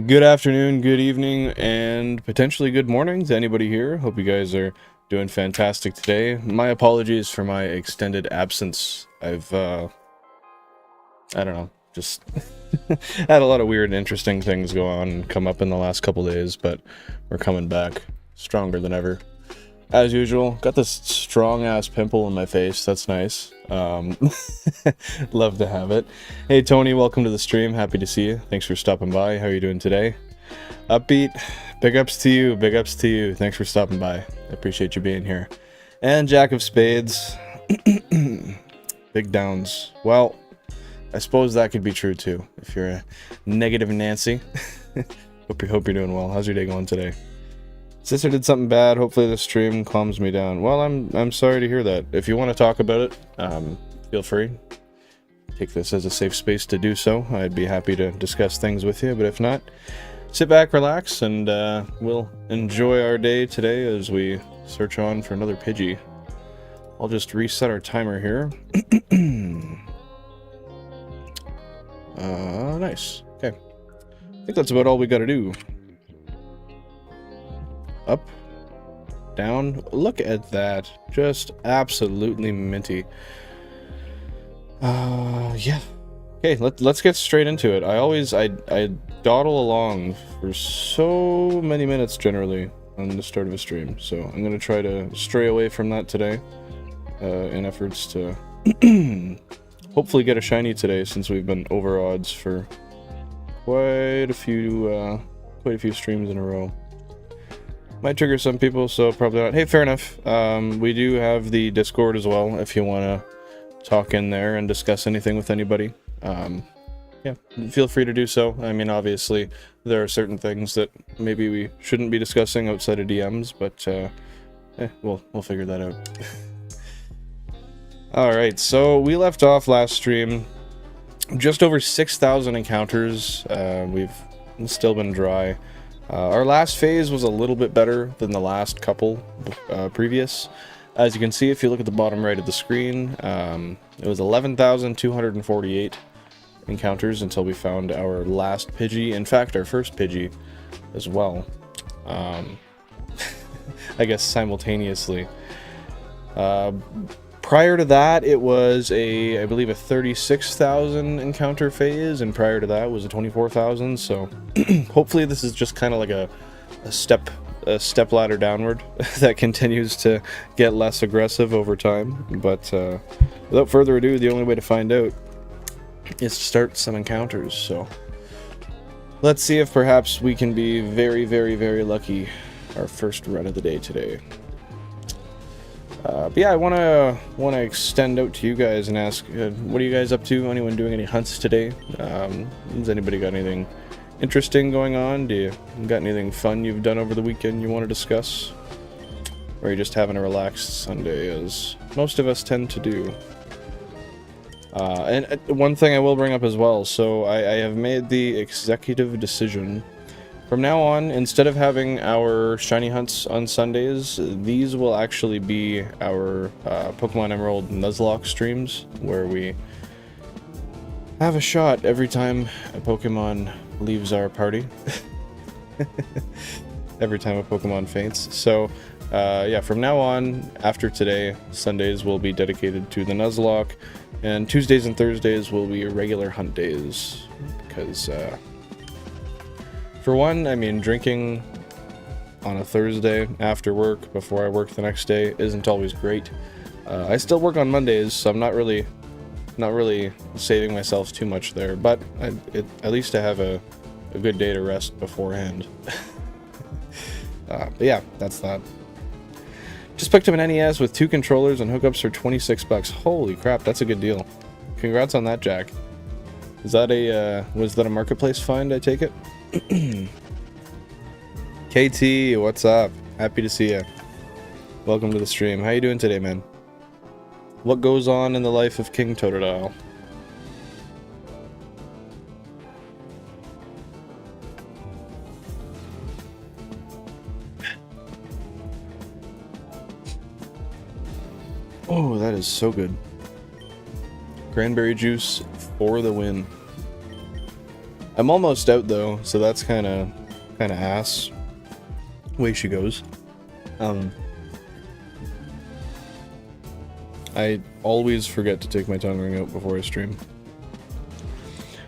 Good afternoon, good evening, and potentially good morning to anybody here. Hope you guys are doing fantastic today. My apologies for my extended absence. I've, I don't know, just had a lot of weird and interesting things go on and come up in the last couple days, but we're coming back stronger than ever. As usual, got this strong-ass pimple in my face. That's nice. Love to have it. Hey, Tony, welcome to the stream. Happy to see you. Thanks for stopping by. How are you doing today? Upbeat, big ups to you. Big ups to you. Thanks for stopping by. I appreciate you being here. And Jack of Spades. Big downs. Well, I suppose that could be true, too, if you're a negative Nancy. Hope you're doing well. How's your day going today? Sister did something bad. Hopefully the stream calms me down. Well, I'm sorry to hear that. If you want to talk about it, feel free. Take this as a safe space to do so. I'd be happy to discuss things with you, but if not, sit back, relax, and we'll enjoy our day today as we search on for another Pidgey. I'll just reset our timer here. Nice. Okay. I think that's about all we gotta do. Up, down, look at that, just absolutely minty. Yeah. Okay, let's get straight into it. I dawdle along for so many minutes generally on the start of a stream, so I'm gonna try to stray away from that today, in efforts to hopefully get a shiny today, since we've been over odds for quite a few streams in a row. Might trigger some people, so probably not. Hey, fair enough. We do have the Discord as well, if you want to talk in there and discuss anything with anybody. Yeah, feel free to do so. I mean, obviously, there are certain things that maybe we shouldn't be discussing outside of DMs, but we'll figure that out. Alright, so we left off last stream. Just over 6,000 encounters. We've still been dry. Our last phase was a little bit better than the last couple previous. As you can see, if you look at the bottom right of the screen, it was 11,248 encounters until we found our last Pidgey. In fact, our first Pidgey as well. I guess simultaneously. Prior to that, it was I believe a 36,000 encounter phase, and prior to that was a 24,000. So hopefully this is just kind of like a step ladder downward that continues to get less aggressive over time. But without further ado, the only way to find out is to start some encounters. So let's see if perhaps we can be very, very, very lucky our first run of the day today. But yeah, I want to extend out to you guys and ask, what are you guys up to? Anyone doing any hunts today? Has anybody got anything interesting going on? Do you got anything fun you've done over the weekend you want to discuss? Or are you just having a relaxed Sunday, as most of us tend to do? And one thing I will bring up as well, so I have made the executive decision. From now on, instead of having our shiny hunts on Sundays, these will actually be our Pokemon Emerald Nuzlocke streams, where we have a shot every time a Pokemon leaves our party. Every time a Pokemon faints. So, yeah, from now on, after today, Sundays will be dedicated to the Nuzlocke, and Tuesdays and Thursdays will be regular hunt days, because, for one, I mean, drinking on a Thursday after work, before I work the next day, isn't always great. I still work on Mondays, so I'm not really saving myself too much there, but at least I have a good day to rest beforehand. But yeah, that's that. Just picked up an NES with 2 controllers and hookups for 26 bucks. Holy crap, that's a good deal. Congrats on that, Jack. Is that was that a marketplace find, I take it? KT, what's up? Happy to see you. Welcome to the stream. How you doing today, man? What goes on in the life of King Totodile? Oh, that is so good. Cranberry juice for the win. I'm almost out though, so that's kind of ass. Way she goes. I always forget to take my tongue ring out before I stream.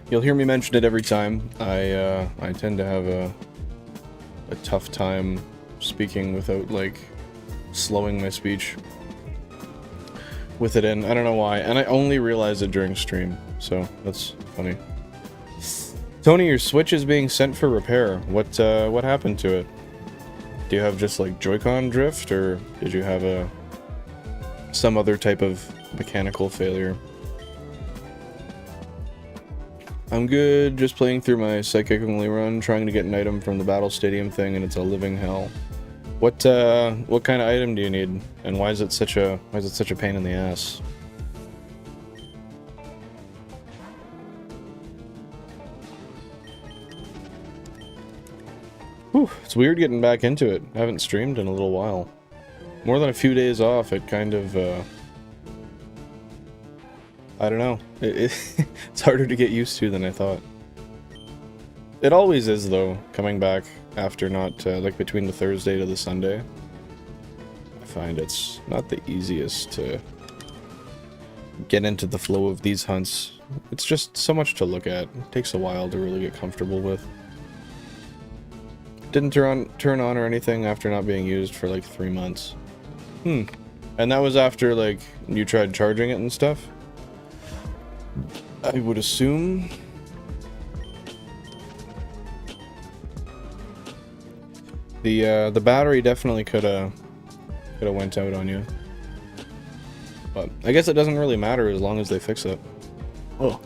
You'll hear me mention it every time. I tend to have a tough time speaking without, like, slowing my speech with it in. I don't know why, and I only realize it during stream, so that's funny. Tony, your Switch is being sent for repair. What happened to it? Do you have just, like, Joy-Con drift, or did you have some other type of mechanical failure? I'm good, just playing through my Psychic Only run, trying to get an item from the Battle Stadium thing, and it's a living hell. What kind of item do you need, and why is it such a pain in the ass? Whew, it's weird getting back into it. I haven't streamed in a little while. More than a few days off, it kind of, I don't know. It's harder to get used to than I thought. It always is, though, coming back after not, like, between the Thursday to the Sunday. I find it's not the easiest to get into the flow of these hunts. It's just so much to look at. It takes a while to really get comfortable with. Didn't turn on or anything after not being used for like 3 months. And that was after, like, you tried charging it and stuff? I would assume. The battery definitely coulda went out on you. But I guess it doesn't really matter as long as they fix it. Oh,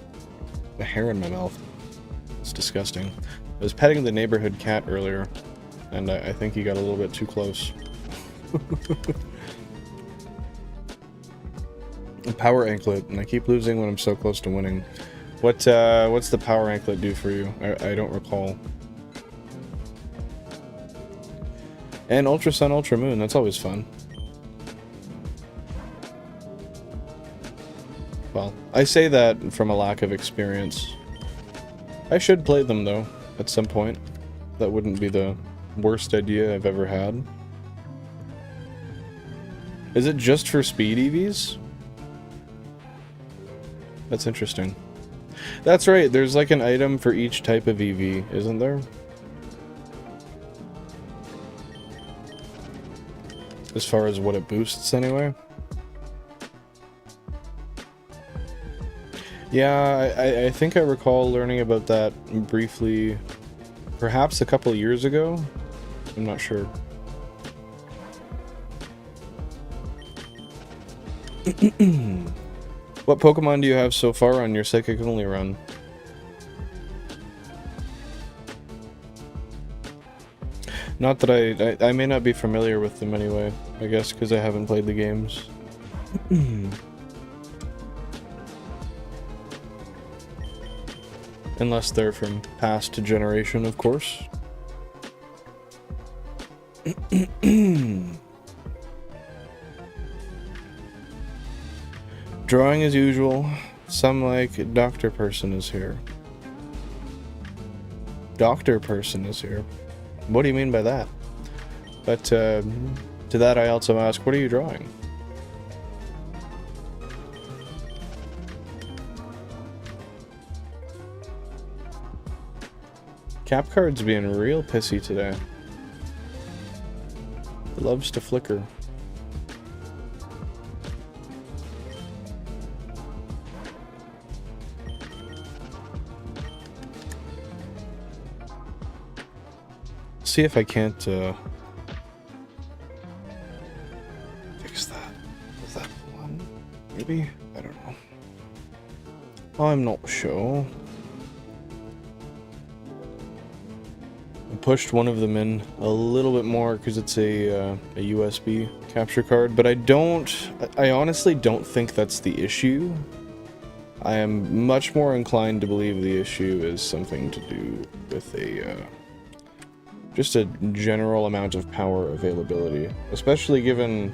a hair in my mouth. It's disgusting. I was petting the neighborhood cat earlier, and I think he got a little bit too close. A power anklet, and I keep losing when I'm so close to winning. What's the power anklet do for you? I don't recall. And Ultra Sun, Ultra Moon, that's always fun. Well, I say that from a lack of experience I should play them, though, at some point. That wouldn't be the worst idea I've ever had. Is it just for speed EVs? That's interesting. That's right, there's like an item for each type of EV, isn't there? As far as what it boosts, anyway. Yeah, I think I recall learning about that briefly, perhaps a couple years ago. I'm not sure. What Pokemon do you have so far on your Psychic Only run? Not that I may not be familiar with them anyway, I guess, because I haven't played the games. Unless they're from past generation, of course. Drawing as usual. Some like Dr. Person is here. Dr. Person is here. What do you mean by that? But to that I also ask, what are you drawing? Cap Card's being real pissy today. Loves to flicker. See if I can't fix that. Is that one? Maybe? I don't know. I'm not sure. I pushed one of them in a little bit more because it's a USB capture card, but I honestly don't think that's the issue. I am much more inclined to believe the issue is something to do with just a general amount of power availability, especially given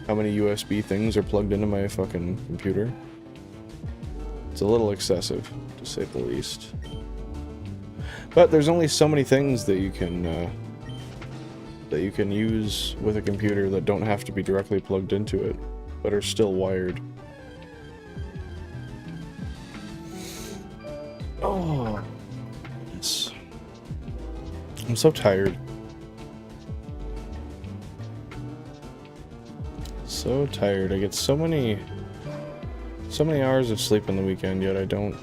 how many USB things are plugged into my fucking computer. It's a little excessive, to say the least. But there's only so many things that you can use with a computer that don't have to be directly plugged into it, but are still wired. Oh, yes. I'm so tired. So tired. I get so many hours of sleep on the weekend, yet I don't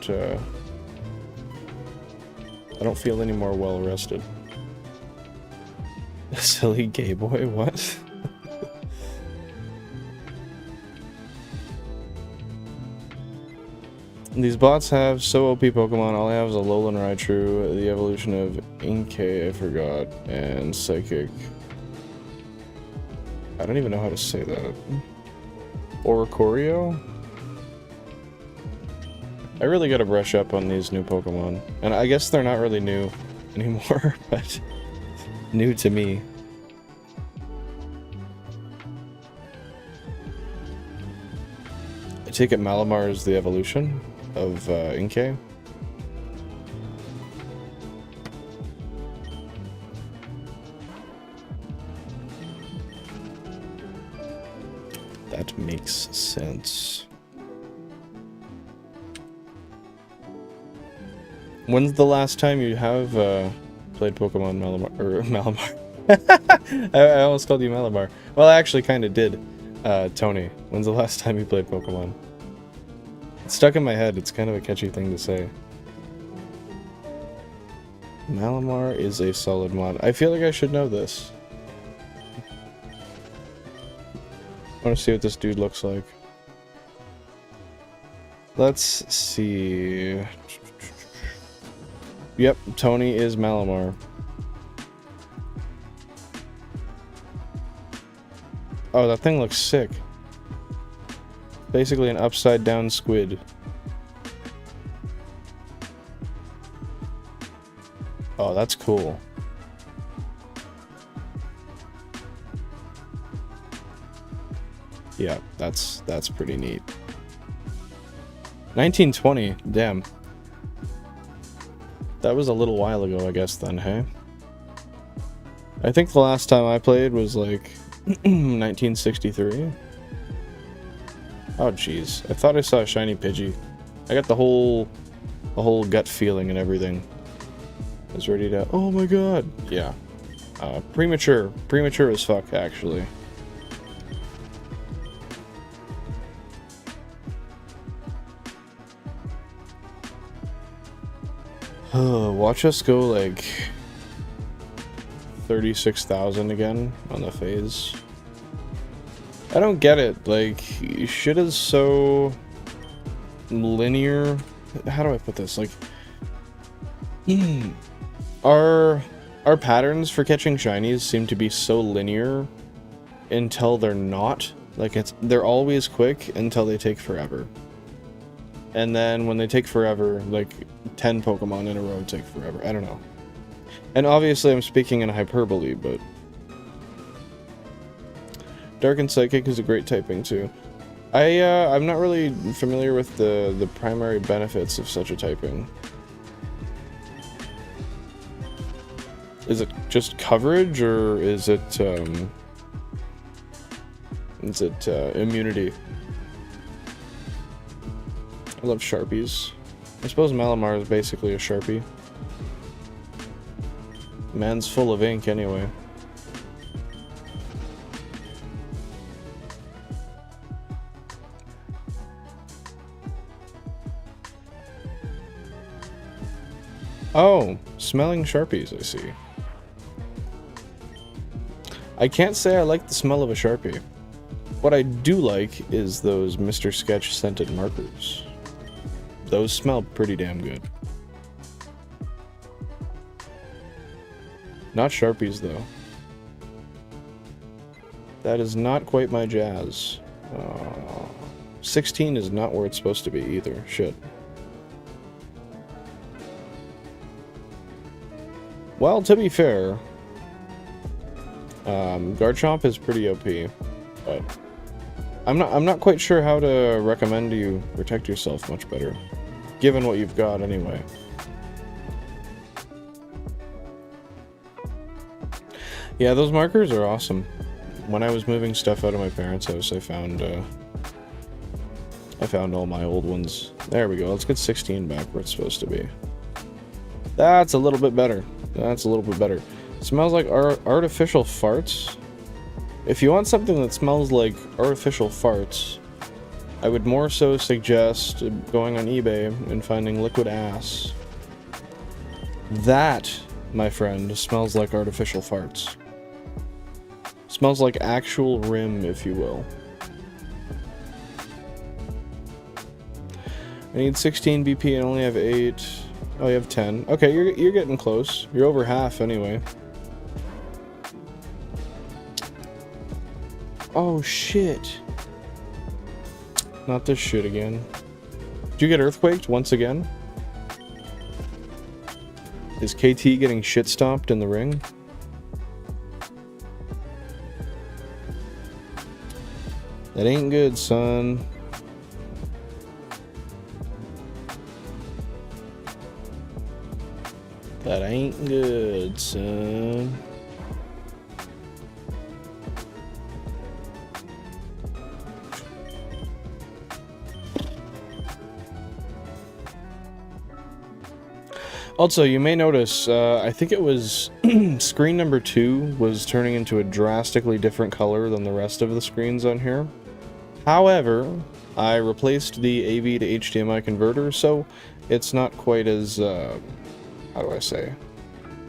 feel any more well rested. Silly gay boy, what? These bots have so OP Pokemon. All I have is a Alolan Raichu, the evolution of Inkay, I forgot, and Psychic. I don't even know how to say that. Oricorio? I really gotta brush up on these new Pokemon. And I guess they're not really new anymore, but new to me. I take it Malamar is the evolution of Inkay. That makes sense. When's the last time you have played Pokemon Malamar? Or Malamar? I almost called you Malamar. Well, I actually kind of did. Tony, when's the last time you played Pokemon? It's stuck in my head. It's kind of a catchy thing to say. Malamar is a solid mod. I feel like I should know this. I want to see what this dude looks like. Let's see. Yep, Tony is Malamar. Oh, that thing looks sick. Basically an upside down squid. Oh, that's cool. Yeah, that's pretty neat. 1920, damn. That was a little while ago, I guess, then, hey? I think the last time I played was, like, 1963. Oh, jeez. I thought I saw a shiny Pidgey. I got the whole gut feeling and everything. I was ready to... Oh my god! Yeah. Premature. Premature as fuck, actually. Watch us go, like... 36,000 again on the phase. I don't get it. Like, shit is so... linear. How do I put this? Like... Our patterns for catching shinies seem to be so linear until they're not. Like, they're always quick until they take forever. And then when they take forever, like 10 Pokemon in a row take forever. I don't know. And obviously I'm speaking in hyperbole, but Dark and Psychic is a great typing too. I'm not really familiar with the primary benefits of such a typing. Is it just coverage, or is it immunity? I love Sharpies. I suppose Malamar is basically a Sharpie. Man's full of ink anyway. Oh, smelling Sharpies, I see. I can't say I like the smell of a Sharpie. What I do like is those Mr. Sketch scented markers. Those smell pretty damn good. Not Sharpies, though. That is not quite my jazz. 16 is not where it's supposed to be either. Shit. Well, to be fair, Garchomp is pretty OP, but I'm not quite sure how to recommend you protect yourself much better, given what you've got anyway. Yeah, those markers are awesome. When I was moving stuff out of my parents' house, I found all my old ones. There we go. Let's get 16 back where it's supposed to be. That's a little bit better. That's a little bit better. It smells like artificial farts. If you want something that smells like artificial farts, I would more so suggest going on eBay and finding liquid ass. That, my friend, smells like artificial farts. Smells like actual rim, if you will. I need 16 BP and only have 8. Oh, you have 10. Okay, you're getting close. You're over half anyway. Oh shit. Not this shit again. Did you get earthquaked once again? Is KT getting shit stomped in the ring? That ain't good, son. That ain't good, son. Also, you may notice, I think it was screen number 2 was turning into a drastically different color than the rest of the screens on here. However, I replaced the AV to HDMI converter, so it's not quite as, how do I say,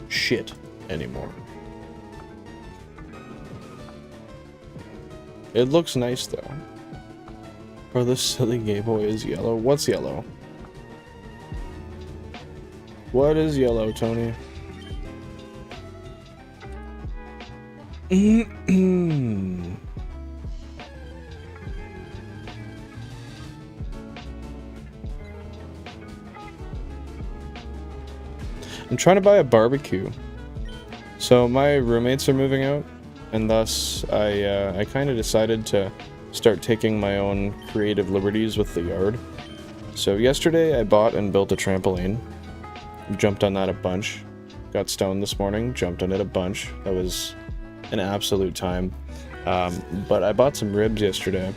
shit anymore. It looks nice, though. Oh, this silly Game Boy is yellow. What's yellow? What is yellow, Tony? I'm trying to buy a barbecue. So my roommates are moving out, and thus I kind of decided to start taking my own creative liberties with the yard. So yesterday I bought and built a trampoline, jumped on that a bunch. Got stoned this morning, jumped on it a bunch. That was an absolute time. But I bought some ribs yesterday,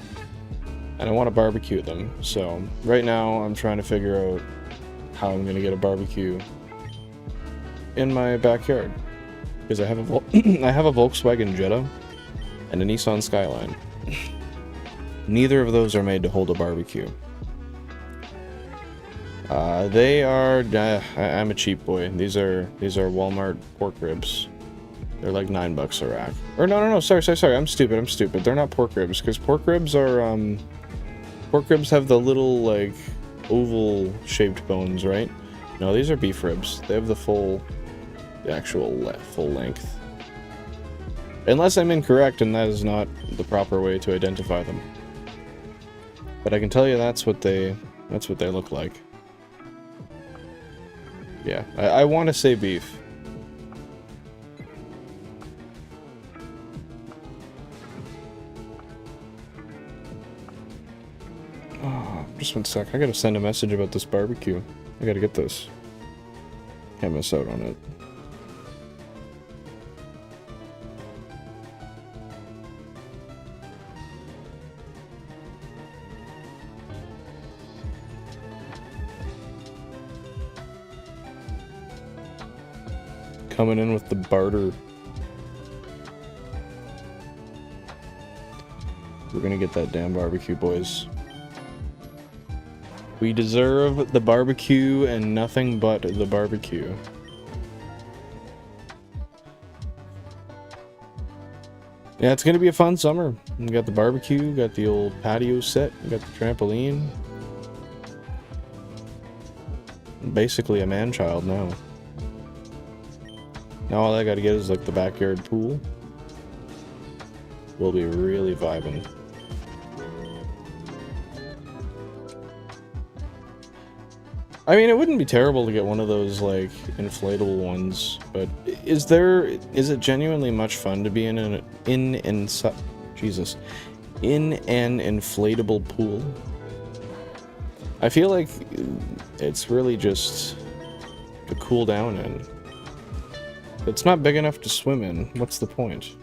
and I want to barbecue them. So right now I'm trying to figure out how I'm going to get a barbecue in my backyard. Because I have a I have a Volkswagen Jetta and a Nissan Skyline. Neither of those are made to hold a barbecue. They are... I'm a cheap boy. These are Walmart pork ribs. They're like $9 a rack. Or no, sorry. I'm stupid. They're not pork ribs, because pork ribs are, pork ribs have the little, like, oval-shaped bones, right? No, these are beef ribs. They have the actual full length. Unless I'm incorrect, and that is not the proper way to identify them. But I can tell you that's what they look like. Yeah, I want to say beef. Oh, just one sec. I gotta send a message about this barbecue. I gotta get this. Can't miss out on it. Coming in with the barter. We're gonna get that damn barbecue, boys. We deserve the barbecue and nothing but the barbecue. Yeah, it's gonna be a fun summer. We got the barbecue, got the old patio set, we got the trampoline. I'm basically a man-child now. Now all I gotta get is like the backyard pool. We'll be really vibing. I mean, it wouldn't be terrible to get one of those like inflatable ones, but is it genuinely much fun to be in an inflatable pool? I feel like it's really just to cool down in. It's not big enough to swim in. What's the point?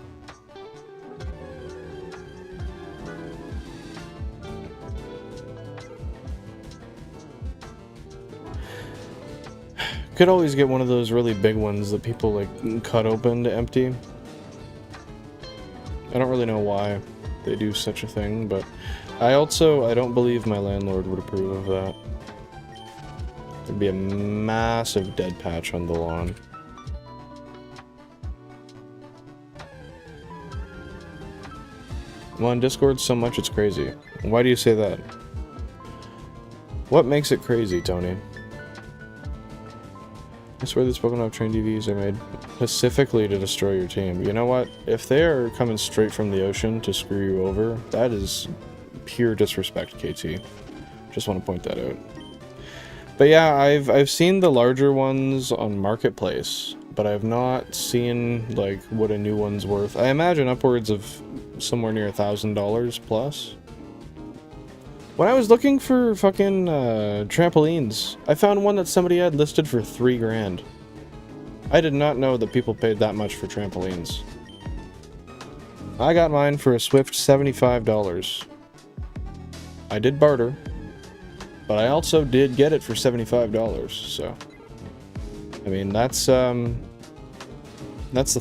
Could always get one of those really big ones that people like cut open to empty. I don't really know why they do such a thing, but I don't believe my landlord would approve of that. There'd be a massive dead patch on the lawn. I'm on Discord so much it's crazy. Why do you say that? What makes it crazy, Tony? I swear these Pokemon train DVs are made specifically to destroy your team. You know what? If they are coming straight from the ocean to screw you over, that is pure disrespect, KT. Just want to point that out. But yeah, I've seen the larger ones on Marketplace, but I've not seen like what a new one's worth. I imagine upwards of somewhere near $1,000 plus. When I was looking for fucking trampolines, I found one that somebody had listed for $3 grand. I did not know that people paid that much for trampolines. I got mine for a swift $75. I did barter, but I also did get it for $75, so... I mean, that's the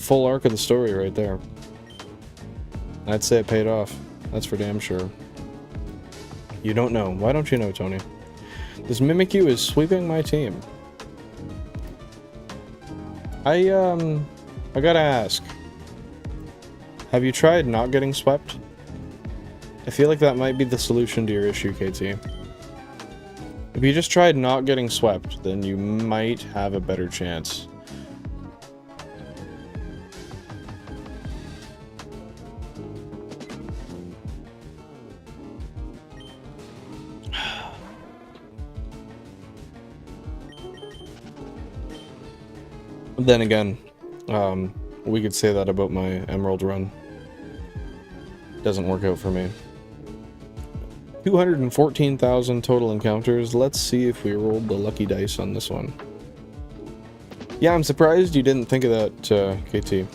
full arc of the story right there. I'd say it paid off. That's for damn sure. You don't know. Why don't you know, Tony? This Mimikyu is sweeping my team. I gotta ask. Have you tried not getting swept? I feel like that might be the solution to your issue, KT. If you just tried not getting swept, then you might have a better chance. Then again, we could say that about my Emerald run. Doesn't work out for me. 214,000 total encounters. Let's see if we rolled the lucky dice on this one. Yeah, I'm surprised you didn't think of that, KT.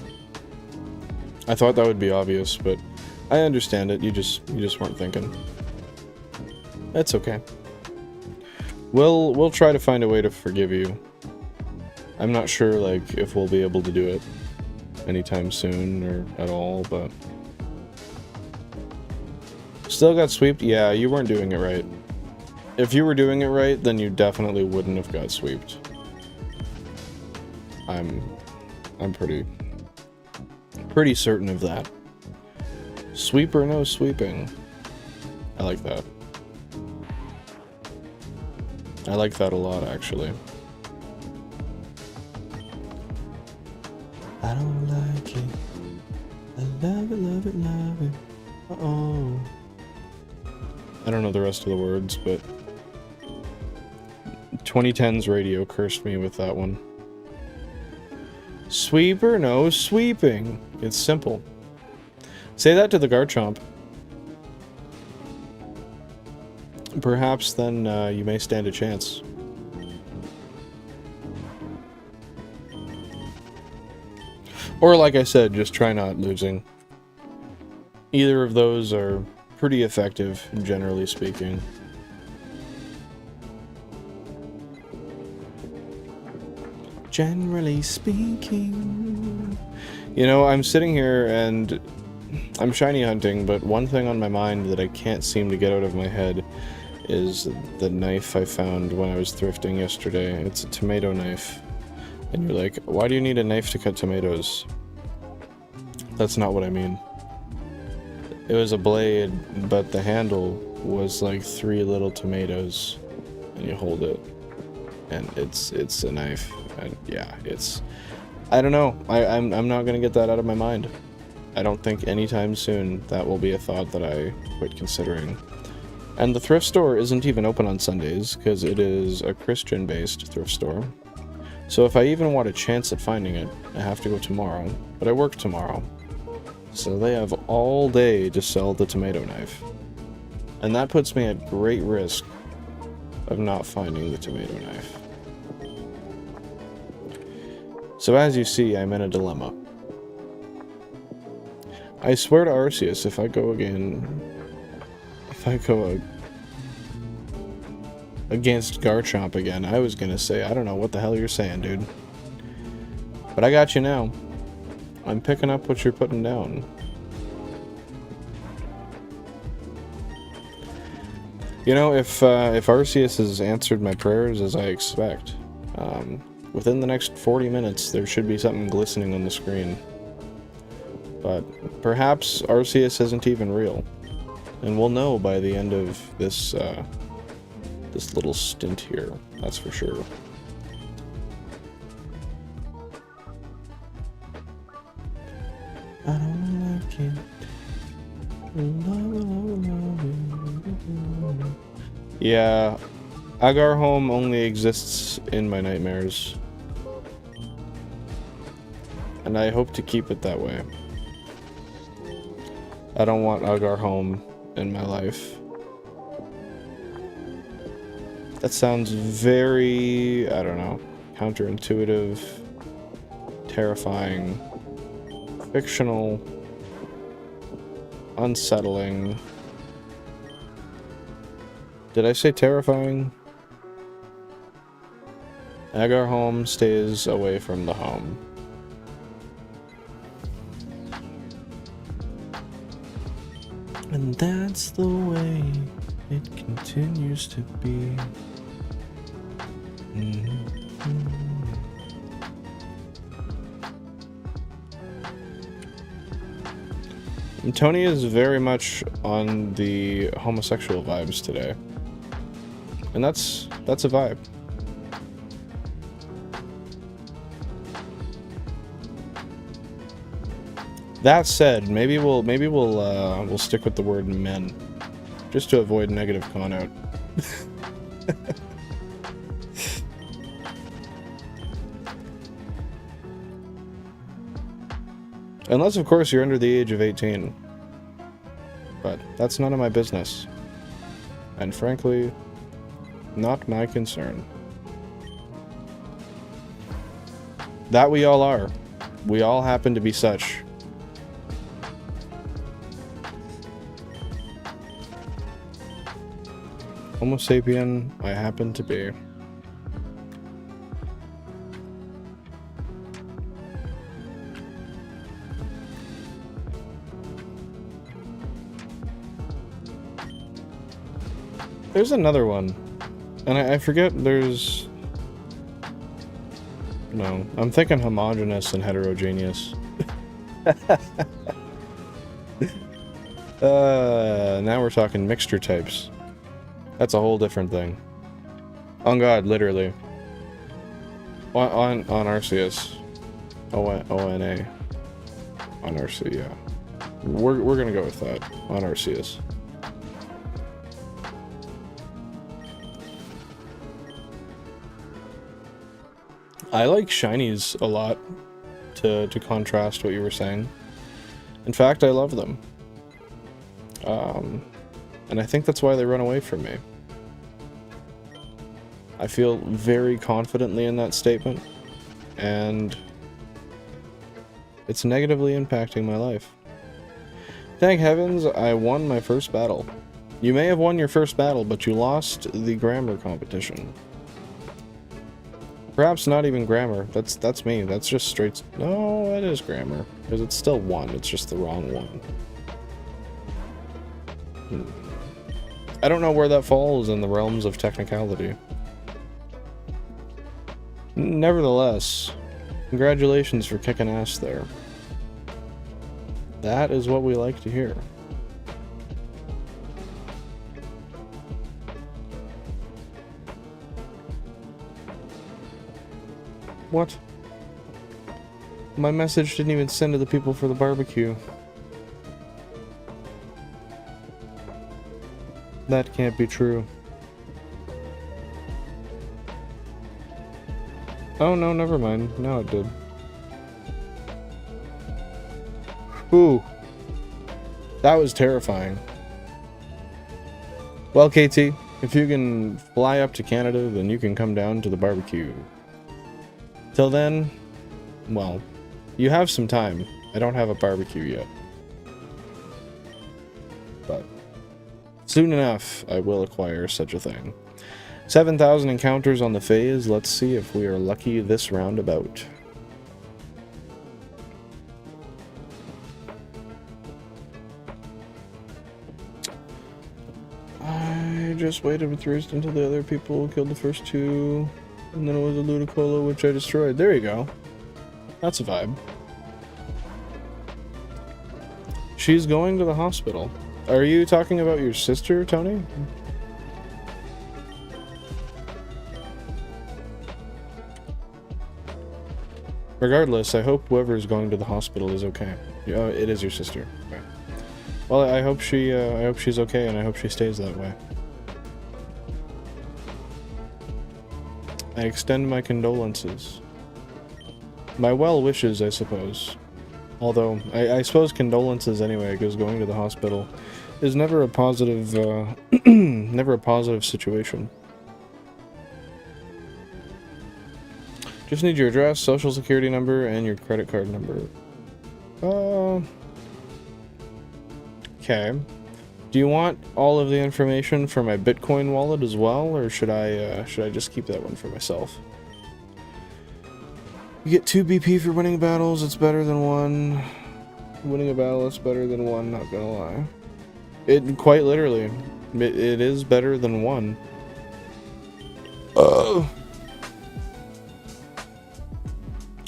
I thought that would be obvious, but I understand it. You just weren't thinking. That's okay. We'll try to find a way to forgive you. I'm not sure, like, if we'll be able to do it anytime soon or at all, but... Still got sweeped? Yeah, you weren't doing it right. If you were doing it right, then you definitely wouldn't have got sweeped. I'm pretty certain of that. Sweep or no sweeping. I like that. I like that a lot, actually. I don't like it. I love it, love it, love it. Uh-oh. I don't know the rest of the words, but 2010's radio cursed me with that one. Sweep or no sweeping. It's simple. Say that to the Garchomp. Perhaps then you may stand a chance. Or like I said, just try not losing. Either of those are pretty effective, generally speaking. Generally speaking. You know, I'm sitting here and I'm shiny hunting, but one thing on my mind that I can't seem to get out of my head is the knife I found when I was thrifting yesterday. It's a tomato knife. And you're like, why do you need a knife to cut tomatoes? That's not what I mean. It was a blade, but the handle was like 3 little tomatoes. And you hold it. And it's a knife. And yeah, it's... I don't know. I'm not gonna get that out of my mind. I don't think anytime soon that will be a thought that I quit considering. And the thrift store isn't even open on Sundays, because it is a Christian-based thrift store. So if I even want a chance at finding it, I have to go tomorrow. But I work tomorrow. So they have all day to sell the tomato knife. And that puts me at great risk of not finding the tomato knife. So as you see, I'm in a dilemma. I swear to Arceus, if I go against Garchomp again, I was gonna say, I don't know what the hell you're saying, dude. But I got you now. I'm picking up what you're putting down. You know, if Arceus has answered my prayers as I expect, within the next 40 minutes, there should be something glistening on the screen. But perhaps Arceus isn't even real. And we'll know by the end of this, this little stint here, that's for sure. I don't like it. Yeah, Agar Home only exists in my nightmares. And I hope to keep it that way. I don't want Agar Home in my life. That sounds very, I don't know, counterintuitive, terrifying, fictional, unsettling. Did I say terrifying? Agar Home stays away from the home. And that's the way it continues to be. And Tony is very much on the homosexual vibes today. And that's a vibe. That said, maybe we'll stick with the word men, just to avoid negative con-out. Unless, of course, you're under the age of 18. But that's none of my business. And frankly, not my concern. That we all are. We all happen to be such. Homo sapien, I happen to be. There's another one. And I forget there's... No, I'm thinking homogeneous and heterogeneous. Now we're talking mixture types. That's a whole different thing. On God, literally. On Arceus. ONA. On Arceus, yeah. We're gonna go with that. On Arceus. I like shinies a lot, to contrast what you were saying. In fact, I love them. And I think that's why they run away from me. I feel very confidently in that statement, and it's negatively impacting my life. Thank heavens I won my first battle. You may have won your first battle, but you lost the grammar competition. Perhaps not even grammar. That's me. That's just straight... No, it is grammar. Because it's still one. It's just the wrong one. I don't know where that falls in the realms of technicality. Nevertheless, congratulations for kicking ass there. That is what we like to hear. What? My message didn't even send to the people for the barbecue. That can't be true. Oh no, never mind. No, it did. Ooh. That was terrifying. Well, KT, if you can fly up to Canada, then you can come down to the barbecue. Till then, well, you have some time. I don't have a barbecue yet. But soon enough, I will acquire such a thing. 7,000 encounters on the phase. Let's see if we are lucky this roundabout. I just waited with Roost until the other people killed the first two. And then it was a Ludicolo, which I destroyed. There you go. That's a vibe. She's going to the hospital. Are you talking about your sister, Tony? Regardless, I hope whoever's going to the hospital is okay. Oh, it is your sister. Okay. Well, I hope she's okay, and I hope she stays that way. I extend my condolences. My well wishes, I suppose. Although, I suppose condolences anyway, because going to the hospital is never a positive, never a positive situation. Just need your address, social security number, and your credit card number. Okay. Do you want all of the information for my Bitcoin wallet as well, or should I just keep that one for myself? You get 2 BP for winning battles, it's better than 1. Winning a battle is better than 1, not gonna lie. It, quite literally, it is better than 1.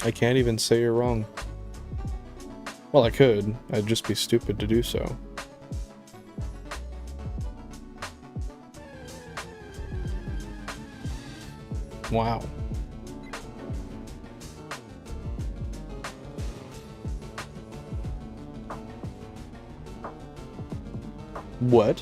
I can't even say you're wrong. Well, I could. I'd just be stupid to do so. Wow. What?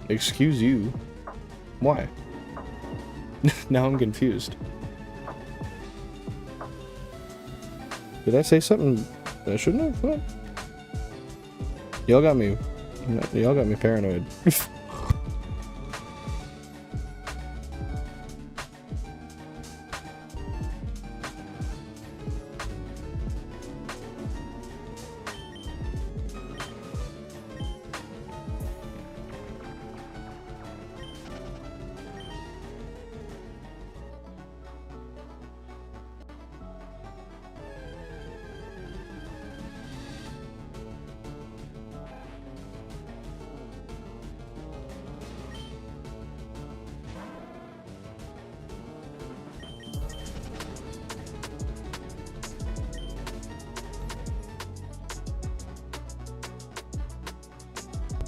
Excuse you? Why? Now I'm confused. Did I say something I shouldn't have? What? Y'all got me Y'all got me paranoid.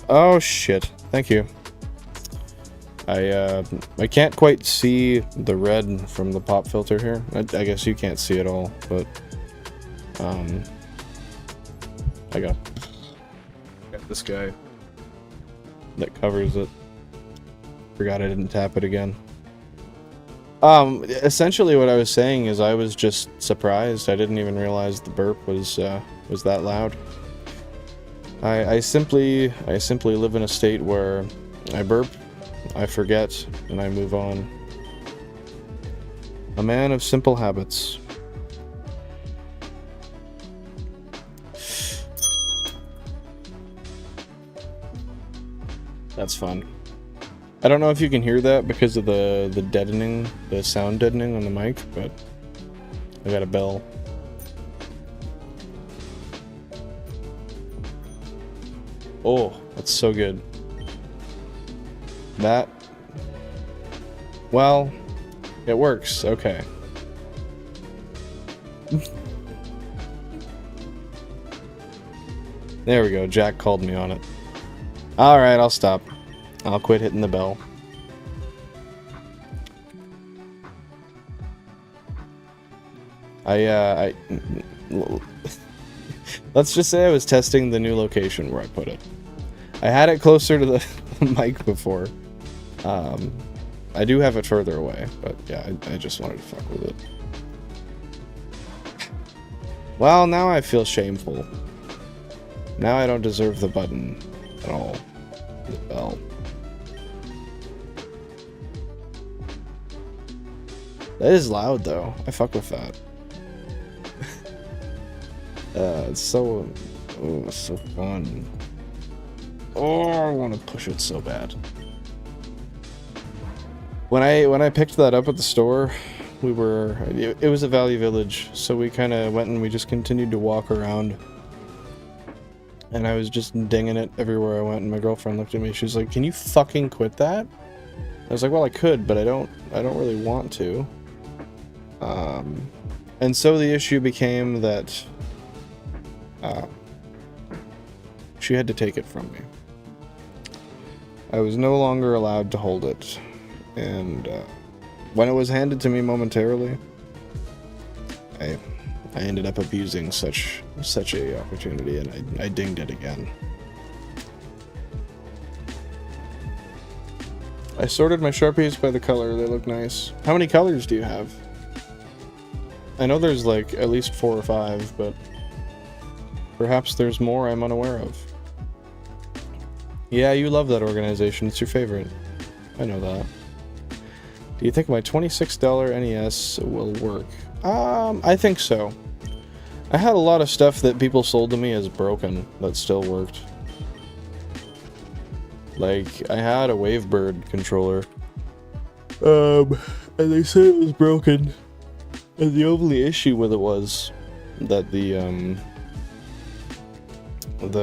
Oh shit. Thank you. I can't quite see the red from the pop filter here. I guess you can't see it all, but I got this guy that covers it. Forgot I didn't tap it again. Essentially what I was saying is I was just surprised. I didn't even realize the burp was that loud. I simply live in a state where I burp, I forget, and I move on. A man of simple habits. That's fun. I don't know if you can hear that because of the deadening, the sound deadening on the mic, but I got a bell. Oh, that's so good. That... Well, it works. Okay. There we go. Jack called me on it. Alright, I'll stop. I'll quit hitting the bell. Let's just say I was testing the new location where I put it. I had it closer to the mic before. I do have it further away, but yeah, I just wanted to fuck with it. Well, now I feel shameful. Now I don't deserve the button at all. The bell. That is loud, though. I fuck with that. It's so... Oh, it's so fun. Oh, I want to push it so bad. When I picked that up at the store, we were... It was a Valley Village, so we kind of went and we just continued to walk around. And I was just dinging it everywhere I went, and my girlfriend looked at me, she's like, "Can you fucking quit that?" I was like, "Well, I could, but I don't really want to." And so the issue became that she had to take it from me. I was no longer allowed to hold it, and when it was handed to me momentarily, I ended up abusing such a opportunity, and I dinged it again. I sorted my Sharpies by the color. They look nice. How many colors do you have? I know there's like at least 4 or 5, but perhaps there's more I'm unaware of. Yeah, you love that organization. It's your favorite. I know that. Do you think my $26 NES will work? I think so. I had a lot of stuff that people sold to me as broken that still worked. Like, I had a Wavebird controller. And they said it was broken. And the only issue with it was that the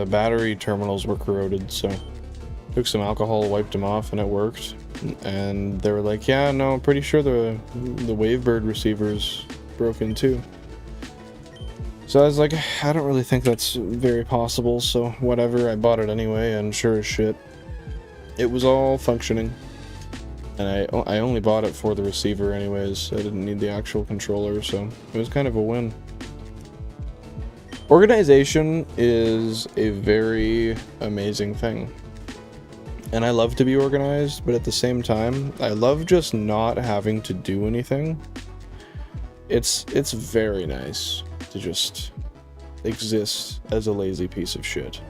battery terminals were corroded, so took some alcohol, wiped them off, and it worked. And they were like, "Yeah, no, I'm pretty sure the Wavebird receiver's broken too." So I was like, I don't really think that's very possible, so whatever, I bought it anyway, and sure as shit, it was all functioning. And I only bought it for the receiver anyways, I didn't need the actual controller, so it was kind of a win. Organization is a very amazing thing. And I love to be organized, but at the same time, I love just not having to do anything. It's very nice to just exist as a lazy piece of shit.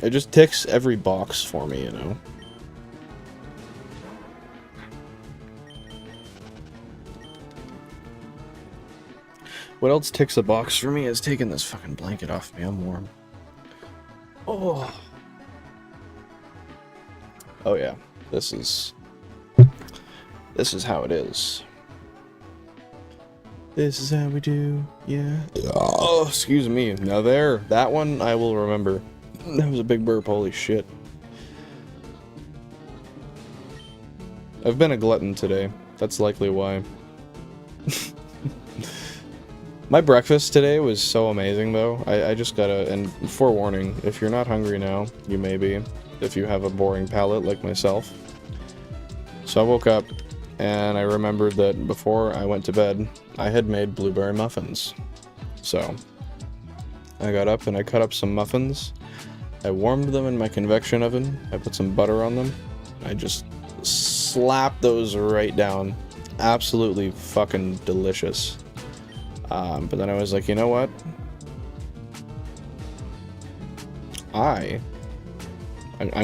It just ticks every box for me, you know? What else ticks a box for me is taking this fucking blanket off me. I'm warm. Oh. Oh yeah. This is how it is. This is how we do. Yeah. Oh, excuse me. Now that one I will remember. That was a big burp. Holy shit. I've been a glutton today. That's likely why. My breakfast today was so amazing, though. I just gotta... And forewarning, if you're not hungry now, you may be. If you have a boring palate like myself. So I woke up, and I remembered that before I went to bed, I had made blueberry muffins. So, I got up and I cut up some muffins. I warmed them in my convection oven. I put some butter on them. I just slapped those right down. Absolutely fucking delicious. But then I was like, you know what? I'm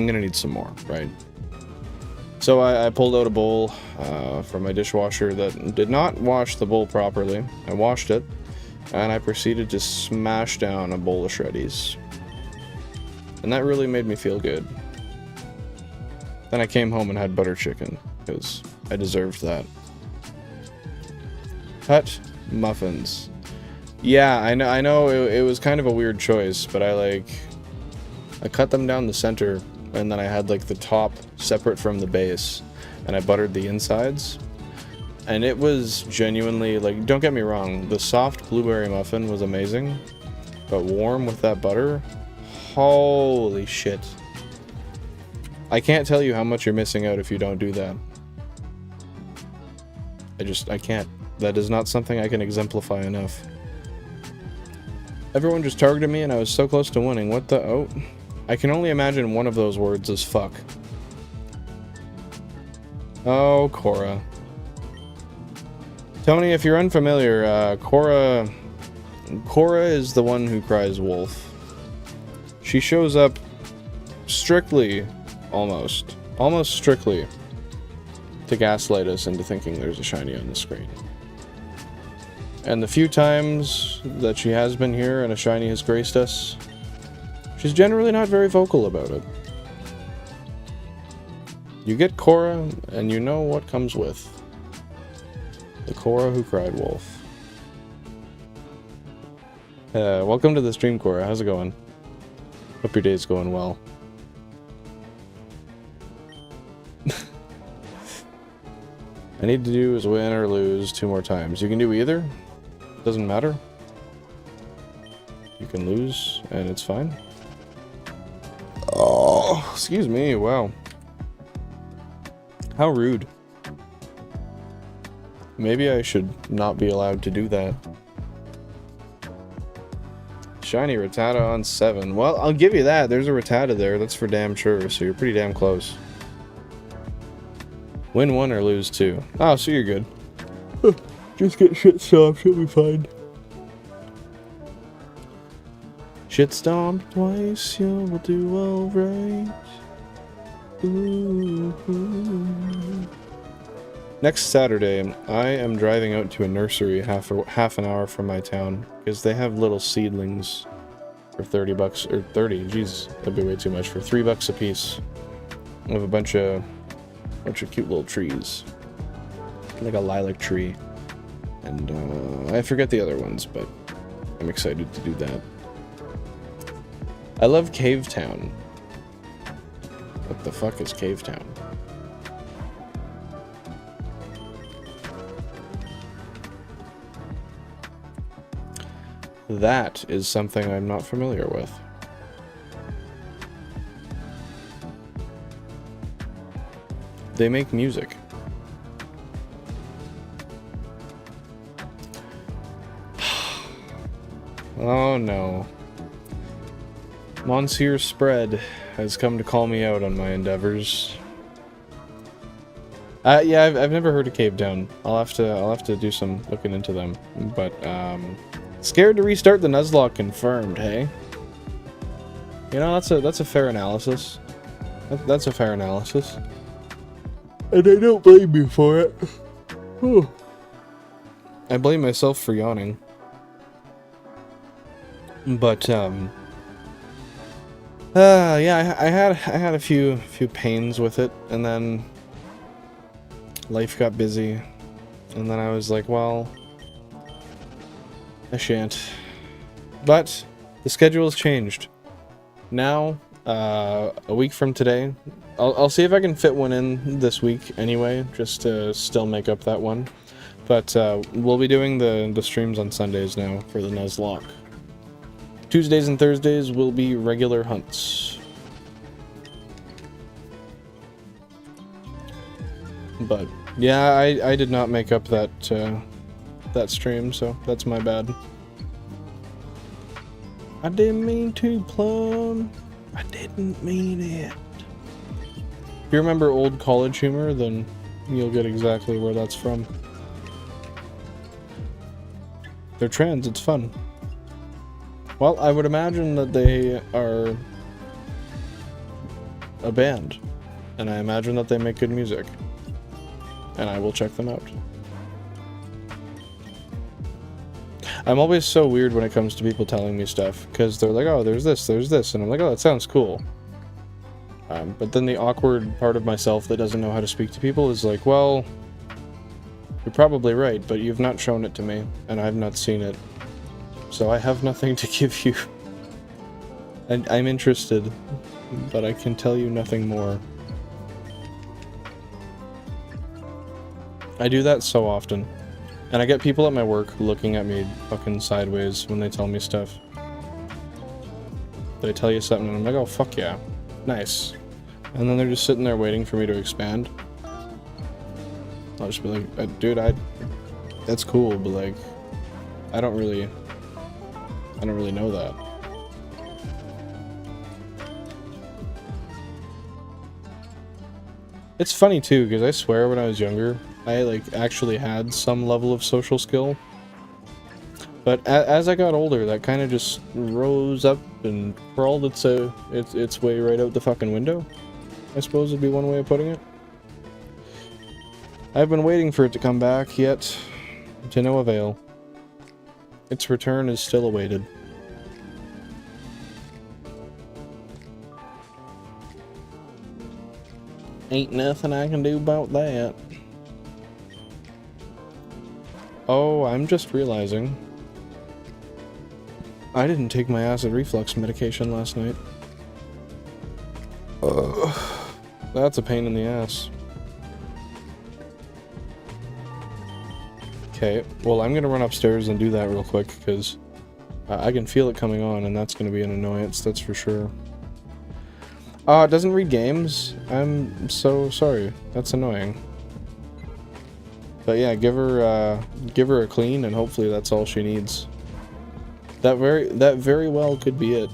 gonna need some more, right? So I pulled out a bowl from my dishwasher that did not wash the bowl properly. I washed it, and I proceeded to smash down a bowl of shreddies. And that really made me feel good. Then I came home and had butter chicken, because I deserved that. Cut muffins. Yeah, I know it was kind of a weird choice, but I cut them down the center, and then I had like the top separate from the base, and I buttered the insides. And it was genuinely, like, don't get me wrong, the soft blueberry muffin was amazing, but warm with that butter, holy shit. I can't tell you how much you're missing out if you don't do that. I can't. That is not something I can exemplify enough. Everyone just targeted me and I was so close to winning. What the... Oh. I can only imagine one of those words is fuck. Oh, Cora. Tony, if you're unfamiliar, Cora is the one who cries wolf. She shows up strictly, almost strictly, to gaslight us into thinking there's a shiny on the screen. And the few times that she has been here and a shiny has graced us, she's generally not very vocal about it. You get Cora, and you know what comes with. The Cora who cried wolf. Welcome to the stream, Cora. How's it going? Hope your day's going well. I need to do is win or lose 2 more times. You can do either. Doesn't matter. You can lose, and it's fine. Oh, excuse me. Wow. How rude. Maybe I should not be allowed to do that. Shiny Rattata on 7. Well, I'll give you that. There's a Rattata there. That's for damn sure. So you're pretty damn close. Win 1 or lose 2. Oh, so you're good. Just get shit stomped. You'll be fine. Shit stomped twice. You'll do alright. Ooh. Next Saturday, I am driving out to a nursery half an hour from my town because they have little seedlings for 30 bucks or 30. Jeez, that'd be way too much. For $3 a piece. I have a bunch of cute little trees, like a lilac tree, and I forget the other ones, but I'm excited to do that. I love Cave Town. What the fuck is Cave Town? That is something I'm not familiar with. They make music. Oh no. Monsieur Spread has come to call me out on my endeavors. Yeah, I've never heard of Cave Town. I'll have to do some looking into them. But scared to restart the Nuzlocke confirmed, hey? You know, that's a fair analysis. That's a fair analysis. And I don't blame you for it. Whew. I blame myself for yawning. But yeah, I had a few pains with it, and then life got busy, and then I was like, well, I shan't. But the schedule has changed. Now, a week from today, I'll see if I can fit one in this week anyway, just to still make up that one. But we'll be doing the streams on Sundays now for the Nuzlocke. Tuesdays and Thursdays will be regular hunts. But yeah, I did not make up that that stream, so that's my bad. I didn't mean to, Plum. I didn't mean it. If you remember old college humor, then you'll get exactly where that's from. They're trans, it's fun. Well, I would imagine that they are a band, and I imagine that they make good music, and I will check them out. I'm always so weird when it comes to people telling me stuff, because they're like, oh, there's this, and I'm like, oh, that sounds cool. But then the awkward part of myself that doesn't know how to speak to people is like, well, you're probably right, but you've not shown it to me, and I've not seen it. So I have nothing to give you. And I'm interested, but I can tell you nothing more. I do that so often. And I get people at my work looking at me fucking sideways when they tell me stuff. They tell you something and I'm like, oh fuck yeah. Nice. And then they're just sitting there waiting for me to expand. I'll just be like, dude, that's cool, but like, I don't really know that. It's funny too, because I swear when I was younger, I like actually had some level of social skill. But as I got older, that kind of just rose up and crawled its way right out the fucking window. I suppose would be one way of putting it. I've been waiting for it to come back, yet to no avail. Its return is still awaited. Ain't nothing I can do about that. Oh, I'm just realizing I didn't take my acid reflux medication last night. That's a pain in the ass. Okay, well I'm gonna run upstairs and do that real quick, because I can feel it coming on, and that's gonna be an annoyance, that's for sure. It doesn't read games? I'm so sorry. That's annoying. But yeah, give her a clean, and hopefully that's all she needs. That very well could be it.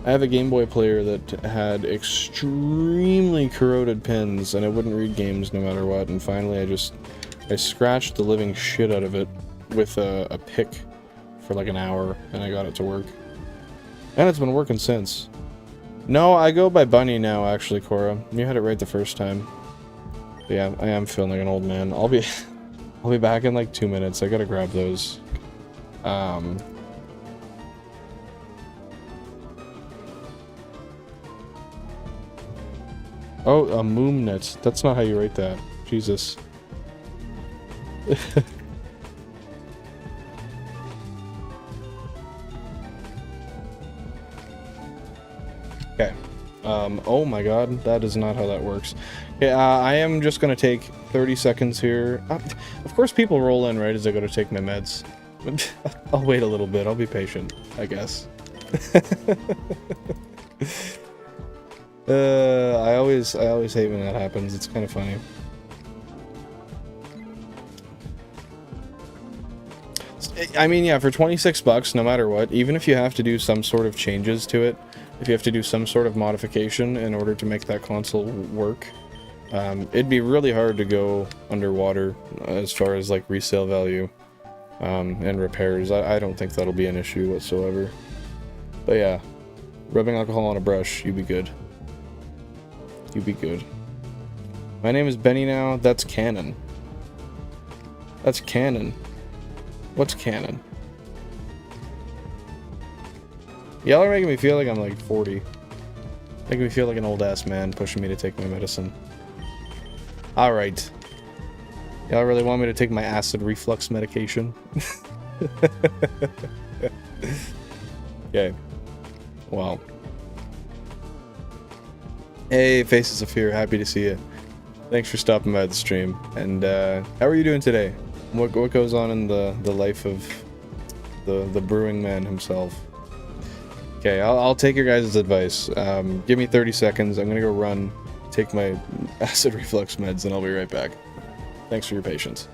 I have a Game Boy player that had extremely corroded pins, and it wouldn't read games no matter what, and finally I scratched the living shit out of it with a pick for like an hour, and I got it to work. And it's been working since. No, I go by Bunny now, actually, Cora. You had it right the first time. But yeah, I am feeling like an old man. I'll be back in like 2 minutes. I gotta grab those. Oh, a moomnet. That's not how you write that. Jesus. Okay. Oh my god, that is not how that works. Okay, I am just gonna take 30 seconds here. Of course people roll in right as I go to take my meds. I'll wait a little bit, I'll be patient, I guess. I always hate when that happens, it's kind of funny. I mean, yeah, for 26 bucks, no matter what, even if you have to do some sort of changes to it, if you have to do some sort of modification in order to make that console work, it'd be really hard to go underwater as far as like resale value and repairs. I don't think that'll be an issue whatsoever. But yeah, Rubbing alcohol on a brush. You be good. You be good. My name is Benny now. That's canon. That's canon. What's canon? Y'all are making me feel like I'm like 40. Making me feel like an old ass man pushing me to take my medicine. Alright. Y'all really want me to take my acid reflux medication? Okay. Well. Hey, Faces of Fear, happy to see you. Thanks for stopping by the stream. And how are you doing today? What goes on in the life of the brewing man himself? Okay, I'll take your guys' advice. Give me 30 seconds. I'm gonna go run, take my acid reflux meds, and I'll be right back. Thanks for your patience.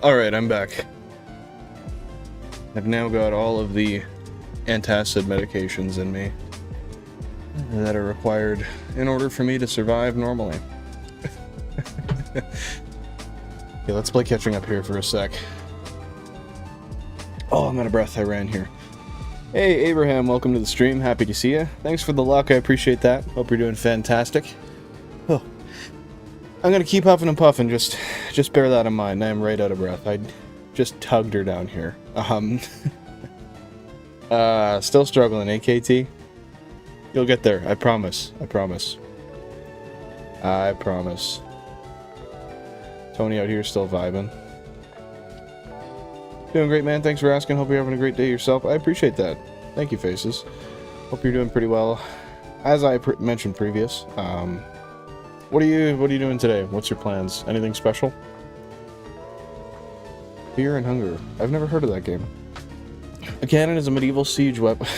Alright, I'm back. I've now got all of the antacid medications in me that are required in order for me to survive normally. Okay, let's play catching up here for a sec. Oh, I'm out of breath. I ran here. Hey, Abraham, welcome to the stream. Happy to see you. Thanks for the luck. I appreciate that. Hope you're doing fantastic. Oh. I'm gonna keep huffing and puffing, just bear that in mind. I am right out of breath. I just tugged her down here. Still struggling, AKT? You'll get there, I promise. I promise. I promise. Tony out here still vibing. Doing great, man. Thanks for asking. Hope you're having a great day yourself. I appreciate that. Thank you, Faces. Hope you're doing pretty well. As I mentioned previous, what are you doing today? What's your plans? Anything special? Fear and Hunger. I've never heard of that game. A cannon is a medieval siege weapon.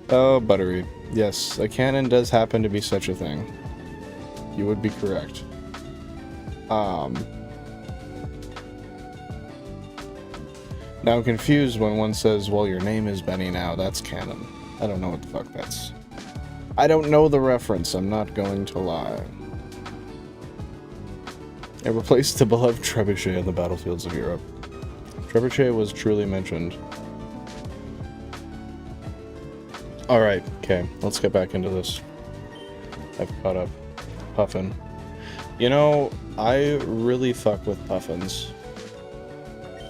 Oh, Buttery. Yes, a cannon does happen to be such a thing. You would be correct. Now I'm confused when one says, well, your name is Benny now. That's canon. I don't know what the fuck that's... I don't know the reference, I'm not going to lie. It replaced the beloved trebuchet on the battlefields of Europe. Trebuchet was truly mentioned. Alright, okay, let's get back into this. I've caught up. Puffin. You know, I really fuck with puffins.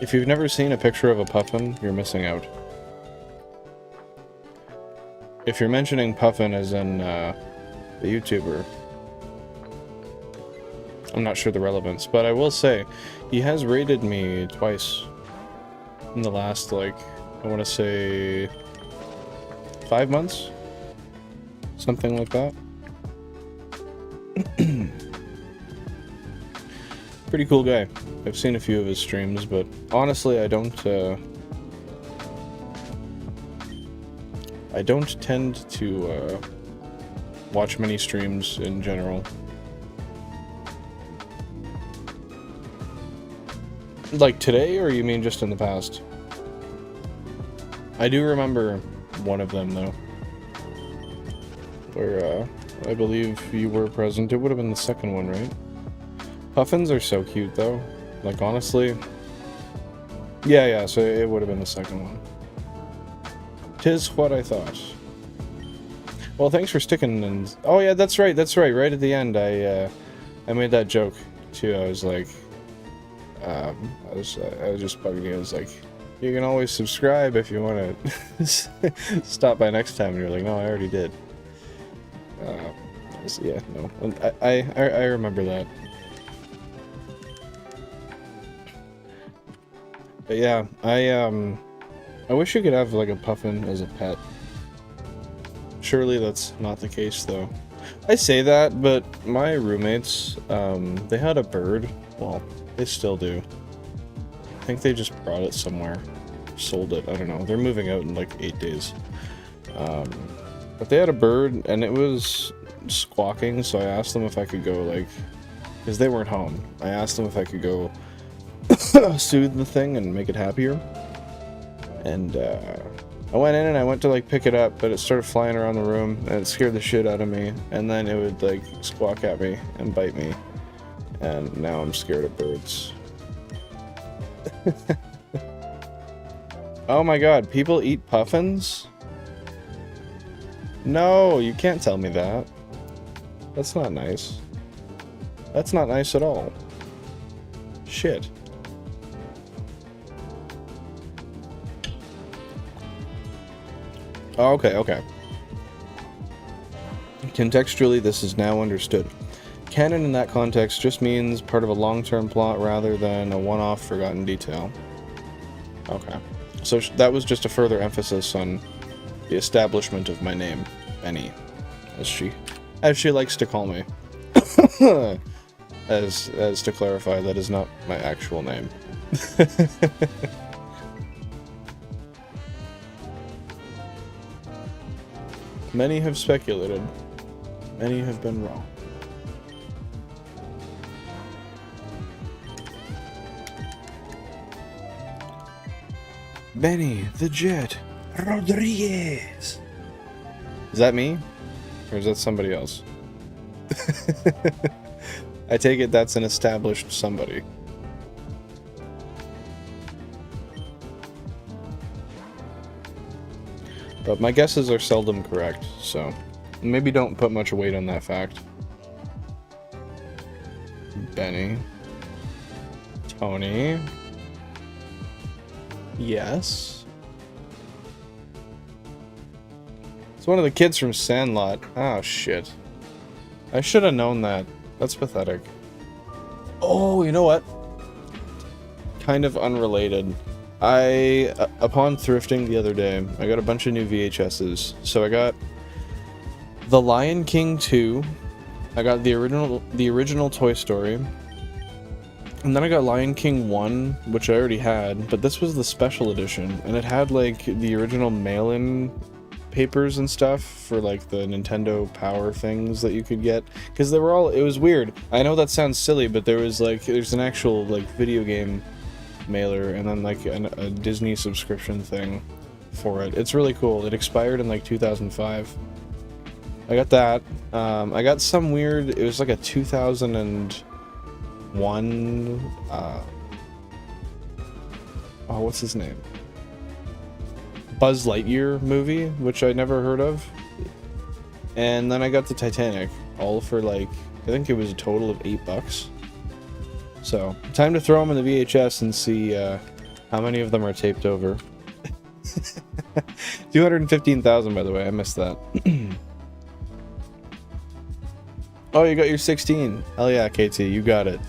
If you've never seen a picture of a puffin, you're missing out. If you're mentioning puffin as in the YouTuber, I'm not sure the relevance, but I will say, he has raided me twice in the last, like, I want to say 5 months? Something like that. Pretty cool guy. I've seen a few of his streams, but honestly, I don't tend to watch many streams in general. Like today, or you mean just in the past? I do remember one of them, though, where I believe you were present. It would have been the second one, right? Puffins are so cute, though. Like, honestly. Yeah, so it would have been the second one. 'Tis what I thought. Well, thanks for sticking and... Oh, yeah, that's right. Right at the end, I made that joke, too. I was like... I was just bugging you. I was like, you can always subscribe if you want to stop by next time. And you're like, no, I already did. Yeah, no. I remember that. But yeah, I wish you could have like a puffin as a pet. Surely that's not the case, though. I say that, but my roommates, they had a bird. Well, they still do. I think they just brought it somewhere. Sold it, I don't know. They're moving out in like 8 days. But they had a bird, and it was squawking, so I asked them if I could go, like... Because they weren't home. I asked them if I could go soothe the thing and make it happier. And, I went in and I went to, like, pick it up, but it started flying around the room, and it scared the shit out of me. And then it would, like, squawk at me and bite me. And now I'm scared of birds. Oh my god, people eat puffins? No, you can't tell me that. That's not nice. That's not nice at all. Shit. Oh, okay. Contextually, this is now understood. Canon in that context just means part of a long-term plot rather than a one-off forgotten detail. Okay. So that was just a further emphasis on the establishment of my name, Benny, as she likes to call me. as to clarify, that is not my actual name. Many have speculated. Many have been wrong. Benny the Jet Rodriguez. Is that me? Or is that somebody else? I take it that's an established somebody. But my guesses are seldom correct, so maybe don't put much weight on that fact. Benny. Tony. Yes. It's one of the kids from Sandlot. Oh, shit. I should have known that. That's pathetic. Oh, you know what? Kind of unrelated. Upon thrifting the other day, I got a bunch of new VHSs. So I got The Lion King 2. I got the original Toy Story. And then I got Lion King 1, which I already had, but this was the special edition, and it had, like, the original mail-in papers and stuff for, like, the Nintendo Power things that you could get, because they were all, it was weird. I know that sounds silly, but there was, like, there's an actual, like, video game mailer, and then, like, a Disney subscription thing for it. It's really cool. It expired in, like, 2005. I got that. I got some weird, it was, like, a 2001 oh, what's his name? Buzz Lightyear movie, which I never heard of. And then I got the Titanic, all for like, I think it was a total of $8. So, time to throw them in the VHS and see how many of them are taped over. 215,000, by the way, I missed that. Oh, you got your 16. Hell yeah, KT, you got it.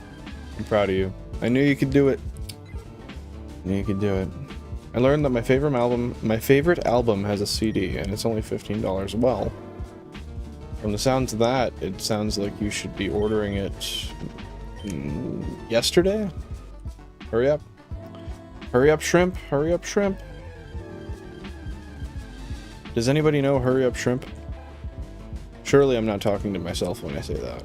I'm proud of you. I knew you could do it. I knew you could do it. I learned that my favorite album has a CD, and it's only $15. Well, from the sounds of that, it sounds like you should be ordering it yesterday? Hurry up. Hurry up, shrimp. Hurry up, shrimp. Does anybody know Hurry Up Shrimp? Surely I'm not talking to myself when I say that.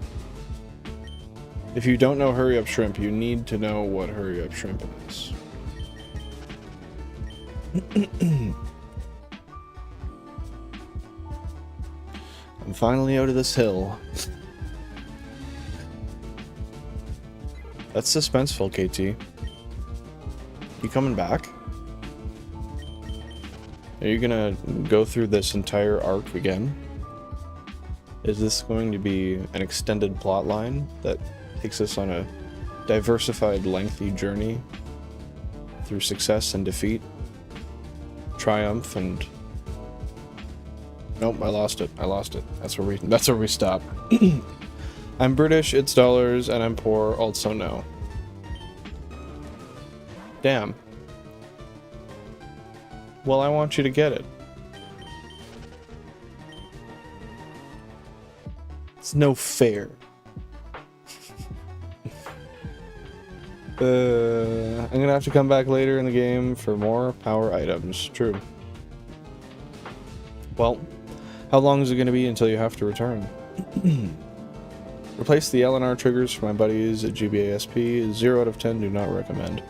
If you don't know Hurry Up Shrimp, you need to know what Hurry Up Shrimp is. I'm finally out of this hill. That's suspenseful, KT. You coming back? Are you gonna go through this entire arc again? Is this going to be an extended plot line that takes us on a diversified, lengthy journey through success and defeat, triumph and... Nope, I lost it. I lost it. That's where we stop. I'm British, it's dollars, and I'm poor, also no. Damn. Well, I want you to get it. It's no fair. I'm gonna have to come back later in the game for more power items. True. Well, how long is it gonna be until you have to return? Replace the LNR triggers for my buddies at GBASP. 0 out of 10 do not recommend.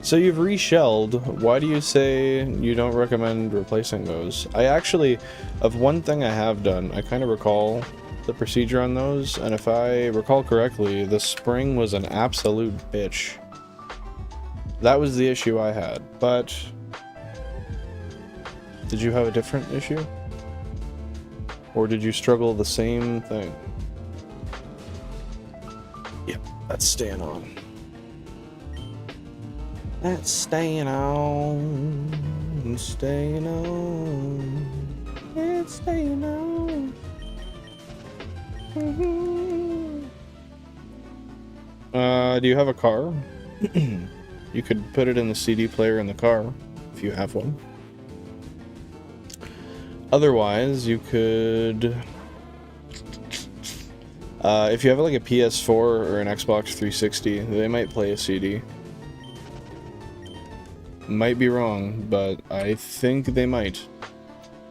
So you've reshelled. Why do you say you don't recommend replacing those? I actually, of one thing I have done, I kind of recall the procedure on those, and if I recall correctly, the spring was an absolute bitch. That was the issue I had, but... Did you have a different issue? Or did you struggle the same thing? Yep, that's staying on. That's staying on, staying on, it's staying on. Do you have a car? You could put it in the CD player in the car, if you have one. Otherwise, you could... if you have like a PS4 or an Xbox 360, they might play a CD. Might be wrong, but I think they might.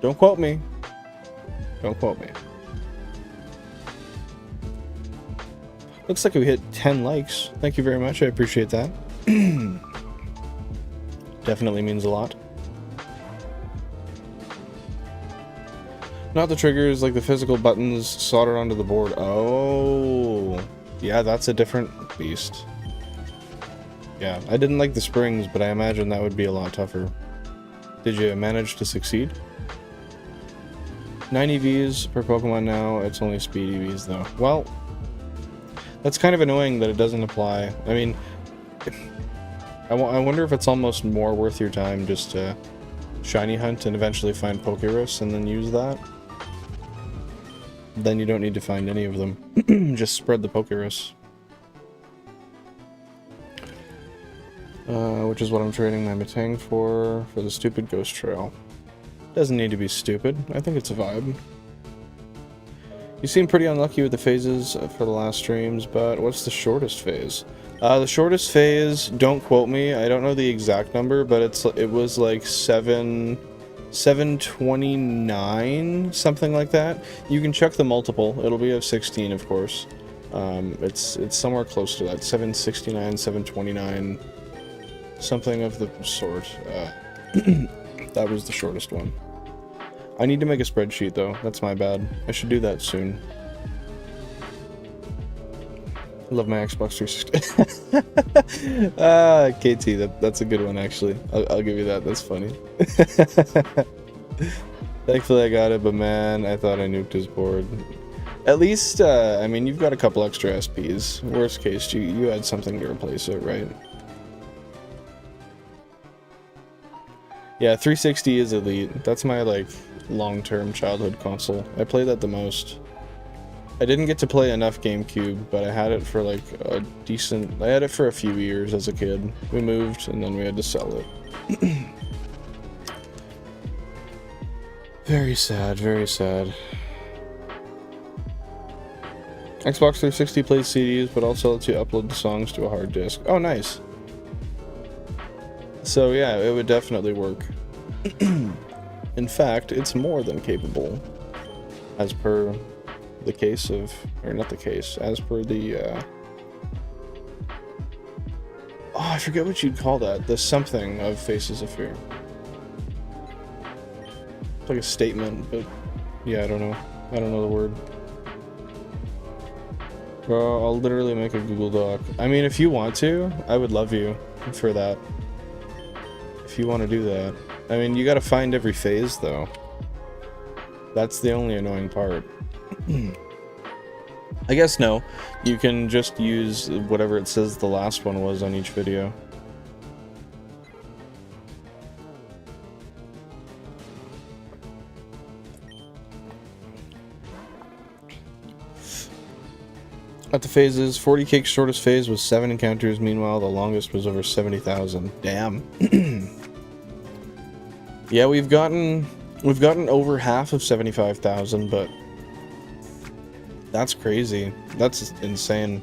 Don't quote me. Don't quote me. Looks like we hit 10 likes. Thank you very much. I appreciate that. Definitely means a lot. Not the triggers, like the physical buttons soldered onto the board. Oh, yeah, that's a different beast. Yeah, I didn't like the springs, but I imagine that would be a lot tougher. Did you manage to succeed? 9 EVs per Pokemon now, it's only speed EVs though. Well, that's kind of annoying that it doesn't apply. I mean, I wonder if it's almost more worth your time just to shiny hunt and eventually find Pokédex and then use that. Then you don't need to find any of them. Just spread the Pokédex. Which is what I'm trading my Matang for the stupid Ghost Trail. Doesn't need to be stupid. I think it's a vibe. You seem pretty unlucky with the phases for the last streams, but what's the shortest phase? The shortest phase, don't quote me, I don't know the exact number, but it was like 729, something like that. You can check the multiple. It'll be of 16, of course. It's somewhere close to that. 769, 729, something of the sort. That was the shortest one. I need to make a spreadsheet though. That's my bad. I should do that soon. love my Xbox 360. Ah, KT, that's a good one actually. I'll give you that. That's funny. Thankfully I got it, but man, I thought I nuked his board. At least, I mean, you've got a couple extra SPs. Worst case, you had something to replace it, right? Yeah, 360 is elite. That's my, like, long-term childhood console. I played that the most. I didn't get to play enough GameCube, but I had it for, like, a decent... I had it for a few years as a kid. We moved, and then we had to sell it. Very sad, very sad. Xbox 360 plays CDs, but also lets you upload the songs to a hard disk. Oh, nice. So yeah, it would definitely work. In fact, it's more than capable, as per the case of, or not the case, as per the, oh, I forget what you'd call that. The something of Faces of Fear. It's like a statement, but yeah, I don't know. I don't know the word. Bro, I'll literally make a Google Doc. I mean, if you want to, I would love you for that. If you want to do that. I mean, you gotta find every phase, though. That's the only annoying part. I guess no. You can just use whatever it says the last one was on each video. At the phases, 40 Cake's shortest phase was 7 encounters, meanwhile the longest was over 70,000. Damn. Yeah, we've gotten over half of 75,000, but that's crazy. That's insane.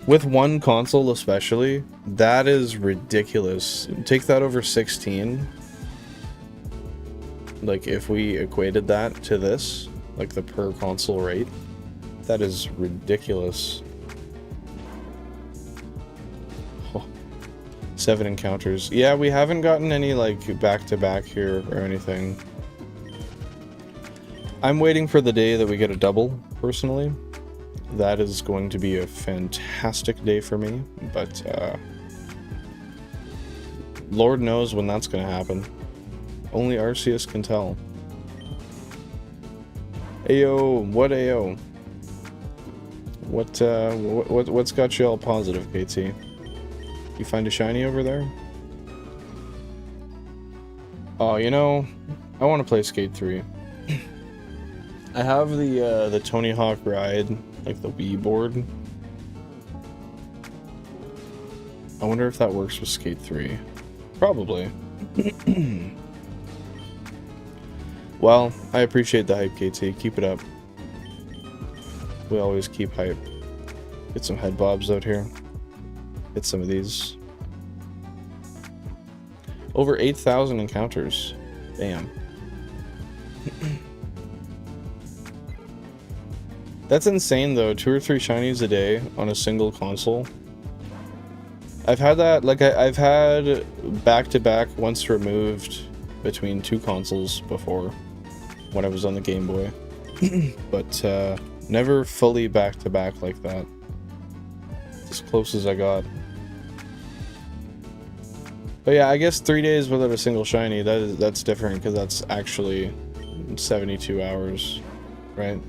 With one console especially, that is ridiculous. Take that over 16. Like, if we equated that to this, like the per console rate, that is ridiculous. Oh, 7 encounters. Yeah, we haven't gotten any, like, back-to-back here or anything. I'm waiting for the day that we get a double, personally. That is going to be a fantastic day for me, but, Lord knows when that's going to happen. Only Arceus can tell. Ayo, what Ayo? What's got you all positive, KT? You find a shiny over there? Oh, you know, I want to play Skate 3. I have the Tony Hawk Ride, like the Wii board. I wonder if that works with Skate 3. Probably. Well, I appreciate the hype, KT. Keep it up. We always keep hype. Get some head bobs out here. Get some of these. Over 8,000 encounters. Damn. That's insane though, 2 or 3 shinies a day on a single console. I've had that, like I've had back-to-back once removed between 2 consoles before when I was on the Game Boy. But never fully back-to-back like that. As close as I got. But yeah, I guess 3 days without a single shiny, that's different because that's actually 72 hours, right?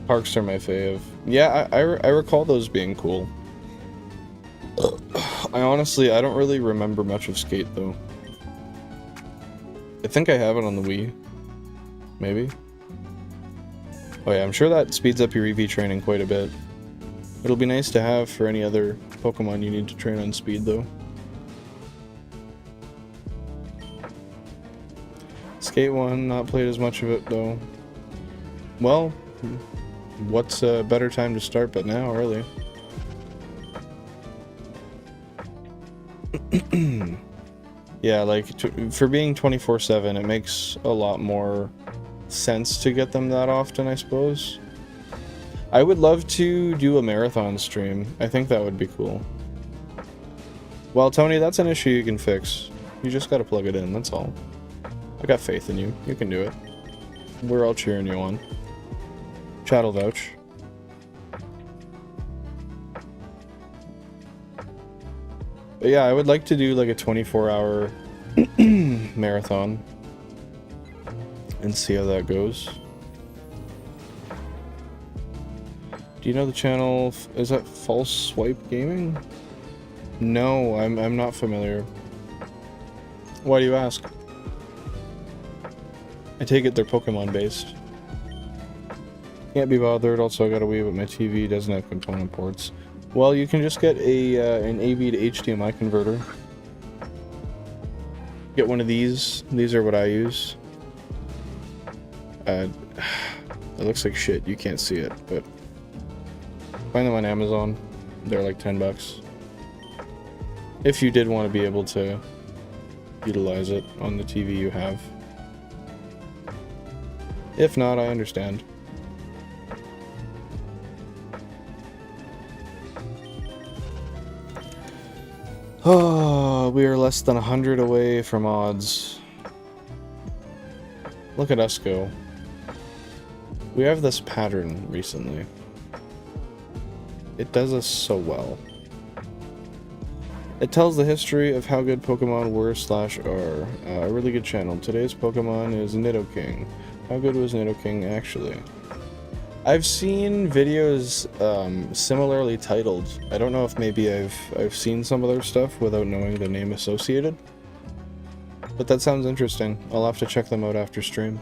Parks are my fave. Yeah, I recall those being cool. I don't really remember much of Skate though. I think I have it on the Wii. Maybe. Oh yeah, I'm sure that speeds up your EV training quite a bit. It'll be nice to have for any other Pokemon you need to train on speed though. Skate 1, not played as much of it though. Well, what's a better time to start but now, really? Yeah, like, for being 24/7, it makes a lot more sense to get them that often, I suppose. I would love to do a marathon stream. I think that would be cool. Well, Tony, that's an issue you can fix. You just gotta plug it in, that's all. I got faith in you. You can do it. We're all cheering you on. Chat'll vouch. But yeah, I would like to do like a 24-hour marathon and see how that goes. Do you know the channel? Is that False Swipe Gaming? No, I'm not familiar. Why do you ask? I take it they're Pokemon based. Can't be bothered. Also, I got a Wii, but my TV doesn't have component ports. Well, you can just get an AV to HDMI converter. Get one of these. These are what I use. It looks like shit. You can't see it, but find them on Amazon. They're like 10 bucks. If you did want to be able to utilize it on the TV you have. If not, I understand. Oh, we are less than 100 away from odds. Look at us go. We have this pattern recently. It does us so well. It tells the history of how good Pokemon were/are. A really good channel. Today's Pokemon is Nidoking. How good was Nidoking actually? I've seen videos similarly titled. I don't know if maybe I've seen some of their stuff without knowing the name associated. But that sounds interesting. I'll have to check them out after stream.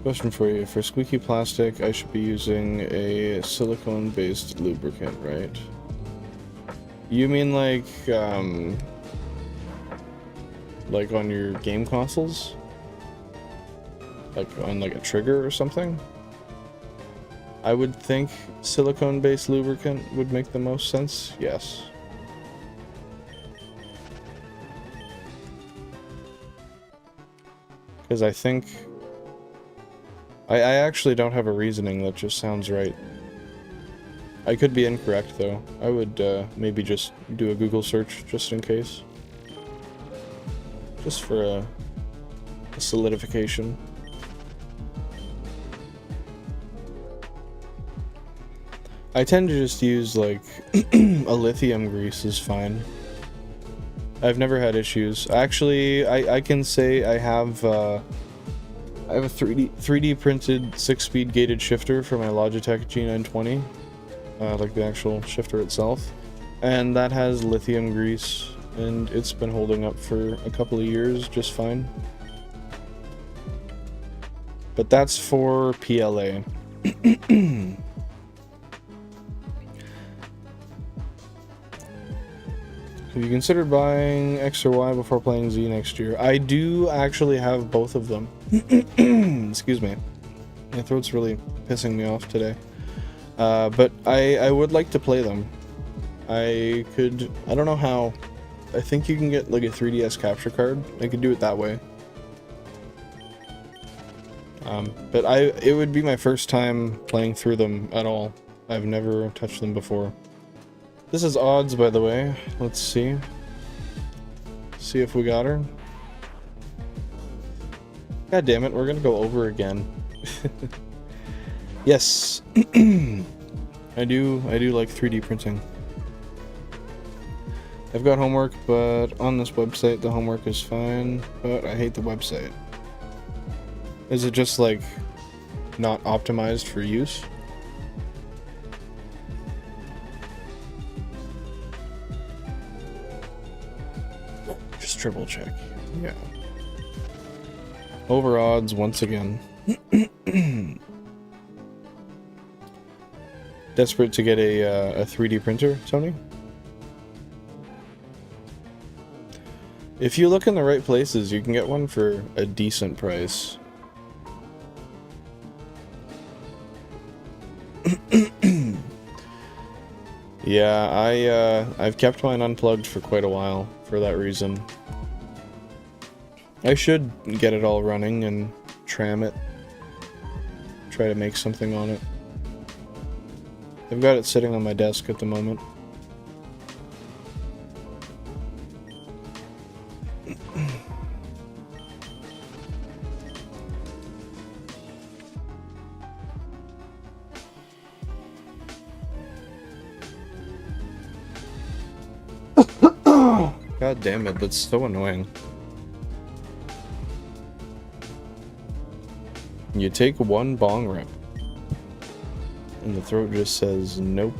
Question for you. For squeaky plastic, I should be using a silicone-based lubricant, right? You mean like on your game consoles? Like on like a trigger or something? I would think silicone-based lubricant would make the most sense, yes. Because I think... I actually don't have a reasoning that just sounds right. I could be incorrect though. I would maybe just do a Google search just in case. Just for a solidification. I tend to just use like a lithium grease is fine. I've never had issues. Actually, I can say I have a 3D printed 6-speed gated shifter for my Logitech G920, like the actual shifter itself, and that has lithium grease, and it's been holding up for a couple of years just fine. But that's for PLA. Have you considered buying X or Y before playing Z next year? I do actually have both of them. Excuse me. My throat's really pissing me off today. But I would like to play them. I don't know how. I think you can get like a 3DS capture card. I could do it that way. But it would be my first time playing through them at all. I've never touched them before. This is odds, by the way. Let's see. See if we got her. God damn it, we're gonna go over again. Yes. I do like 3D printing. I've got homework, but on this website the homework is fine, but I hate the website. Is it just like not optimized for use? Just triple check. Yeah. Over odds once again. Desperate to get a 3D printer, Tony? If you look in the right places, you can get one for a decent price. Yeah, I've kept mine unplugged for quite a while for that reason. I should get it all running and tram it. Try to make something on it. I've got it sitting on my desk at the moment. God damn it, that's so annoying. You take one bong rip, and the throat just says nope.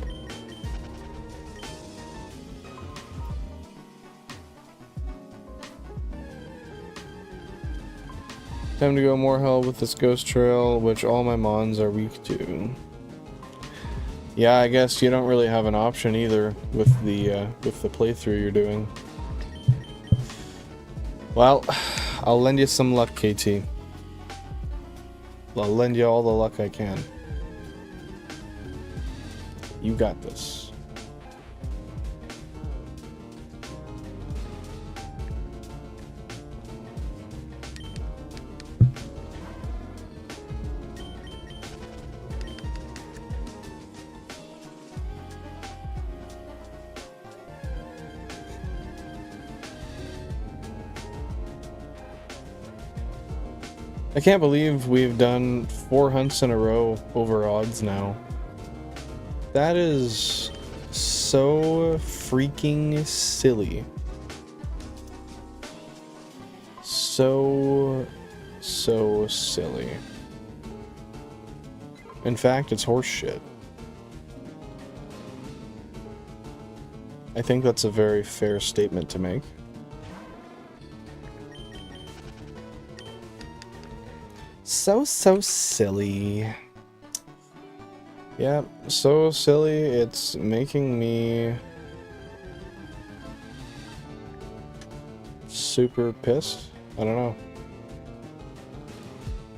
Time to go more hell with this ghost trail, which all my mons are weak to. Yeah, I guess you don't really have an option either with the playthrough you're doing. Well, I'll lend you some luck, KT. I'll lend you all the luck I can. You got this. I can't believe we've done 4 hunts in a row over odds now. That is so freaking silly. So silly. In fact, it's horse shit. I think that's a very fair statement to make. So silly. Yeah, so silly, it's making me super pissed. I don't know.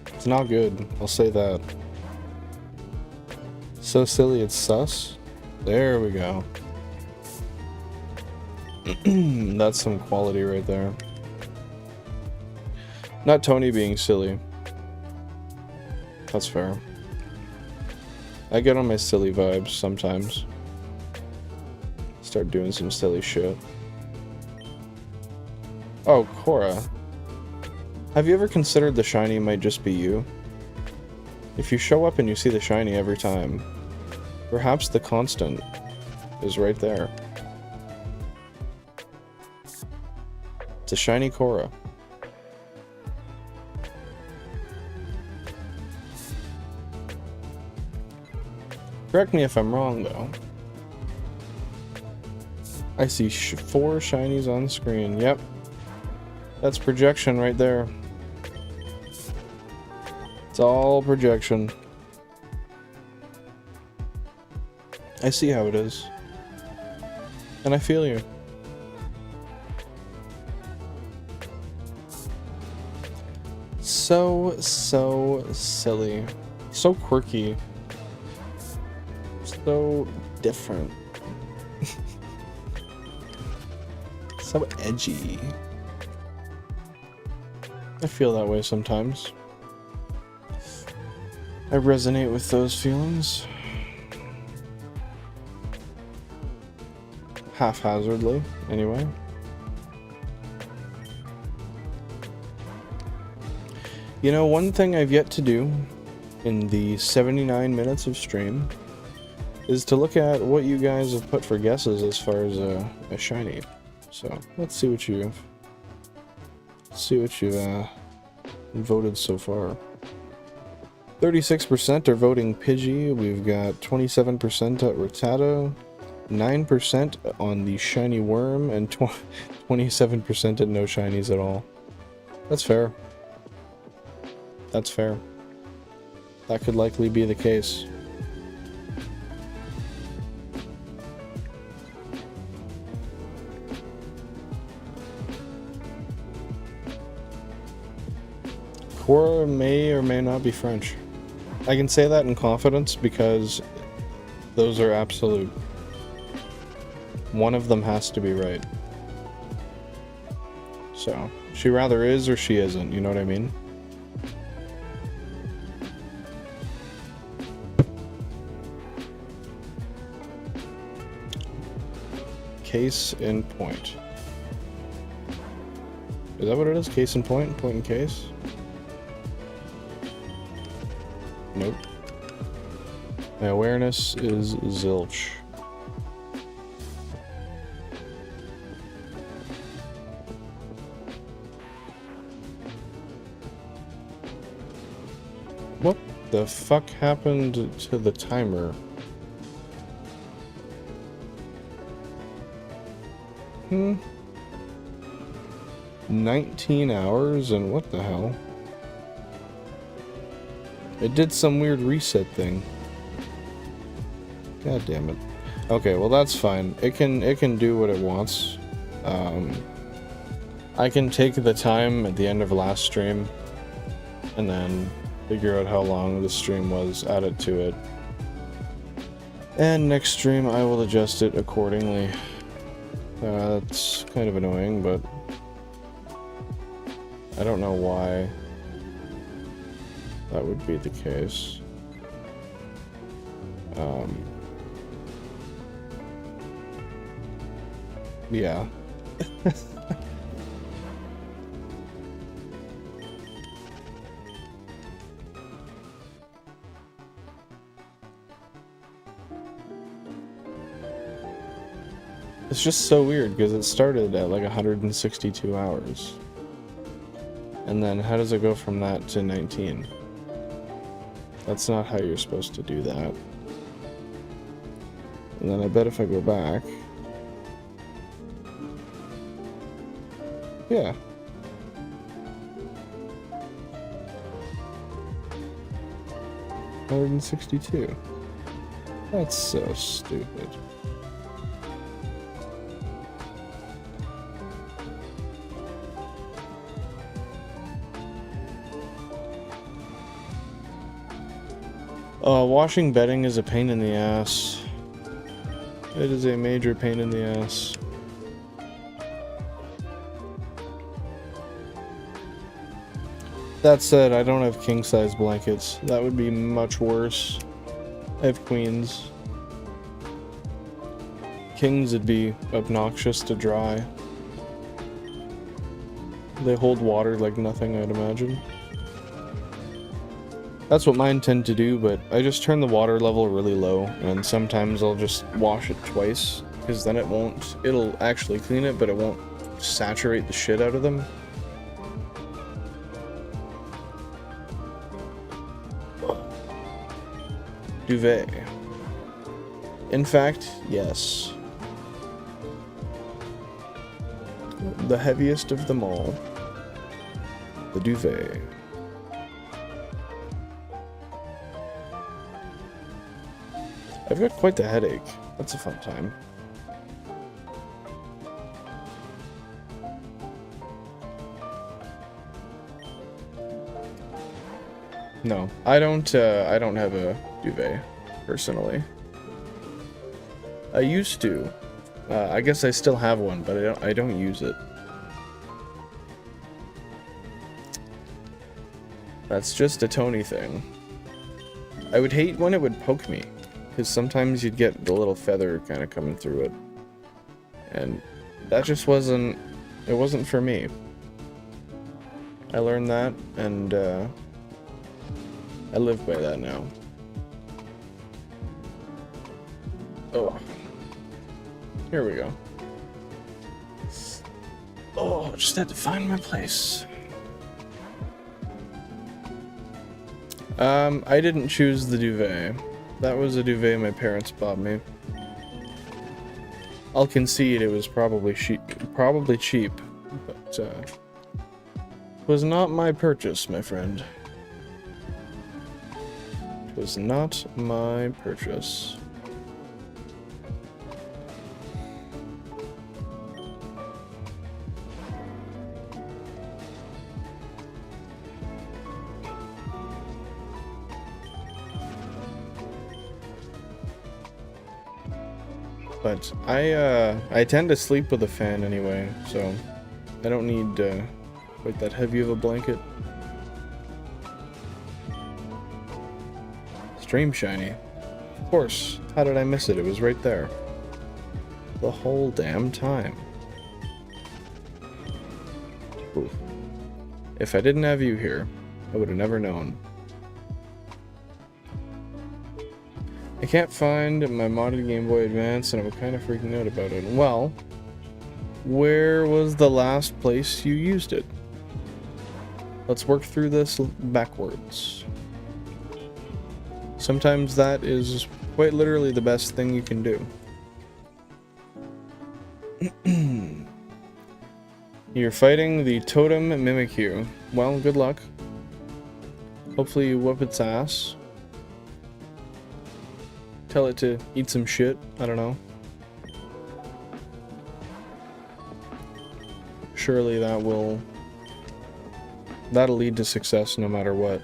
It's not good, I'll say that. So silly, it's sus. There we go. That's some quality right there. Not Tony being silly. That's fair. I get on my silly vibes sometimes. Start doing some silly shit. Oh, Cora. Have you ever considered the shiny might just be you? If you show up and you see the shiny every time, perhaps the constant is right there. It's a shiny Cora. Correct me if I'm wrong, though. I see 4 shinies on the screen. Yep. That's projection right there. It's all projection. I see how it is. And I feel you. So silly. So quirky. So different. So edgy. I feel that way sometimes. I resonate with those feelings. Haphazardly, anyway. You know, one thing I've yet to do in the 79 minutes of stream is to look at what you guys have put for guesses as far as a shiny. So let's see what you've voted so far. 36% are voting Pidgey. We've got 27% at Rattata, 9% on the shiny worm, and 27% at no shinies at all. That's fair. That's fair. That could likely be the case. Cora may or may not be French. I can say that in confidence because those are absolute. One of them has to be right. So, she rather is or she isn't, you know what I mean? Case in point. Is that what it is? Case in point? Point in case? Nope. My awareness is zilch. What the fuck happened to the timer? 19 hours, and what the hell? It did some weird reset thing. God damn it. Okay, well that's fine. It can do what it wants. I can take the time at the end of last stream and then figure out how long the stream was, add it to it. And next stream I will adjust it accordingly. That's kind of annoying, but I don't know why that would be the case. Yeah. It's just so weird because it started at like 162 hours. And then how does it go from that to 19? That's not how you're supposed to do that. And then I bet if I go back... Yeah. $162. That's so stupid. Washing bedding is a pain in the ass. It is a major pain in the ass. That said, I don't have king-size blankets. That would be much worse. I have queens. Kings would be obnoxious to dry. They hold water like nothing, I'd imagine. That's what mine tend to do, but I just turn the water level really low, and sometimes I'll just wash it twice, because then it'll actually clean it, but it won't saturate the shit out of them. Duvet. In fact, yes. The heaviest of them all. The duvet. I've got quite the headache. That's a fun time. No, I don't have a duvet, personally. I used to. I guess I still have one, but I don't use it. That's just a Tony thing. I would hate when it would poke me, because sometimes you'd get the little feather kind of coming through it. And that just wasn't for me. I learned that, and I live by that now. Oh. Here we go. Oh, just had to find my place. I didn't choose the duvet. That was a duvet my parents bought me. I'll concede it was probably cheap, but it was not my purchase, my friend. It was not my purchase. But I tend to sleep with a fan anyway, so I don't need quite that heavy of a blanket. Stream shiny. Of course. How did I miss it? It was right there. The whole damn time. Oof. If I didn't have you here, I would have never known. I can't find my modded Game Boy Advance, and I'm kind of freaking out about it. Well, where was the last place you used it? Let's work through this backwards. Sometimes that is quite literally the best thing you can do. You're fighting the Totem Mimikyu. Well, good luck. Hopefully you whoop its ass. Tell it to eat some shit. I don't know. Surely that'll lead to success no matter what.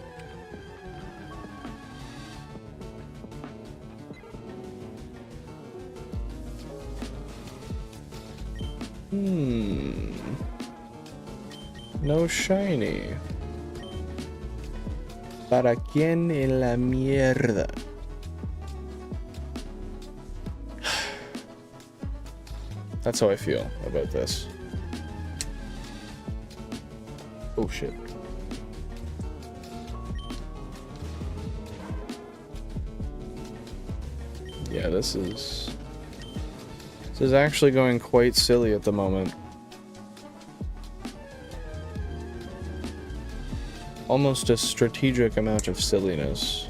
No shiny. ¿Para quién en la mierda? That's how I feel about this. Oh shit. Yeah, this is actually going quite silly at the moment. Almost a strategic amount of silliness.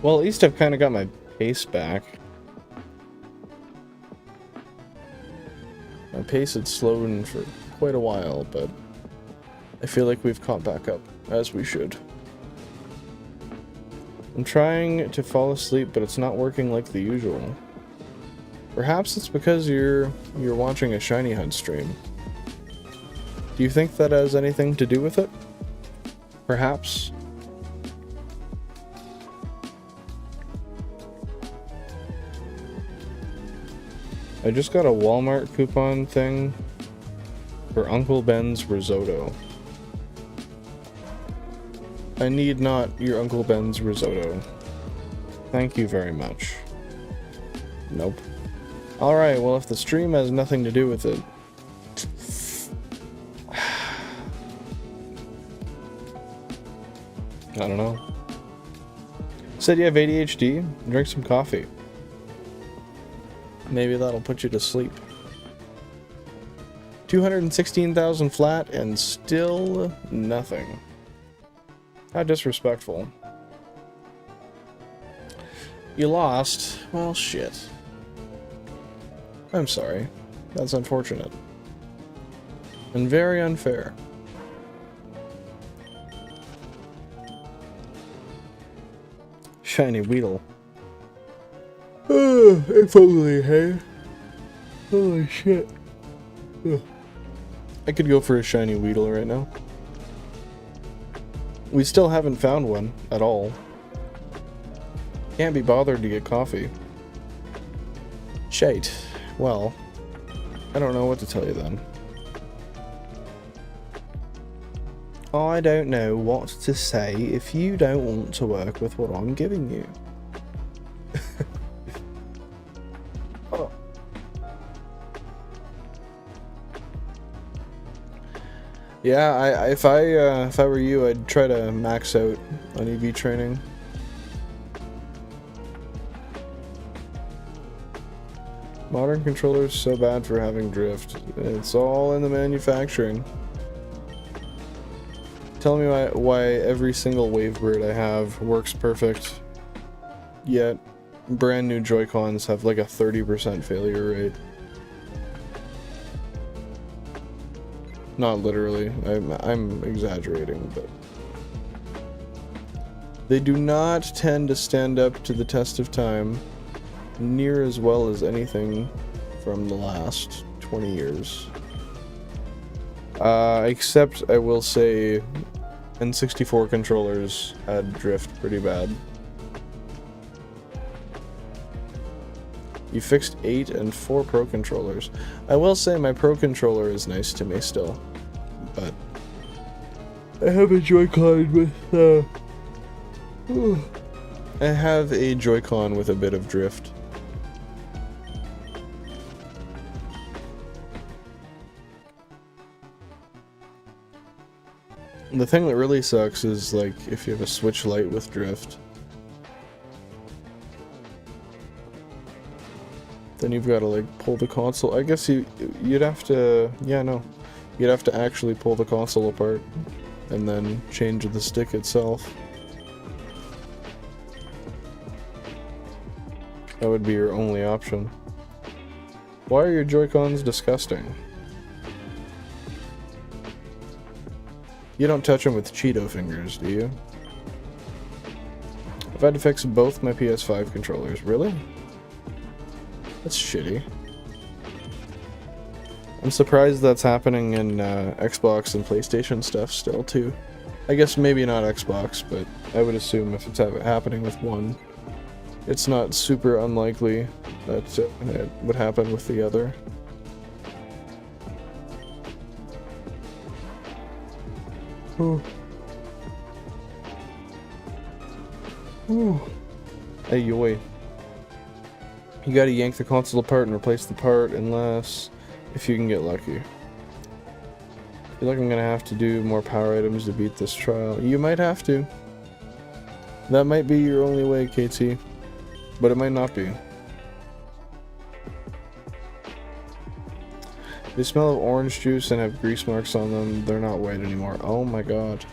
Well, at least I've kind of got my pace back. My pace had slowed for quite a while, but I feel like we've caught back up, as we should. I'm trying to fall asleep, but it's not working like the usual. Perhaps it's because you're watching a Shiny Hunt stream. Do you think that has anything to do with it? Perhaps? I just got a Walmart coupon thing for Uncle Ben's risotto. I need not your Uncle Ben's risotto. Thank you very much. Nope. Alright, well if the stream has nothing to do with it... I don't know. Said you have ADHD? Drink some coffee. Maybe that'll put you to sleep. 216,000 flat and still nothing. How disrespectful. You lost? Well, shit. I'm sorry. That's unfortunate. And very unfair. Shiny Weedle. If only, hey? Holy shit. I could go for a shiny Weedle right now. We still haven't found one at all. Can't be bothered to get coffee. Shite. Well, I don't know what to tell you then. I don't know what to say if you don't want to work with what I'm giving you. Oh. Yeah, if I were you, I'd try to max out on EV training. Modern controllers so bad for having drift. It's all in the manufacturing. Tell me why every single Wavebird I have works perfect, yet brand new Joy-Cons have like a 30% failure rate. Not literally, I'm exaggerating, but they do not tend to stand up to the test of time near as well as anything from the last 20 years. Except I will say N64 controllers had drift pretty bad. You fixed 8 and 4 Pro controllers. I will say my Pro controller is nice to me still, but I have a Joy-Con with I have a Joy-Con with a bit of drift. The thing that really sucks is, like, if you have a Switch Lite with drift. Then you've got to, like, pull the console. I guess you'd have to... Yeah, no. You'd have to actually pull the console apart. And then change the stick itself. That would be your only option. Why are your Joy-Cons disgusting? You don't touch them with Cheeto fingers, do you? I've had to fix both my PS5 controllers. Really? That's shitty. I'm surprised that's happening in Xbox and PlayStation stuff still, too. I guess maybe not Xbox, but I would assume if it's happening with one, it's not super unlikely that it would happen with the other. Ooh. Ooh. Hey, yoy. You gotta yank the console apart and replace the part unless... if you can get lucky. I feel like I'm gonna have to do more power items to beat this trial. You might have to. That might be your only way, KT. But it might not be. They smell of orange juice and have grease marks on them. They're not white anymore. Oh my god.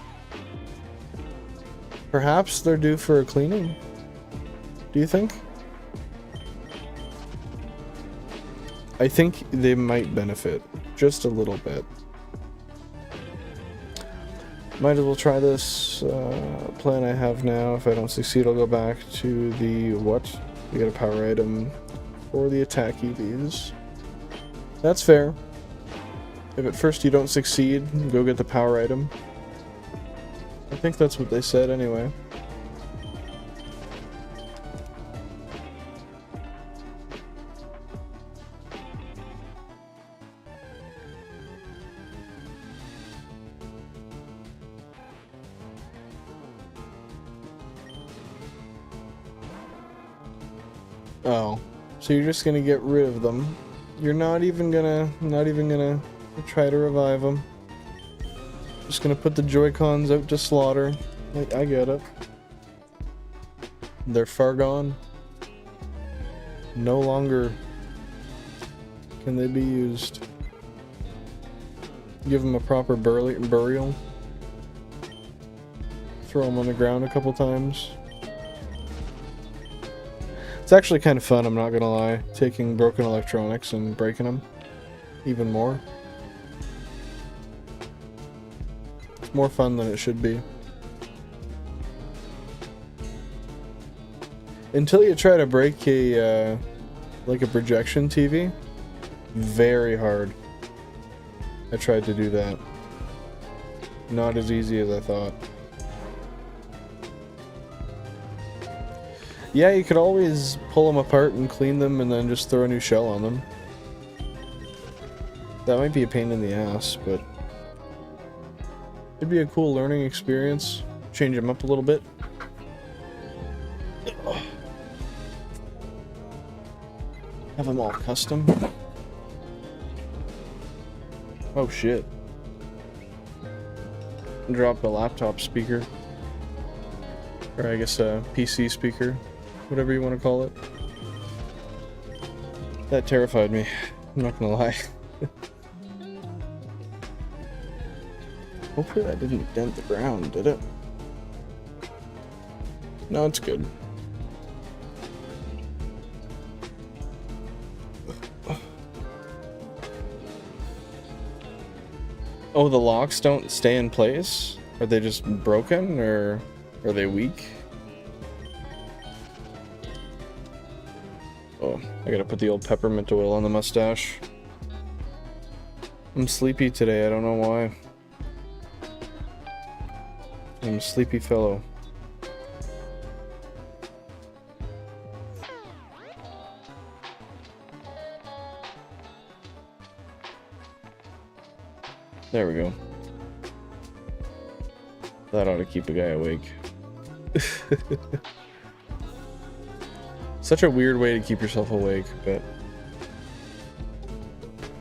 Perhaps they're due for a cleaning? Do you think? I think they might benefit. Just a little bit. Might as well try this plan I have now. If I don't succeed, I'll go back to the what? We got a power item for the attack EVs. That's fair. If at first you don't succeed, go get the power item. I think that's what they said anyway. Oh, so you're just gonna get rid of them. You're not even gonna try to revive them. Just gonna put the Joy-Cons out to slaughter. I get it. They're far gone. No longer can they be used. Give them a proper burial. Throw them on the ground a couple times. It's actually kind of fun, I'm not gonna lie, taking broken electronics and breaking them even more. It's more fun than it should be. Until you try to break a like a projection TV, very hard. I tried to do that. Not as easy as I thought. Yeah, you could always pull them apart and clean them and then just throw a new shell on them. That might be a pain in the ass, but it'd be a cool learning experience. Change them up a little bit. Have them all custom. Oh shit. Drop a laptop speaker. Or I guess a PC speaker. Whatever you want to call it. That terrified me. I'm not gonna lie. Hopefully that didn't dent the ground, did it? No, it's good. Oh, the locks don't stay in place? Are they just broken, or are they weak? Oh, I gotta put the old peppermint oil on the mustache. I'm sleepy today, I don't know why. I'm a sleepy fellow. There we go. That ought to keep a guy awake. Such a weird way to keep yourself awake, but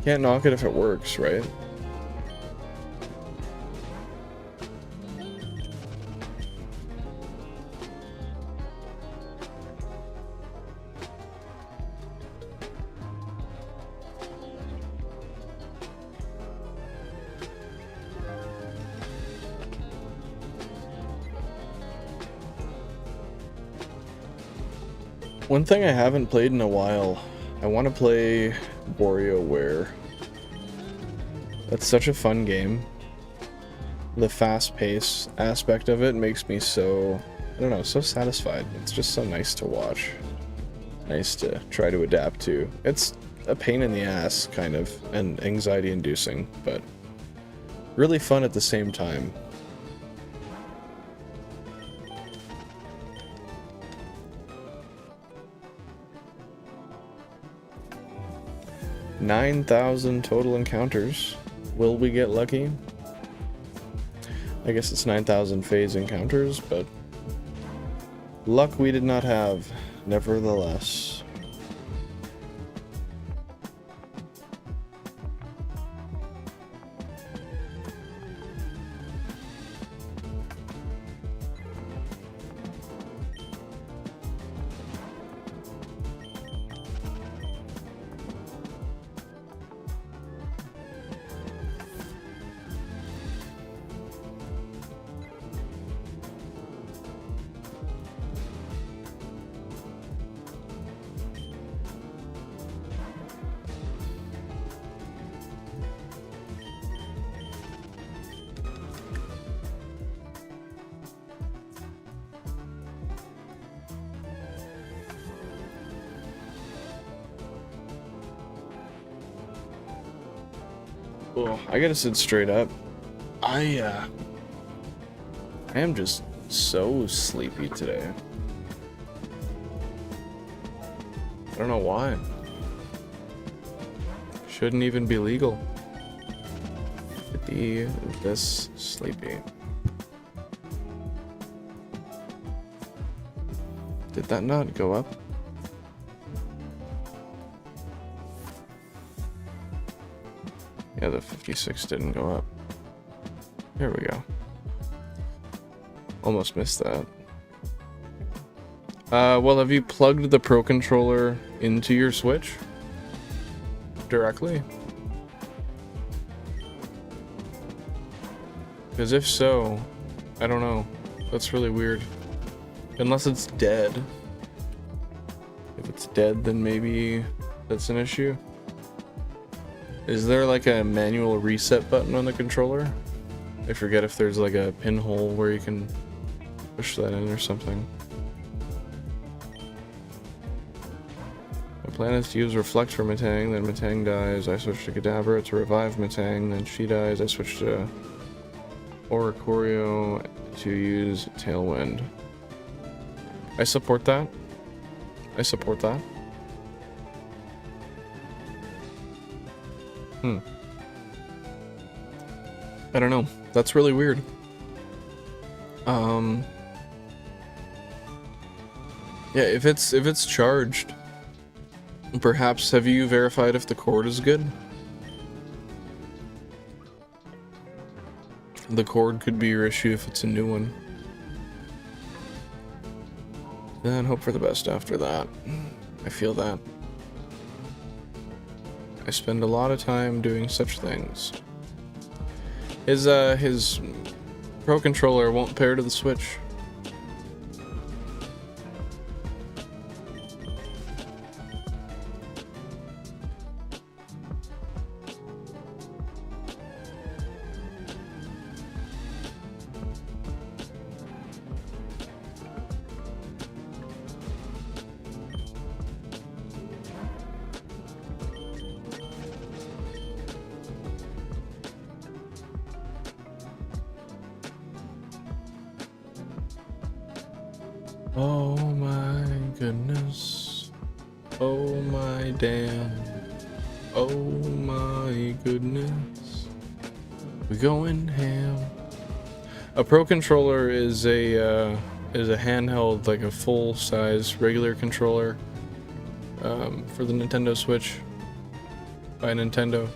can't knock it if it works, right? One thing I haven't played in a while, I want to play WarioWare. That's such a fun game. The fast pace aspect of it makes me so, I don't know, so satisfied. It's just so nice to watch. Nice to try to adapt to. It's a pain in the ass, kind of, and anxiety inducing, but really fun at the same time. $9,000 total encounters. Will we get lucky? I guess it's 9,000 phase encounters, but luck we did not have, nevertheless. Well, I gotta sit straight up. I am just so sleepy today. I don't know why. Shouldn't even be legal to be this sleepy. Did that not go up? Yeah, the 56 didn't go up. Here we go. Almost missed that. Well, have you plugged the Pro Controller into your Switch? Directly? Because if so, I don't know. That's really weird. Unless it's dead. If it's dead, then maybe that's an issue. Is there like a manual reset button on the controller? I forget if there's like a pinhole where you can push that in or something. My plan is to use Reflect for Matang, then Matang dies, I switch to Kadabra to revive Matang, then she dies, I switch to Oricorio to use Tailwind. I support that. I support that. I don't know. That's really weird. Yeah, if it's charged, perhaps have you verified if the cord is good? The cord could be your issue if it's a new one. Then hope for the best after that. I feel that. I spend a lot of time doing such things. His Pro Controller won't pair to the Switch. Oh my goodness. Oh my damn. Oh my goodness. We going ham. A Pro Controller is a handheld, like a full-size regular controller for the Nintendo Switch by Nintendo.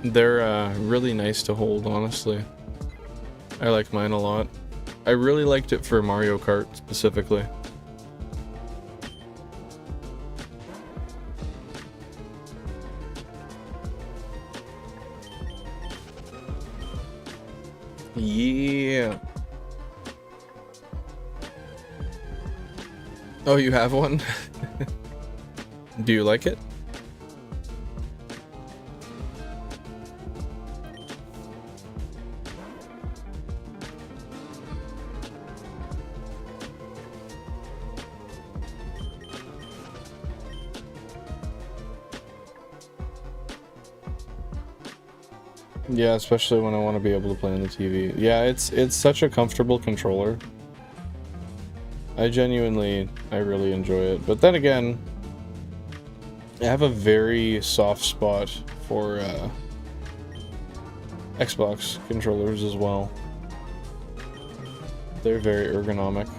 They're really nice to hold, honestly. I like mine a lot. I really liked it for Mario Kart, specifically. Yeah. Oh, you have one? Do you like it? Yeah, especially when I want to be able to play on the TV. Yeah, it's such a comfortable controller. I really enjoy it. But then again, I have a very soft spot for Xbox controllers as well. They're very ergonomic.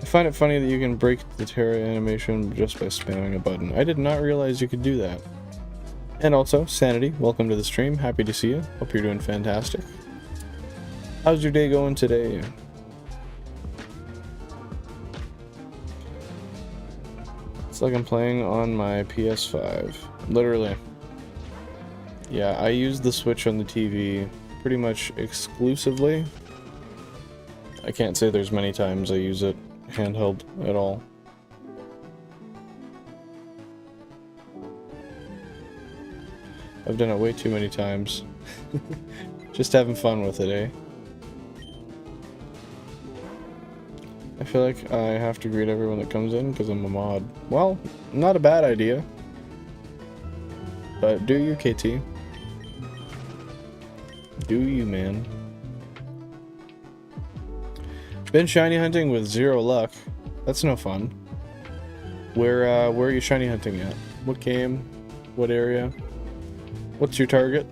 I find it funny that you can break the Terra animation just by spamming a button. I did not realize you could do that. And also, Sanity, welcome to the stream. Happy to see you. Hope you're doing fantastic. How's your day going today? It's like I'm playing on my PS5. Literally. Yeah, I use the Switch on the TV pretty much exclusively. I can't say there's many times I use it handheld at all. I've done it way too many times. Just having fun with it, eh? I feel like I have to greet everyone that comes in because I'm a mod. Well, not a bad idea. But do you, KT? Do you, man? Been shiny hunting with 0 luck. That's no fun. Where are you shiny hunting at? What game? What area? What's your target?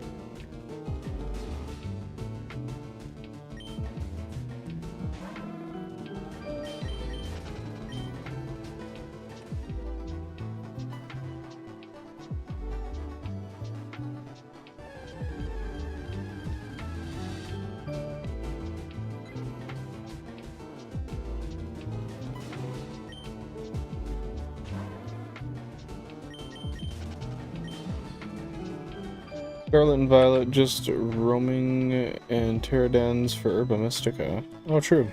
Scarlet and Violet just roaming and Pterodons for Herba Mystica. Oh, true.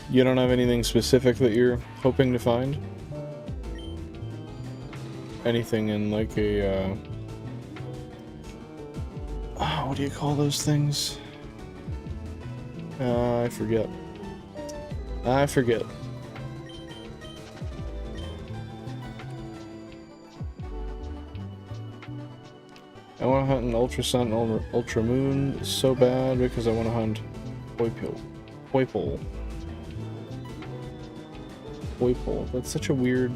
You don't have anything specific that you're hoping to find? Anything in like a, what do you call those things? I forget. I forget. I want to hunt an Ultra Sun and Ultra Moon so bad because I want to hunt Poipole. That's such a weird...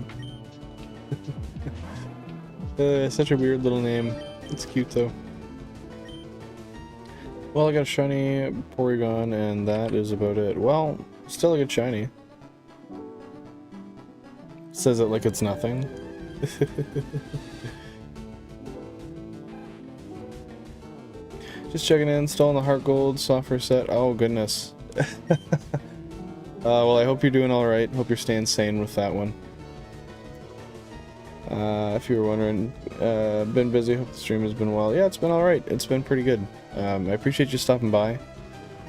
such a weird little name. It's cute though. Well, I got a shiny Porygon and that is about it. Well, still a good shiny. Says it like it's nothing. Just checking in, installing the Heart Gold software set. Oh goodness. Well, I hope you're doing alright. Hope you're staying sane with that one. If you were wondering, been busy. Hope the stream has been well. Yeah, it's been alright. It's been pretty good. I appreciate you stopping by.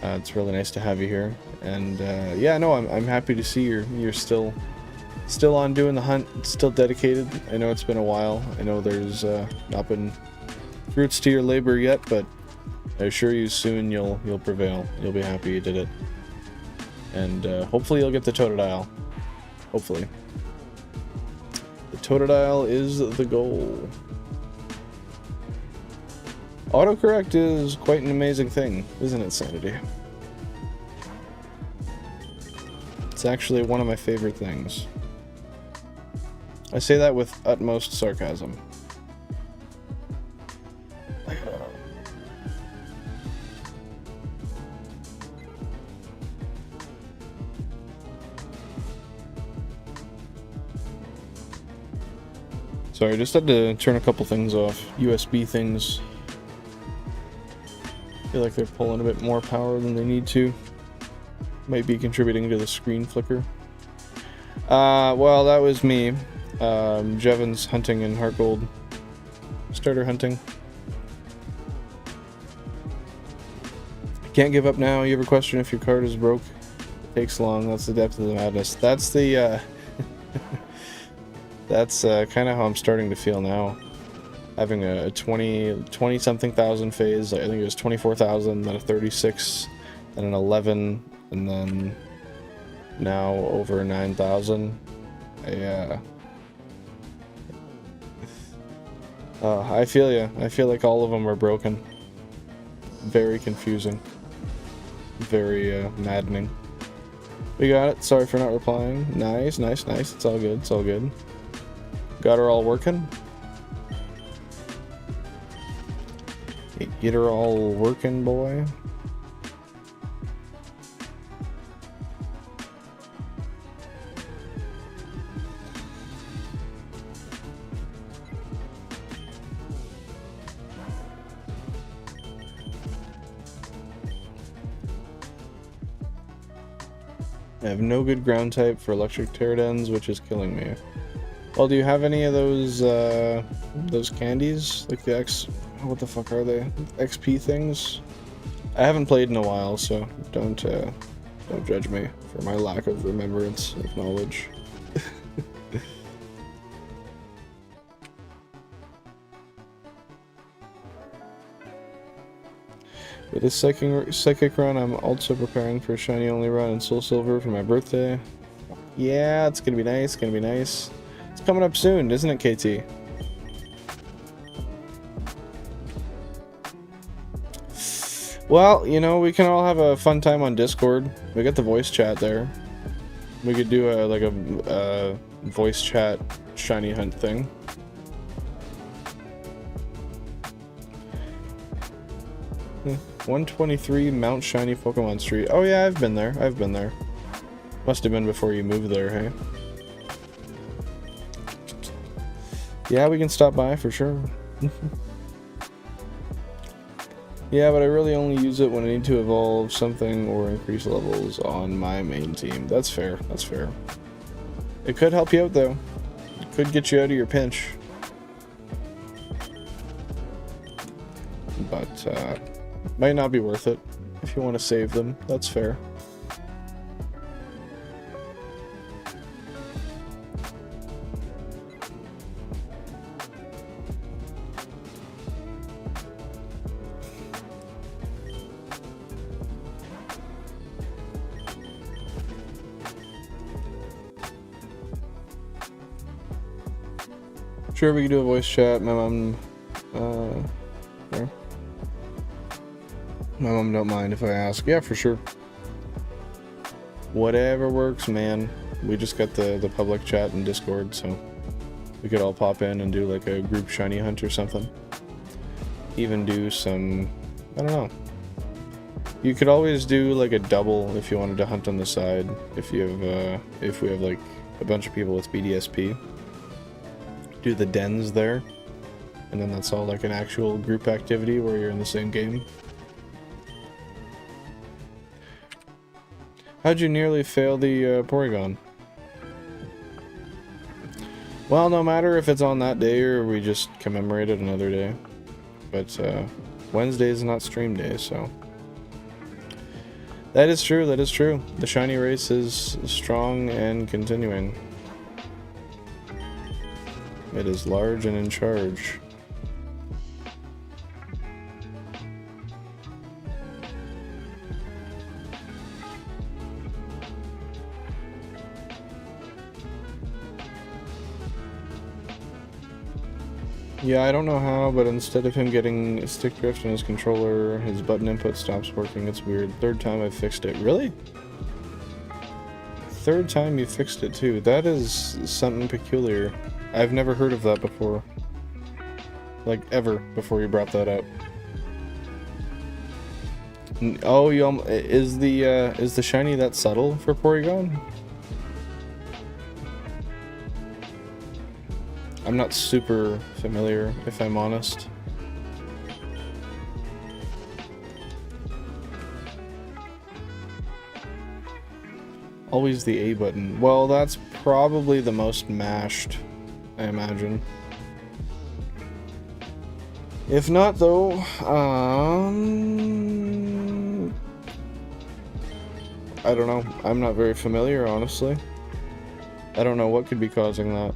It's really nice to have you here. And yeah, no, I'm happy to see you're still on doing the hunt, still dedicated. I know it's been a while. I know there's not been fruits to your labor yet, but I assure you soon you'll prevail. You'll be happy you did it. And hopefully you'll get the Totodile. Hopefully. The Totodile is the goal. Autocorrect is quite an amazing thing, isn't it, Sanity? It's actually one of my favorite things. I say that with utmost sarcasm. Sorry, I just had to turn a couple things off. USB things. I feel like they're pulling a bit more power than they need to. Might be contributing to the screen flicker. Well, that was me. Jevon's hunting in Heart Gold. Starter hunting. Can't give up now. You ever question if your card is broke? It takes long. That's the depth of the madness. That's the, that's kind of how I'm starting to feel now. Having a 20 something thousand phase. I think it was 24,000, then a 36, then an 11, and then now over 9,000. I feel ya. I feel like all of them are broken. Very confusing. Very maddening. We got it. Sorry for not replying. Nice, nice, nice. It's all good. It's all good. Got her all working. Get her all working, boy. I have no good ground type for electric pterodons, which is killing me. Well, do you have any of those candies? Like the what the fuck are they? XP things? I haven't played in a while, so don't judge me for my lack of remembrance of knowledge. With this psychic run, I'm also preparing for a shiny only run in Soul Silver for my birthday. Yeah, it's gonna be nice, it's gonna be nice. It's coming up soon, isn't it, KT? Well, you know, we can all have a fun time on Discord. We got the voice chat there. We could do a voice chat shiny hunt thing. Hmm. 123 Mount Shiny Pokemon Street. Oh yeah, I've been there. I've been there. Must have been before you moved there, hey? Yeah, we can stop by for sure. Yeah, but I really only use it when I need to evolve something or increase levels on my main team. That's fair. That's fair. It could help you out, though. It could get you out of your pinch. But, might not be worth it. If you want to save them, that's fair. Sure, we can do a voice chat. My mom, yeah. My mom don't mind if I ask. Yeah, for sure. Whatever works, man. We just got the public chat in Discord, so we could all pop in and do like a group shiny hunt or something. Even do some, I don't know. You could always do like a double if you wanted to hunt on the side. If you have, if we have like a bunch of people with BDSP. Do the dens there, and then that's all like an actual group activity where you're in the same game. How'd you nearly fail the Porygon? Well, no matter if it's on that day or we just commemorate it another day. But Wednesday is not stream day, so. That is true, that is true. The shiny race is strong and continuing. It is large and in charge. Yeah, I don't know how, but instead of him getting stick drift in his controller, his button input stops working. It's weird. Third time I fixed it. Really? Third time you fixed it too. That is something peculiar. I've never heard of that before. Like, ever, before you brought that up. Oh, is the shiny that subtle for Porygon? I'm not super familiar, if I'm honest. Always the A button. Well, that's probably the most mashed, I imagine. If not, though, I don't know. I'm not very familiar, honestly. I don't know what could be causing that.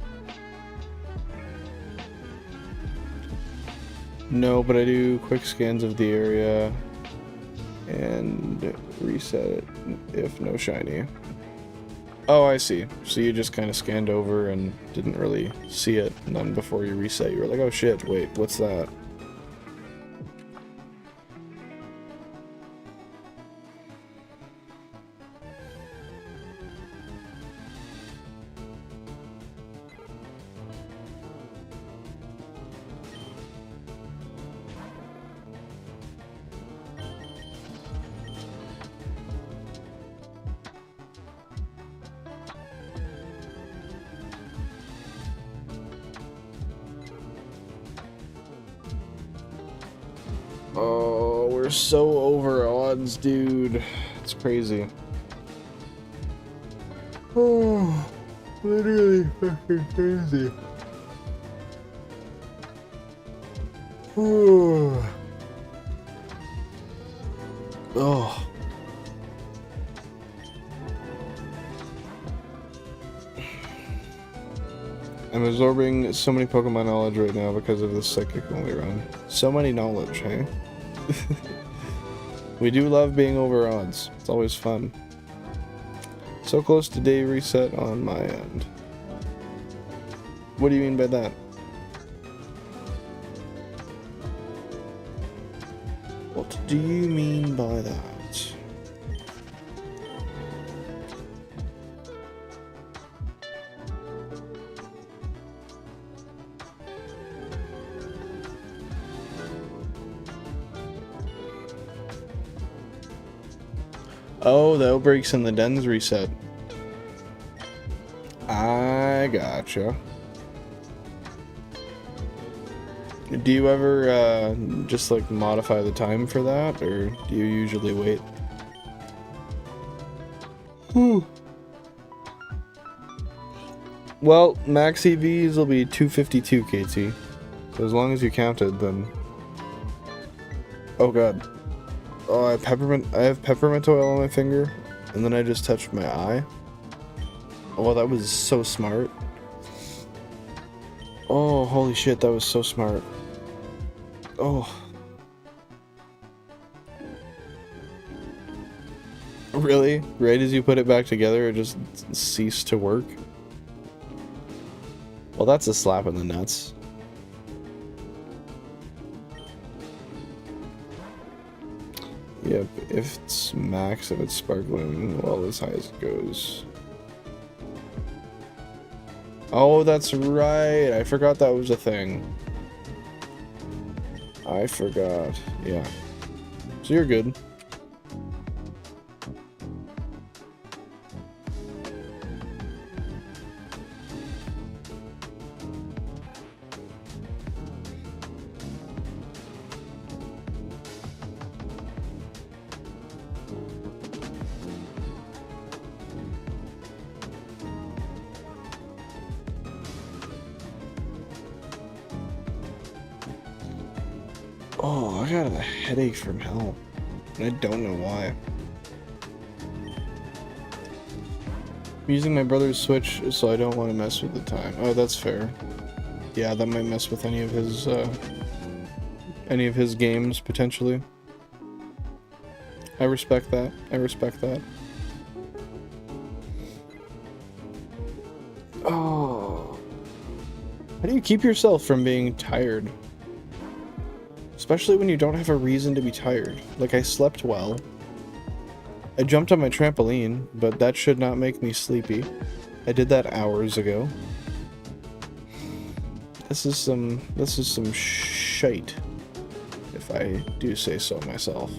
No, but I do quick scans of the area and reset it if no shiny. Oh, I see. So you just kind of scanned over and didn't really see it, and then before you reset, you were like, oh shit, wait, what's that? Oh, we're so over odds, dude. It's crazy. Oh, literally fucking crazy. Oh. Oh. I'm absorbing so many Pokemon knowledge right now because of this psychic only run. So many knowledge, hey? We do love being over odds. It's always fun. So close to day reset on my end. What do you mean by that? What do you mean by that? Oh, the outbreaks in the dens reset. I gotcha. Do you ever just like modify the time for that, or do you usually wait? Whew. Well, max EVs will be 252 KT. So as long as you counted, then... Oh god. Oh, I have peppermint oil on my finger, and then I just touched my eye. Oh, that was so smart. Oh, holy shit, that was so smart. Oh. Really? Right as you put it back together, it just ceased to work? Well, that's a slap in the nuts. Yep, if it's max, if it's sparkling, well, as high as it goes. Oh, that's right. I forgot that was a thing. I forgot. Yeah. So you're good. Oh, I got a headache from hell. And I don't know why. I'm using my brother's Switch, so I don't want to mess with the time. Oh, that's fair. Yeah, that might mess with any of his games, potentially. I respect that. I respect that. Oh. How do you keep yourself from being tired? Especially when you don't have a reason to be tired. Like, I slept well. I jumped on my trampoline, but that should not make me sleepy. I did that hours ago. This is some shite, if I do say so myself.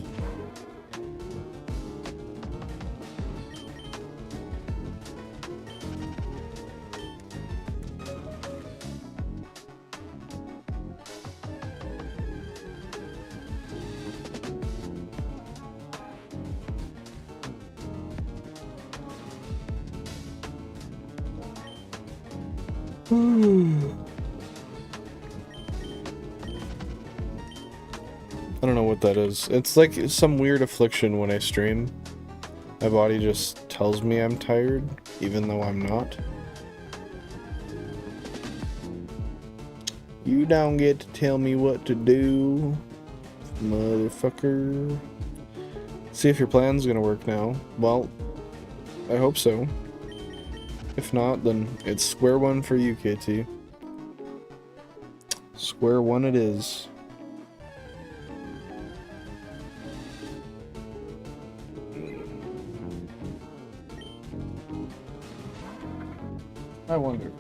I don't know what that is. It's like some weird affliction when I stream. My body just tells me I'm tired, even though I'm not. You don't get to tell me what to do, motherfucker. See if your plan's gonna work now. Well, I hope so. If not, then it's square one for you, KT. Square one it is. I wonder.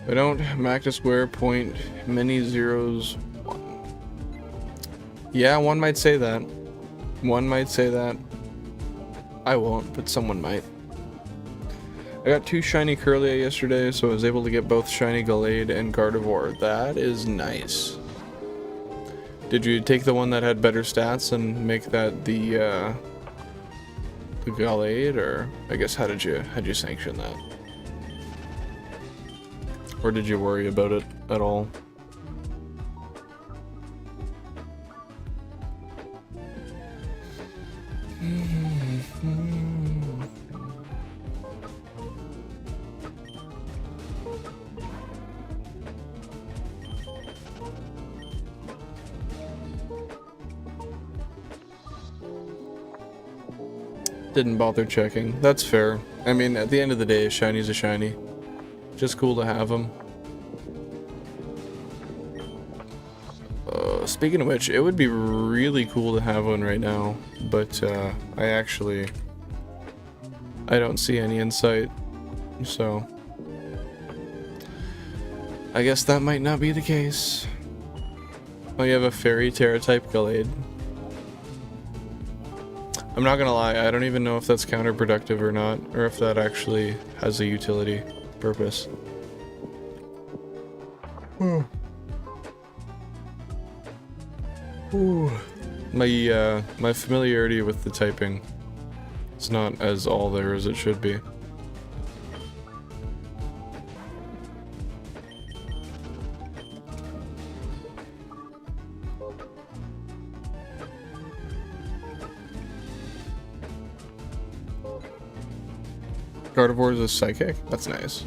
I don't mac to square point many zeros 1. Yeah, one might say that. One might say that. I won't, but someone might. I got 2 shiny Curlia yesterday, so I was able to get both shiny Gallade and Gardevoir. That is nice. Did you take the one that had better stats and make that the Gallade, or I guess how'd you sanction that? Or did you worry about it at all? Didn't bother checking. That's fair. I mean, at the end of the day, a shiny's a shiny. Just cool to have them. Speaking of which, it would be really cool to have one right now, but I don't see any in sight, so I guess that might not be the case. Oh, you have a Fairy Terra type Gallade. I'm not gonna lie, I don't even know if that's counterproductive or not, or if that actually has a utility purpose. My familiarity with the typing is not as all there as it should be. Gardevoir is a psychic? That's nice.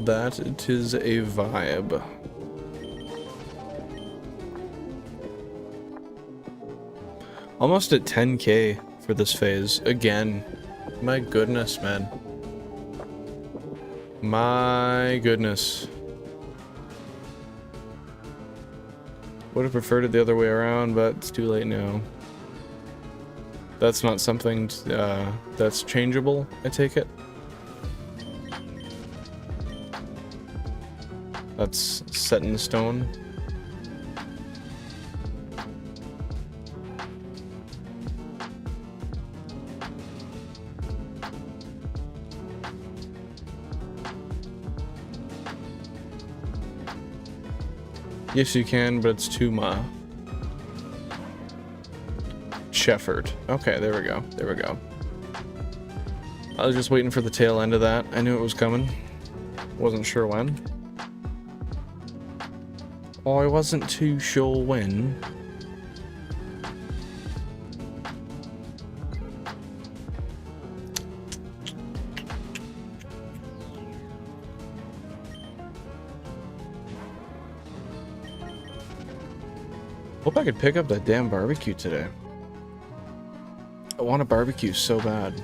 That it is a vibe. Almost at 10k for this phase. Again. My goodness, man. My goodness. Would have preferred it the other way around, but it's too late now. That's not something that's changeable, I take it. That's set in stone. Yes, you can, but it's Tuma. Shefford. Okay, there we go. There we go. I was just waiting for the tail end of that. I knew it was coming. Wasn't sure when. Oh, I wasn't too sure when. Hope I could pick up that damn barbecue today. I want a barbecue so bad.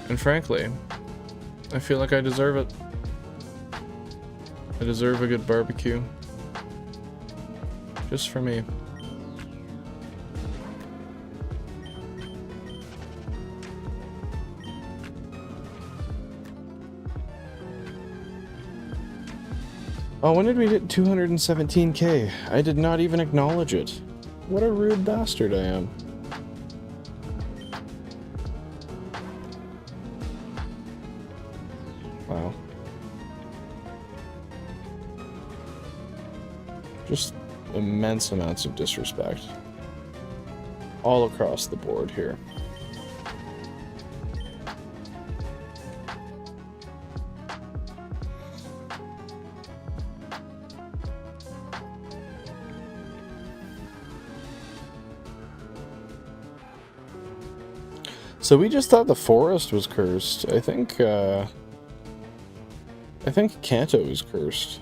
And frankly, I feel like I deserve it. I deserve a good barbecue. Just for me. Oh, when did we hit 217k? I did not even acknowledge it. What a rude bastard I am. Wow. Just immense amounts of disrespect. all across the board here. So we just thought the forest was cursed. I think Kanto is cursed.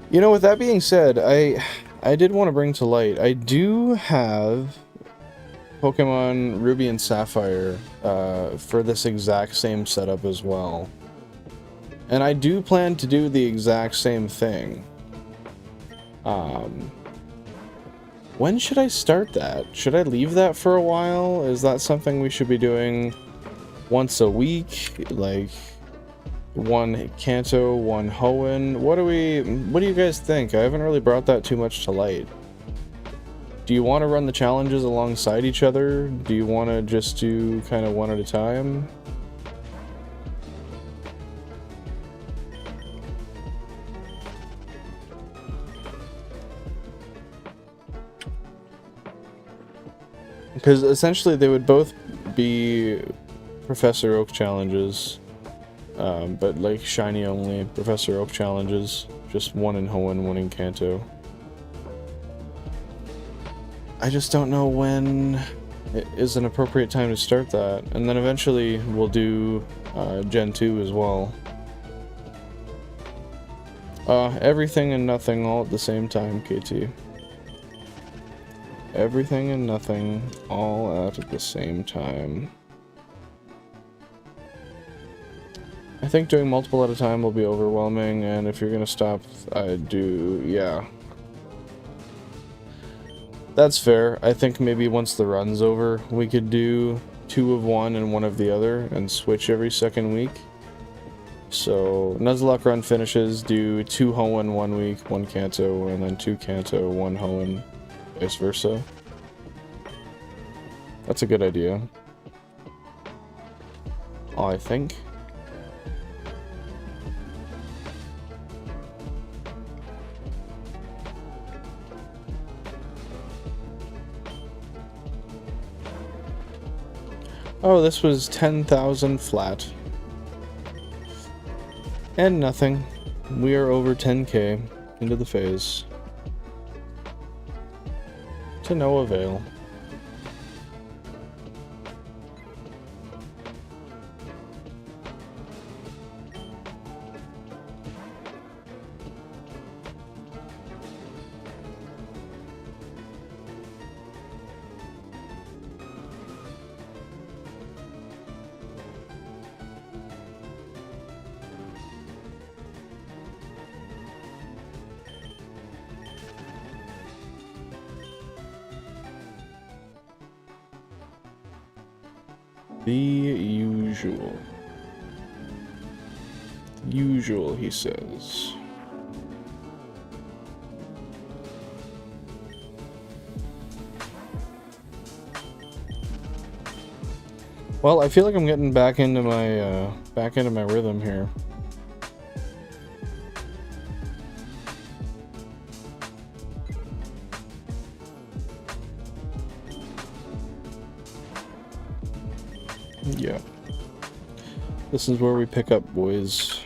You know, with that being said, I did want to bring to light, I do have Pokemon Ruby and Sapphire for this exact same setup as well. And I do plan to do the exact same thing. When should I start that? Should I leave that for a while? Is that something we should be doing once a week? Like, one Kanto, one Hoenn? What do you guys think? I haven't really brought that too much to light. Do you want to run the challenges alongside each other? Do you want to just do kind of one at a time? Because essentially they would both be Professor Oak challenges, but like shiny only Professor Oak challenges, just one in Hoenn, one in Kanto. I just don't know when it is an appropriate time to start that, and then eventually we'll do Gen 2 as well. Everything and nothing all at the same time, KT. Everything and nothing all at the same time. I think doing multiple at a time will be overwhelming, and if you're gonna stop, yeah. That's fair. I think maybe once the run's over, we could do 2 of one and 1 of the other, and switch every second week. So, Nuzlocke run finishes, do 2 Hoenn 1 week, 1 Kanto, and then 2 Kanto, 1 Hoenn. Vice versa. That's a good idea. I think. Oh, this was 10,000 flat. And nothing. We are over 10k into the phase. To no avail. The usual. Usual, he says. Well, I feel like I'm getting back into my rhythm here. Yeah. This is where we pick up, boys.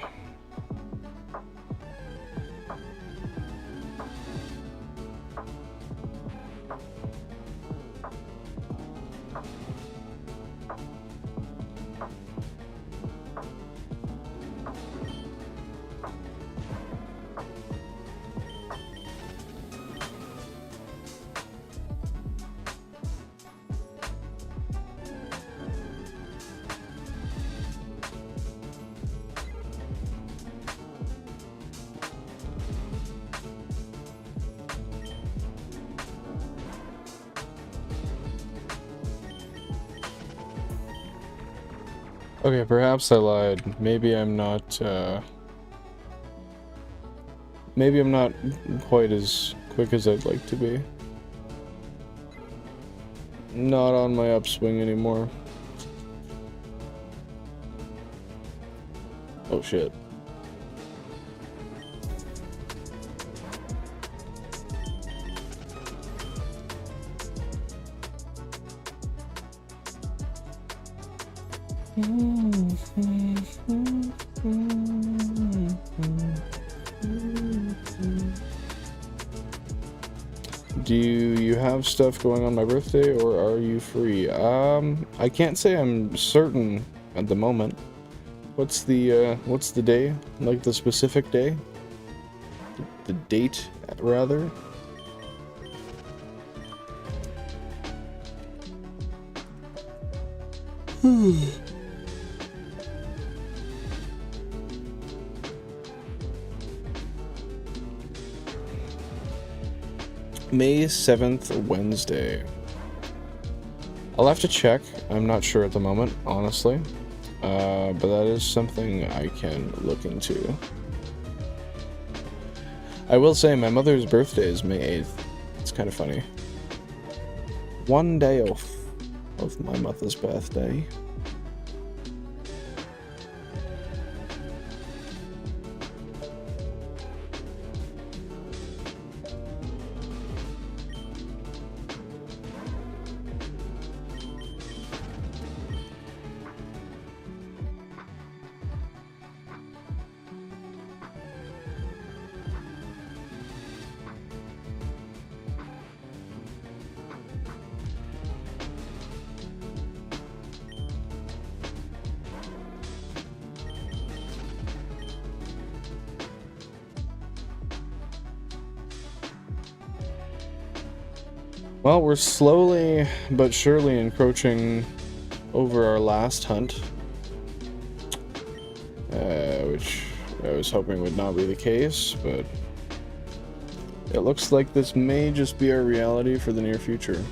Okay, perhaps I lied. Maybe I'm not quite as quick as I'd like to be. Not on my upswing anymore. Oh shit. Do you have stuff going on my birthday, or are you free? I can't say I'm certain at the moment. What's the day? Like the specific day? The date, rather? May 7th, Wednesday. I'll have to check. I'm not sure at the moment, honestly. But that is something I can look into. I will say my mother's birthday is May 8th. It's kind of funny. One day off of my mother's birthday. Well, we're slowly but surely encroaching over our last hunt, which I was hoping would not be the case, but it looks like this may just be our reality for the near future.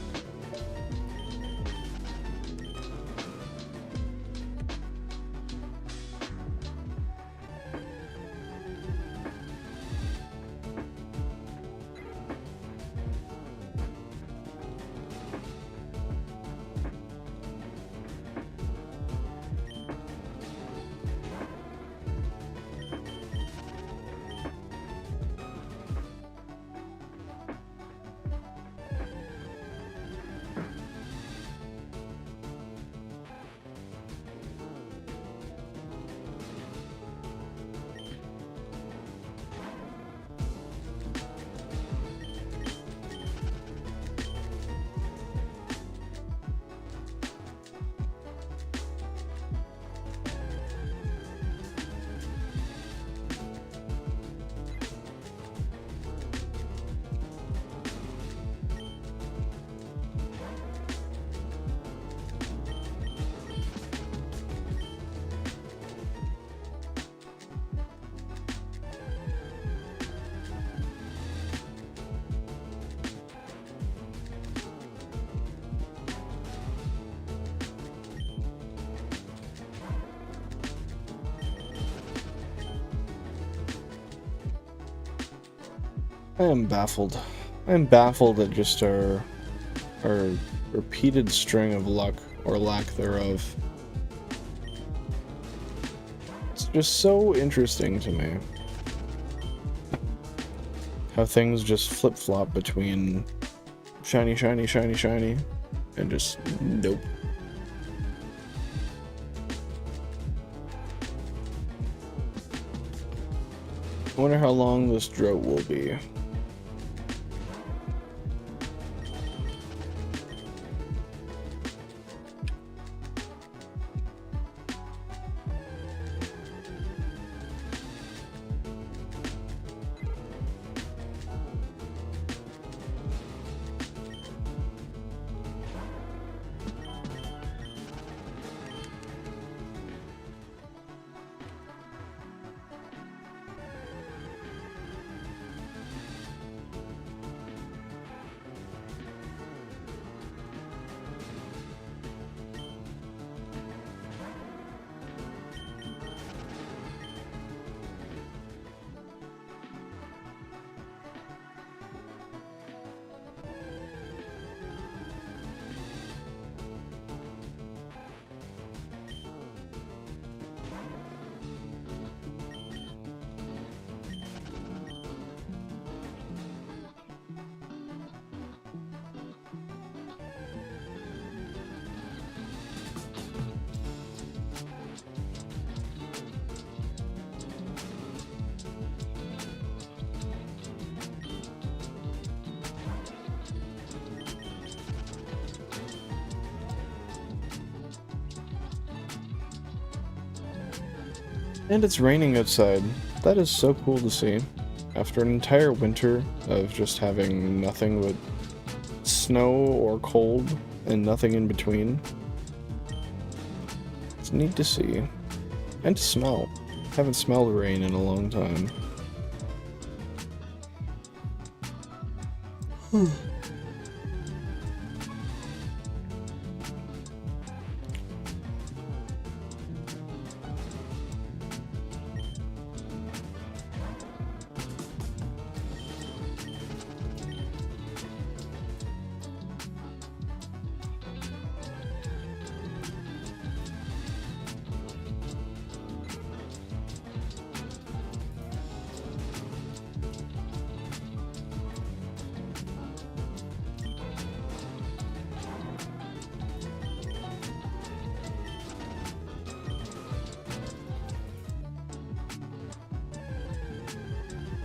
I am baffled. I am baffled at just our repeated string of luck, or lack thereof. It's just so interesting to me how things just flip-flop between shiny, shiny, shiny, shiny, and just nope. I wonder how long this drought will be. And it's raining outside. That is so cool to see. After an entire winter of just having nothing but snow or cold and nothing in between. It's neat to see. And to smell. Haven't smelled rain in a long time.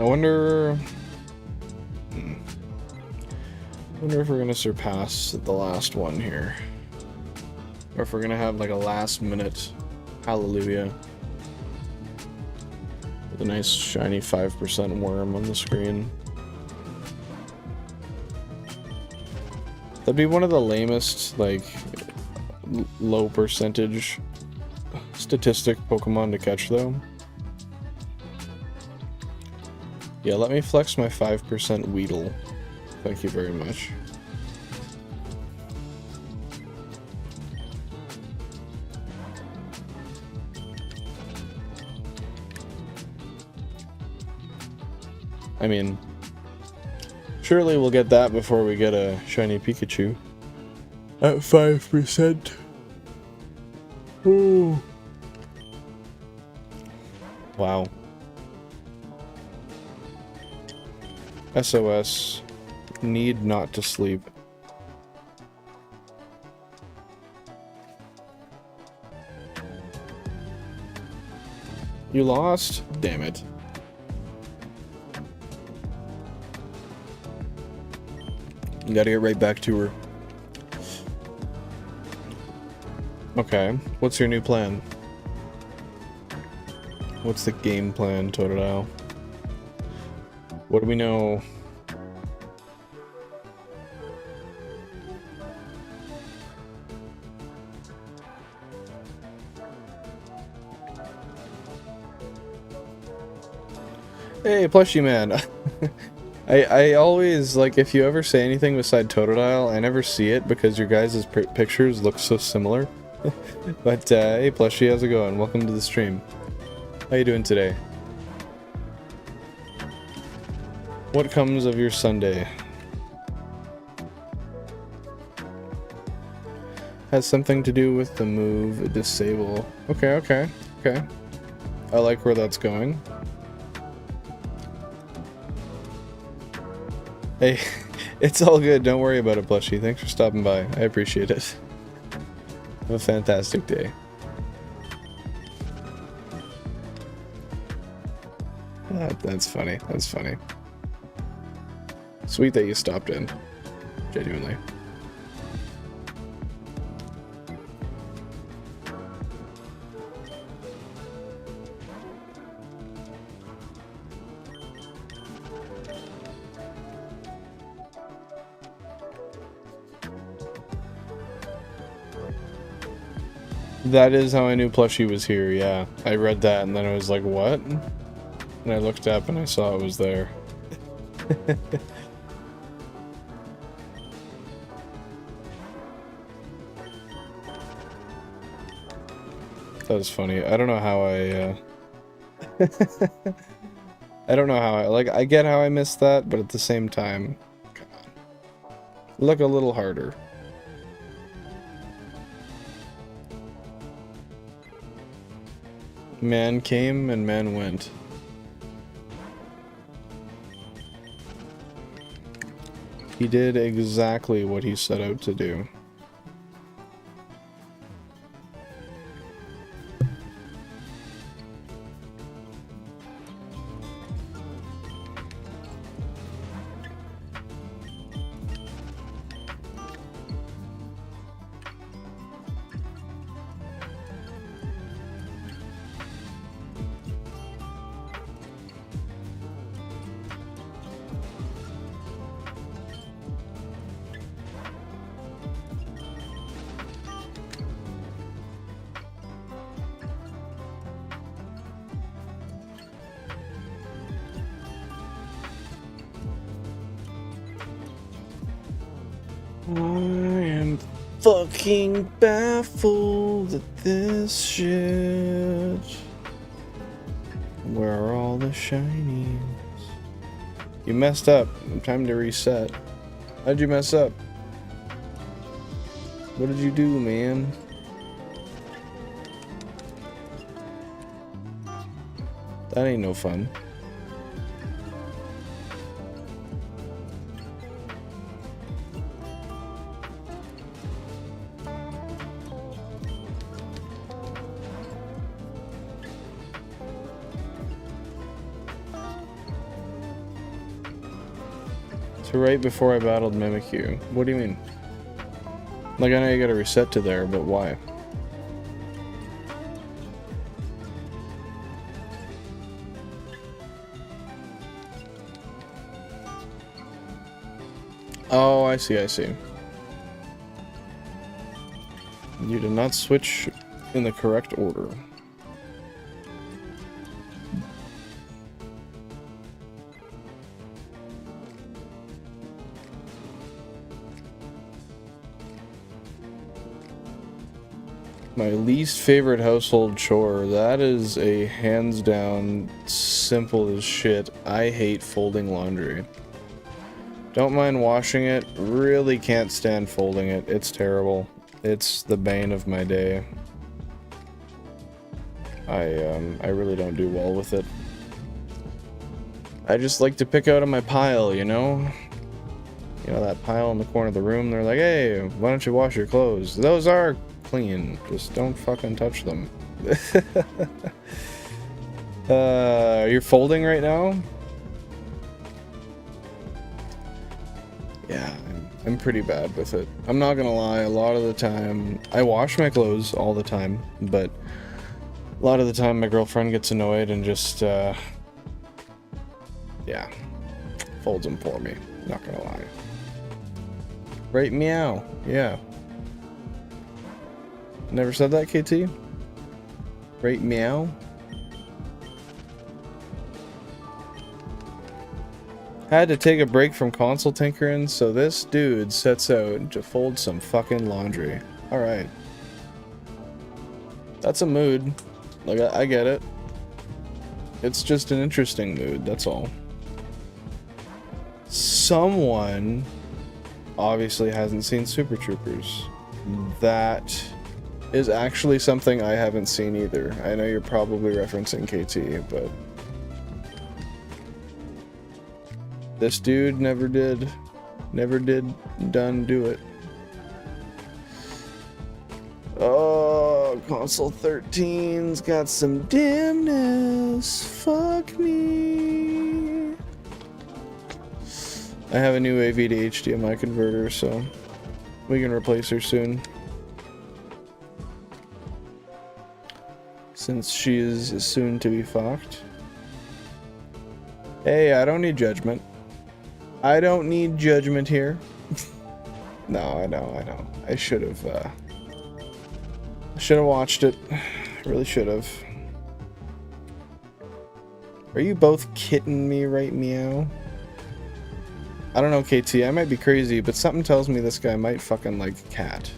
I wonder if we're gonna surpass the last one here. Or if we're gonna have like a last minute hallelujah. With a nice shiny 5% worm on the screen. That'd be one of the lamest, like, low percentage statistic Pokemon to catch though. Yeah, let me flex my 5% Weedle. Thank you very much. I mean, surely we'll get that before we get a shiny Pikachu. At 5%. Ooh. Wow. SOS. Need not to sleep. You lost? Damn it. You gotta get right back to her. Okay, what's your new plan? What's the game plan, Totodile? What do we know? Hey, plushie man. I always, like, if you ever say anything beside Totodile, I never see it because your guys' pictures look so similar. But, hey plushie, how's it going? Welcome to the stream. How you doing today? What comes of your Sunday? Has something to do with the move disable. Okay. I like where that's going. Hey, it's all good. Don't worry about it, plushie. Thanks for stopping by. I appreciate it. Have a fantastic day. That's funny. That's funny. Sweet that you stopped in. Genuinely. That is how I knew plushie was here, yeah. I read that and then I was like, what? And I looked up and I saw it was there. That was funny. I don't know how I I don't know how I get how I missed that, but at the same time, come on. Look a little harder. Man came and man went. He did exactly what he set out to do. I am fucking baffled at this shit. Where are all the shinies? You messed up. Time to reset. How'd you mess up? What did you do, man? That ain't no fun. So right before I battled Mimikyu. What do you mean? Like, I know you gotta reset to there, but why? Oh, I see, I see. You did not switch in the correct order. My least favorite household chore. That is a hands down simple as shit. I hate folding laundry. Don't mind washing it. Really can't stand folding it. It's terrible. It's the bane of my day. I really don't do well with it. I just like to pick out of my pile, you know? You know, that pile in the corner of the room. They're like, hey, why don't you wash your clothes? Those are clean. Just don't fucking touch them. You're folding right now? Yeah, I'm pretty bad with it. I'm not gonna lie, a lot of the time, I wash my clothes all the time, but a lot of the time my girlfriend gets annoyed and just, yeah, folds them for me, not gonna lie. Right, meow, yeah. Never said that, KT? Right, meow? Had to take a break from console tinkering, so this dude sets out to fold some fucking laundry. Alright. That's a mood. Like, I get it. It's just an interesting mood, that's all. Someone obviously hasn't seen Super Troopers. That is actually something I haven't seen either. I know you're probably referencing KT, but this dude never did do it. Oh, console 13's got some dimness. Fuck me. I have a new AV to HDMI converter, so we can replace her soon. Since she is soon to be fucked. Hey, I don't need judgment. I don't need judgment here. No, I know. I should have watched it. I really should have. Are you both kidding me right meow? I don't know, KT, I might be crazy, but something tells me this guy might fucking like a cat.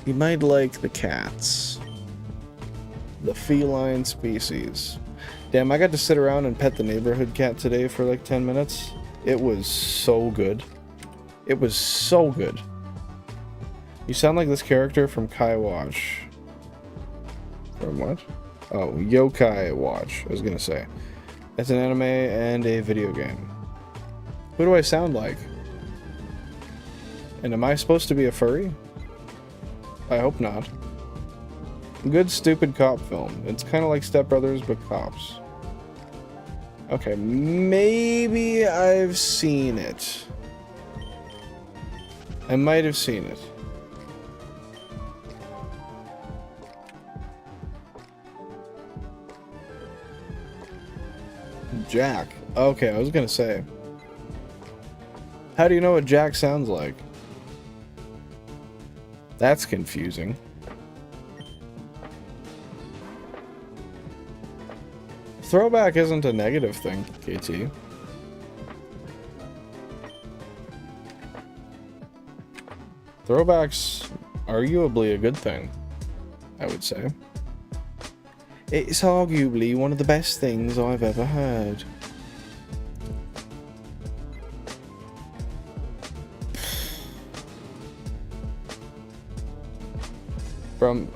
He might like the cats. The feline species. Damn, I got to sit around and pet the neighborhood cat today for like 10 minutes. It was so good. It was so good. You sound like this character from Kai Watch. From what? Oh, Yokai Watch, I was gonna say. It's an anime and a video game. Who do I sound like? And am I supposed to be a furry? I hope not. Good stupid cop film. It's kind of like Step Brothers, but cops. Okay, maybe I've seen it. I might have seen it. Jack. Okay, I was gonna say. How do you know what Jack sounds like? That's confusing. Throwback isn't a negative thing, KT. Throwbacks, arguably a good thing, I would say. It's arguably one of the best things I've ever heard. From...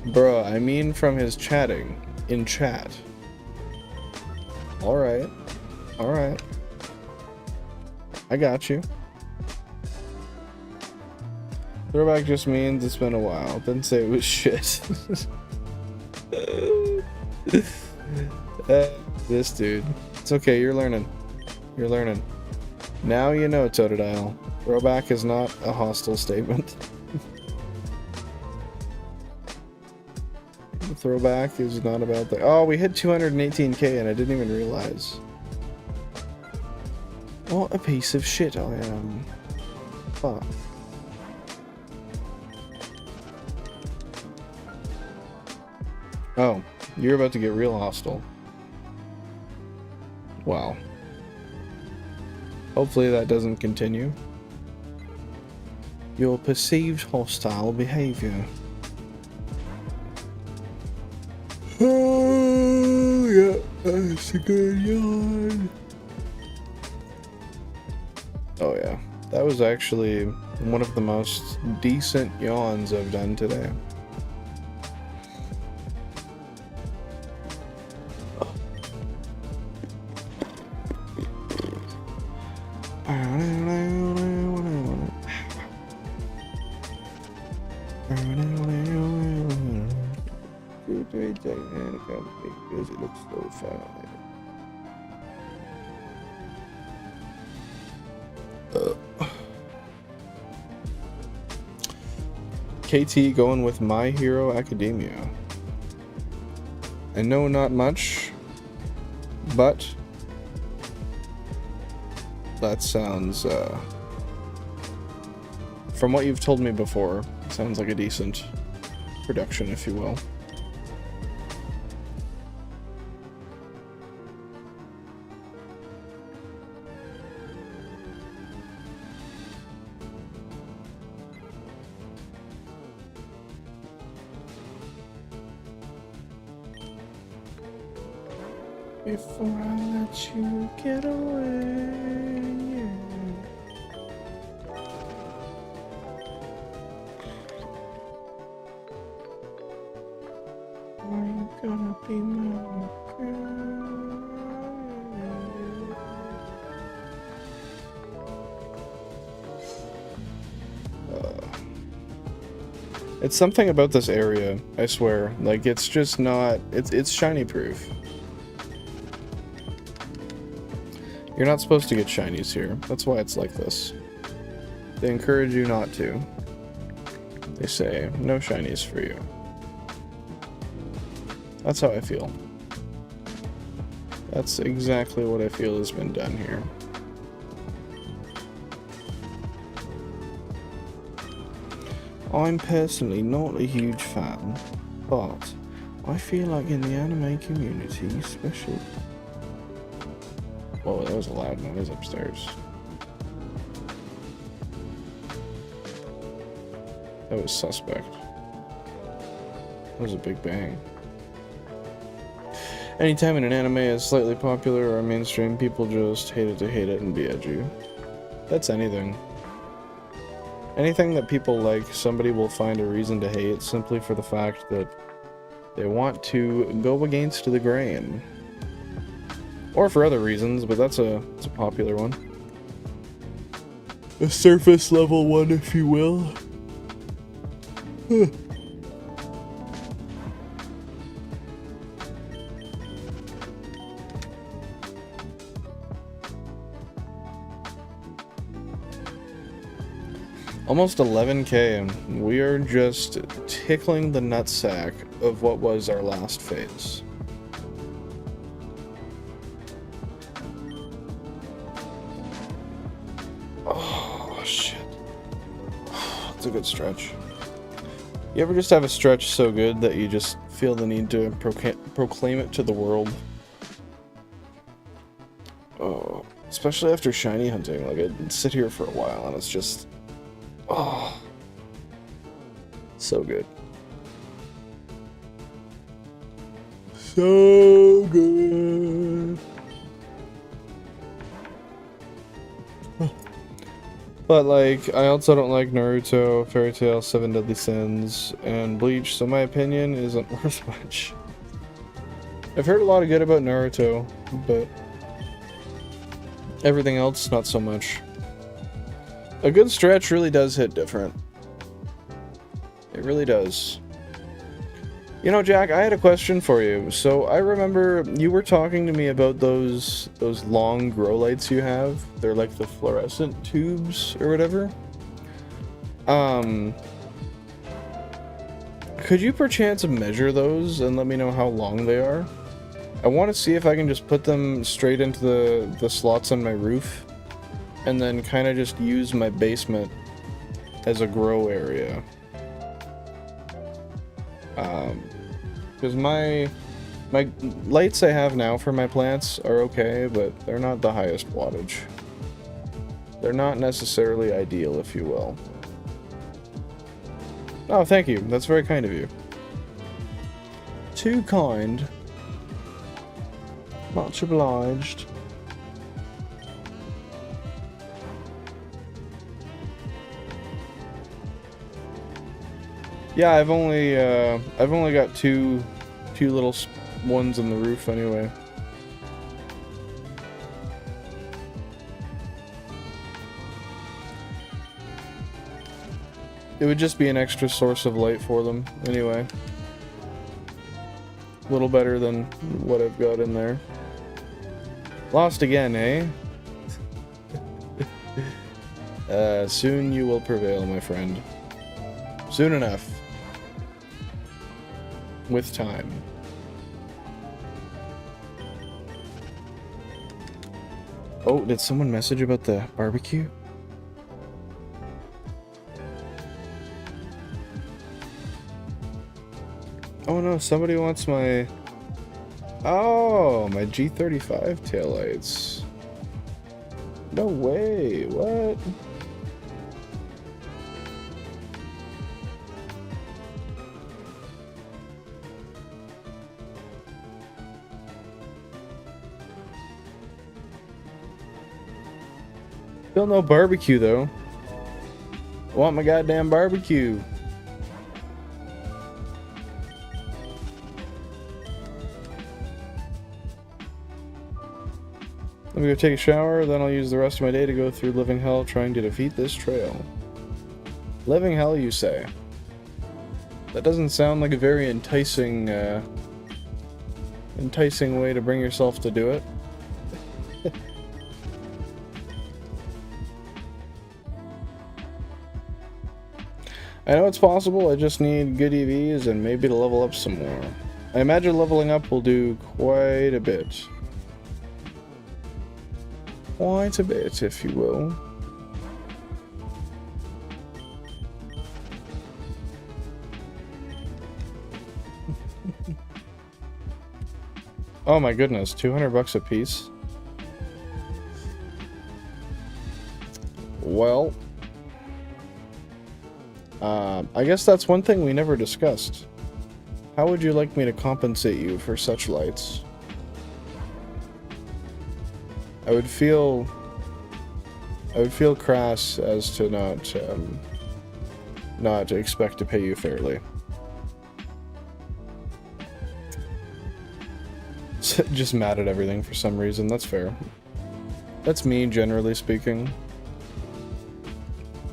Bruh, I mean from his chatting. In chat. Alright. Alright. I got you. Throwback just means it's been a while. Didn't say it was shit. This dude. It's okay, you're learning. You're learning. Now you know, Totodile. Throwback is not a hostile statement. Throwback is not about that. Oh, we hit 218k and I didn't even realize. What a piece of shit I am. Fuck. Oh, you're about to get real hostile. Wow. Hopefully that doesn't continue. Your perceived hostile behavior. Oh, yeah, that's a good yawn. Oh, yeah. That was actually one of the most decent yawns I've done today. Because it looks so fine. KT going with My Hero Academia. I know not much, but that sounds, from what you've told me before, it sounds like a decent production, if you will. Before I let you get away, yeah. Are you gonna be my girl? It's something about this area, I swear. Like, it's just not... It's shiny proof. You're not supposed to get shinies here. That's why it's like this. They encourage you not to. They say, no shinies for you. That's how I feel. That's exactly what I feel has been done here. I'm personally not a huge fan, but I feel like in the anime community, especially... Whoa, that was a loud noise upstairs. That was suspect. That was a big bang. Anytime in an anime is slightly popular or mainstream, people just hate it to hate it and be edgy. That's anything. Anything that people like, somebody will find a reason to hate simply for the fact that they want to go against the grain. Or for other reasons, but it's a popular one. A surface level one, if you will. Almost 11k, and we are just tickling the nutsack of what was our last phase. Oh, shit. It's a good stretch. You ever just have a stretch so good that you just feel the need to proclaim it to the world? Oh, especially after shiny hunting. Like, I'd sit here for a while and it's just... Oh, so good. So good. But, like, I also don't like Naruto, Fairy Tail, Seven Deadly Sins, and Bleach, so my opinion isn't worth much. I've heard a lot of good about Naruto, but everything else, not so much. A good stretch really does hit different. It really does. You know, Jack, I had a question for you. So I remember you were talking to me about those long grow lights you have. They're like the fluorescent tubes or whatever. Could you perchance measure those and let me know how long they are? I want to see if I can just put them straight into the slots on my roof and then kind of just use my basement as a grow area. Because my lights I have now for my plants are okay, but they're not the highest wattage. They're not necessarily ideal, if you will. Oh, thank you. That's very kind of you. Too kind. Much obliged. Yeah, I've only got two little ones on the roof anyway. It would just be an extra source of light for them anyway. A little better than what I've got in there. Lost again, eh? Soon you will prevail, my friend. Soon enough. With time. Oh, did someone message about the barbecue? Oh no, somebody wants my... Oh, my G35 taillights. No way, what? Still no barbecue though. I want my goddamn barbecue. Let me go take a shower, then I'll use the rest of my day to go through living hell trying to defeat this trail. Living hell, you say? That doesn't sound like a very enticing way to bring yourself to do it. I know it's possible, I just need good EVs and maybe to level up some more. I imagine leveling up will do quite a bit. Quite a bit, if you will. Oh my goodness, 200 bucks a piece? Well... I guess that's one thing we never discussed. How would you like me to compensate you for such lights? I would feel crass as to not expect to pay you fairly. Just mad at everything for some reason, that's fair. That's me, generally speaking.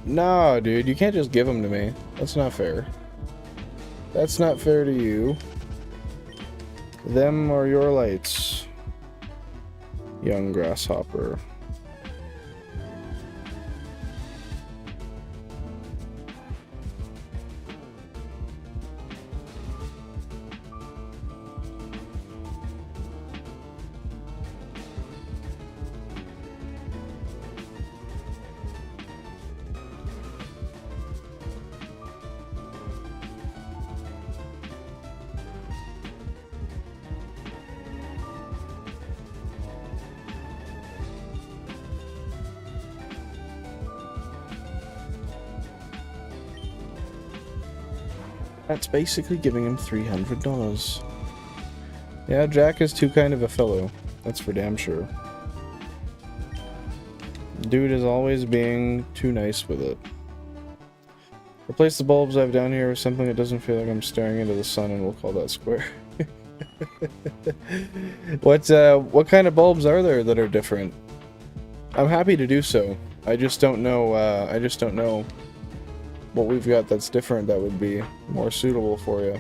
No, dude, you can't just give them to me. That's not fair. That's not fair to you. Them are your lights, young grasshopper. That's basically giving him $300. Yeah, Jack is too kind of a fellow. That's for damn sure. Dude is always being too nice with it. Replace the bulbs I have down here with something that doesn't feel like I'm staring into the sun, and we'll call that square. What kind of bulbs are there that are different? I'm happy to do so. I just don't know, what we've got that's different that would be more suitable for you.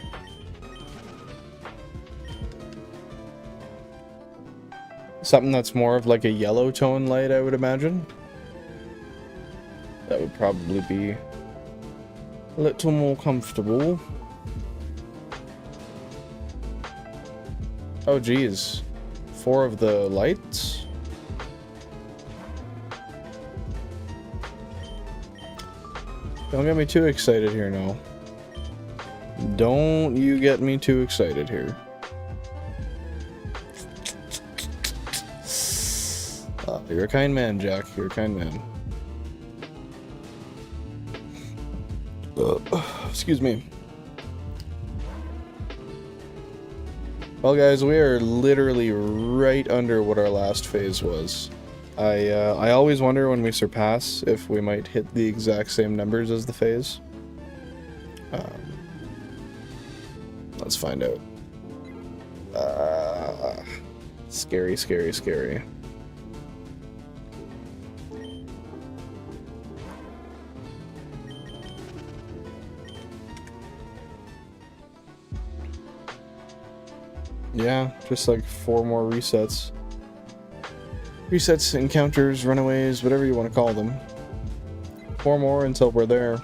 Something that's more of like a yellow tone light, I would imagine. That would probably be a little more comfortable. Oh geez. 4 of the lights? Don't get me too excited here now. Don't you get me too excited here. You're a kind man, Jack. You're a kind man. Excuse me. Well, guys, we are literally right under what our last phase was. I always wonder when we surpass if we might hit the exact same numbers as the phase. Let's find out. Scary, scary, scary. Yeah, just like 4 more resets. Resets, encounters, runaways, whatever you want to call them. 4 more until we're there.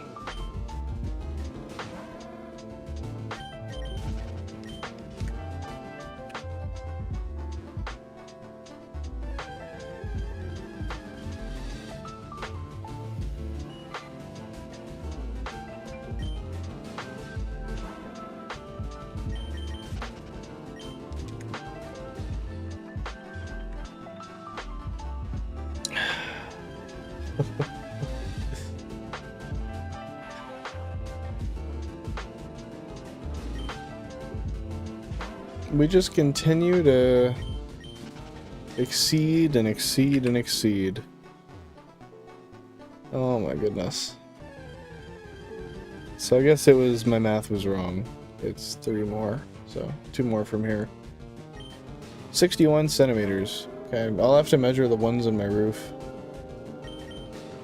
We just continue to exceed and exceed and exceed. Oh my goodness. So I guess it was, my math was wrong. It's 3 more, so 2 more from here. 61 centimeters. Okay, I'll have to measure the ones in my roof.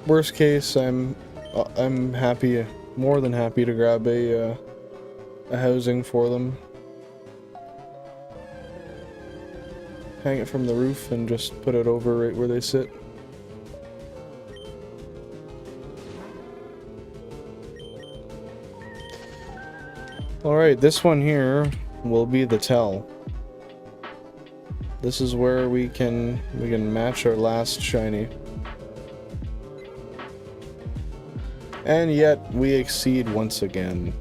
Worst case, I'm happy, more than happy to grab a housing for them. Hang it from the roof and just put it over right where they sit. Alright, this one here will be the tell. This is where we can match our last shiny. And yet we exceed once again.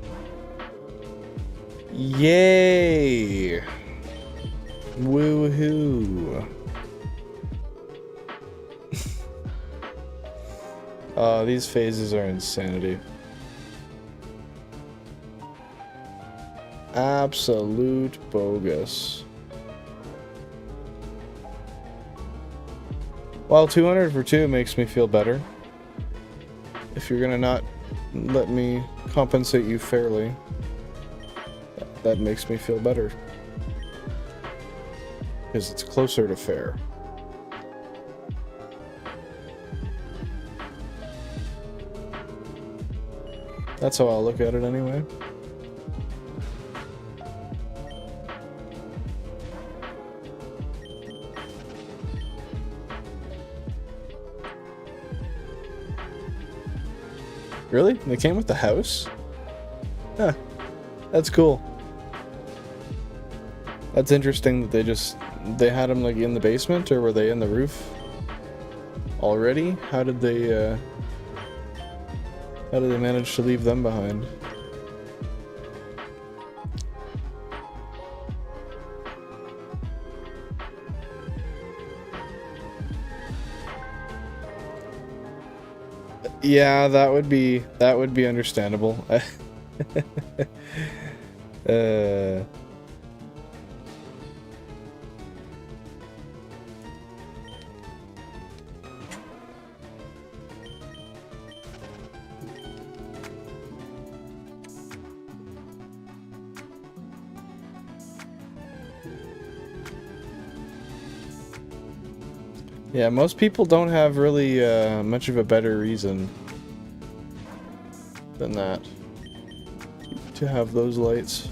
Yay! Woohoo! These phases are insanity. Absolute bogus. While 200 for 2 makes me feel better. If you're gonna not let me compensate you fairly, that makes me feel better. Because it's closer to fair. That's how I'll look at it anyway. Really? They came with the house? Huh. That's cool. That's interesting that they had them like in the basement, or were they in the roof already? How did they manage to leave them behind? Yeah, that would be understandable. Yeah, most people don't have really much of a better reason than that to have those lights.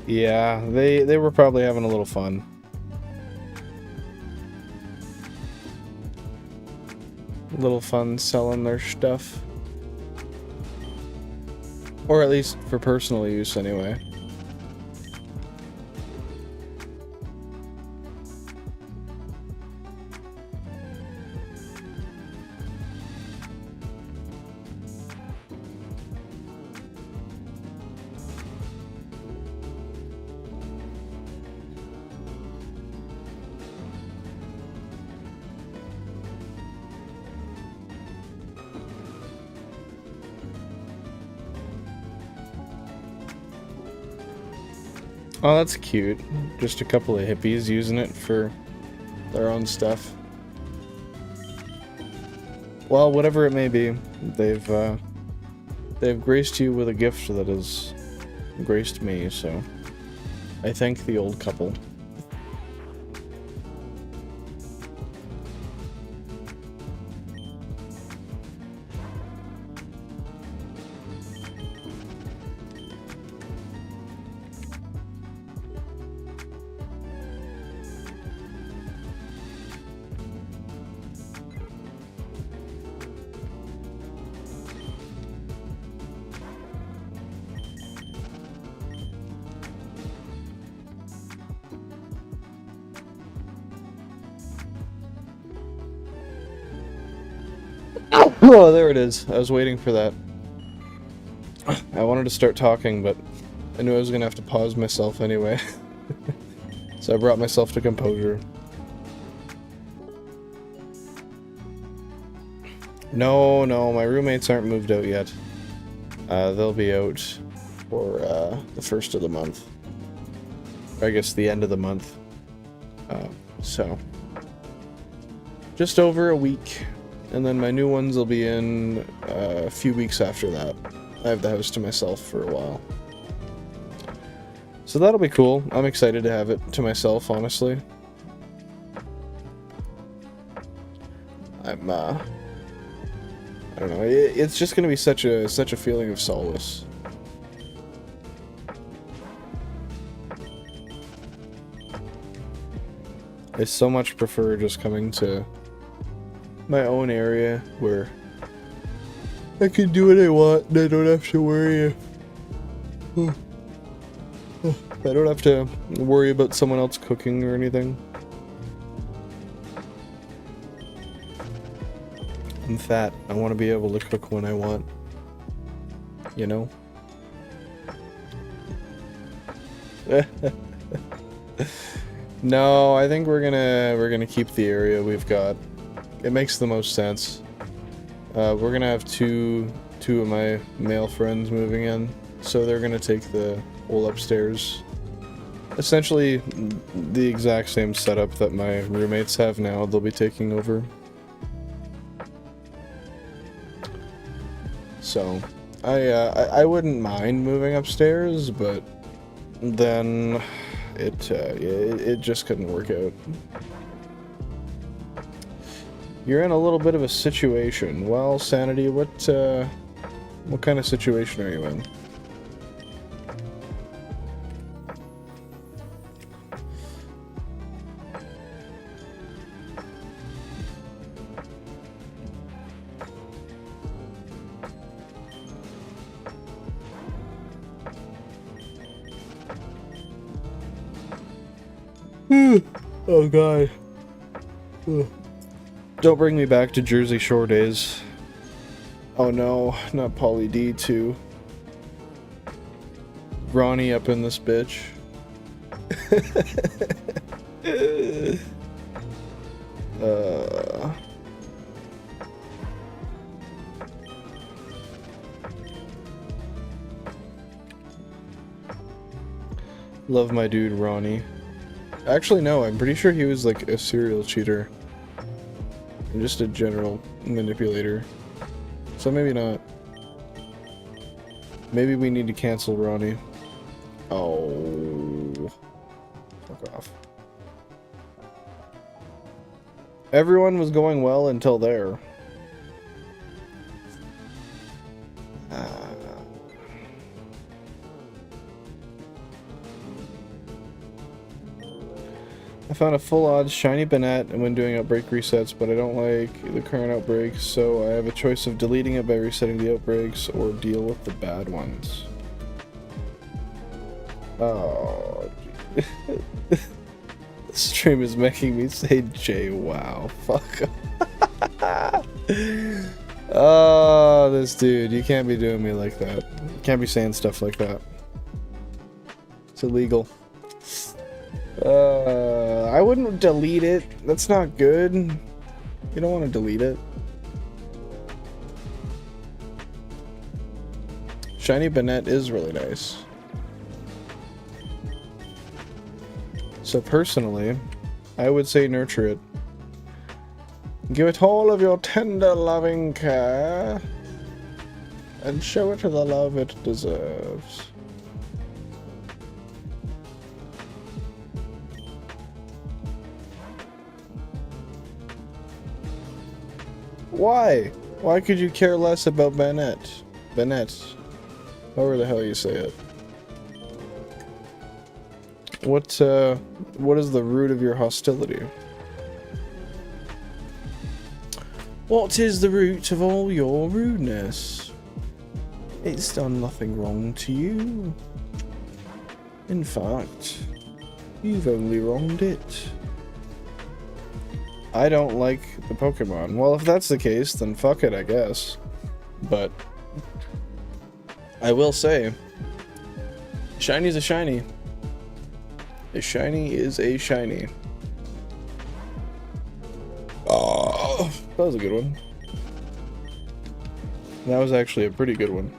Yeah, they were probably having a little fun. A little fun selling their stuff. Or at least for personal use, anyway. Oh, that's cute. Just a couple of hippies using it for their own stuff. Well, whatever it may be, they've graced you with a gift that has graced me, so I thank the old couple. Oh, there it is. I was waiting for that. I wanted to start talking, but I knew I was going to have to pause myself anyway. So I brought myself to composure. No, my roommates aren't moved out yet. They'll be out for the first of the month. Or I guess the end of the month. So just over a week. And then my new ones will be in a few weeks after that. I have the house to myself for a while. So that'll be cool. I'm excited to have it to myself, honestly. I don't know. It's just gonna be such a feeling of solace. I so much prefer just coming to my own area where I can do what I want and I don't have to worry. I don't have to worry about someone else cooking or anything. I'm fat. I want to be able to cook when I want. You know? No, I think we're gonna keep the area we've got. It makes the most sense. We're gonna have two of my male friends moving in, so they're gonna take the whole upstairs. Essentially, the exact same setup that my roommates have now, they'll be taking over. So, I wouldn't mind moving upstairs, but then it just couldn't work out. You're in a little bit of a situation. Well, Sanity, what kind of situation are you in? Oh god. Don't bring me back to Jersey Shore days. Oh no, not Pauly D too. Ronnie up in this bitch. Love my dude Ronnie. Actually, no, I'm pretty sure he was like a serial cheater. And just a general manipulator. So maybe not. Maybe we need to cancel Ronnie. Oh. Fuck off. Everyone was going well until there. I found a full odds shiny Banette when doing outbreak resets, but I don't like the current outbreaks, so I have a choice of deleting it by resetting the outbreaks or deal with the bad ones. Oh, this stream is making me say J wow. Fuck. Oh, this dude, you can't be doing me like that. You can't be saying stuff like that. It's illegal. I wouldn't delete it. That's not good. You don't want to delete it. Shiny Banette is really nice. So personally, I would say nurture it. Give it all of your tender loving care and show it the love it deserves. Why? Why could you care less about Banette? Banette. However the hell you say it. What is the root of your hostility? What is the root of all your rudeness? It's done nothing wrong to you. In fact, you've only wronged it. I don't like the Pokemon. Well, if that's the case, then fuck it, I guess. But I will say, shiny's a shiny. A shiny is a shiny. Oh, that was a good one. That was actually a pretty good one.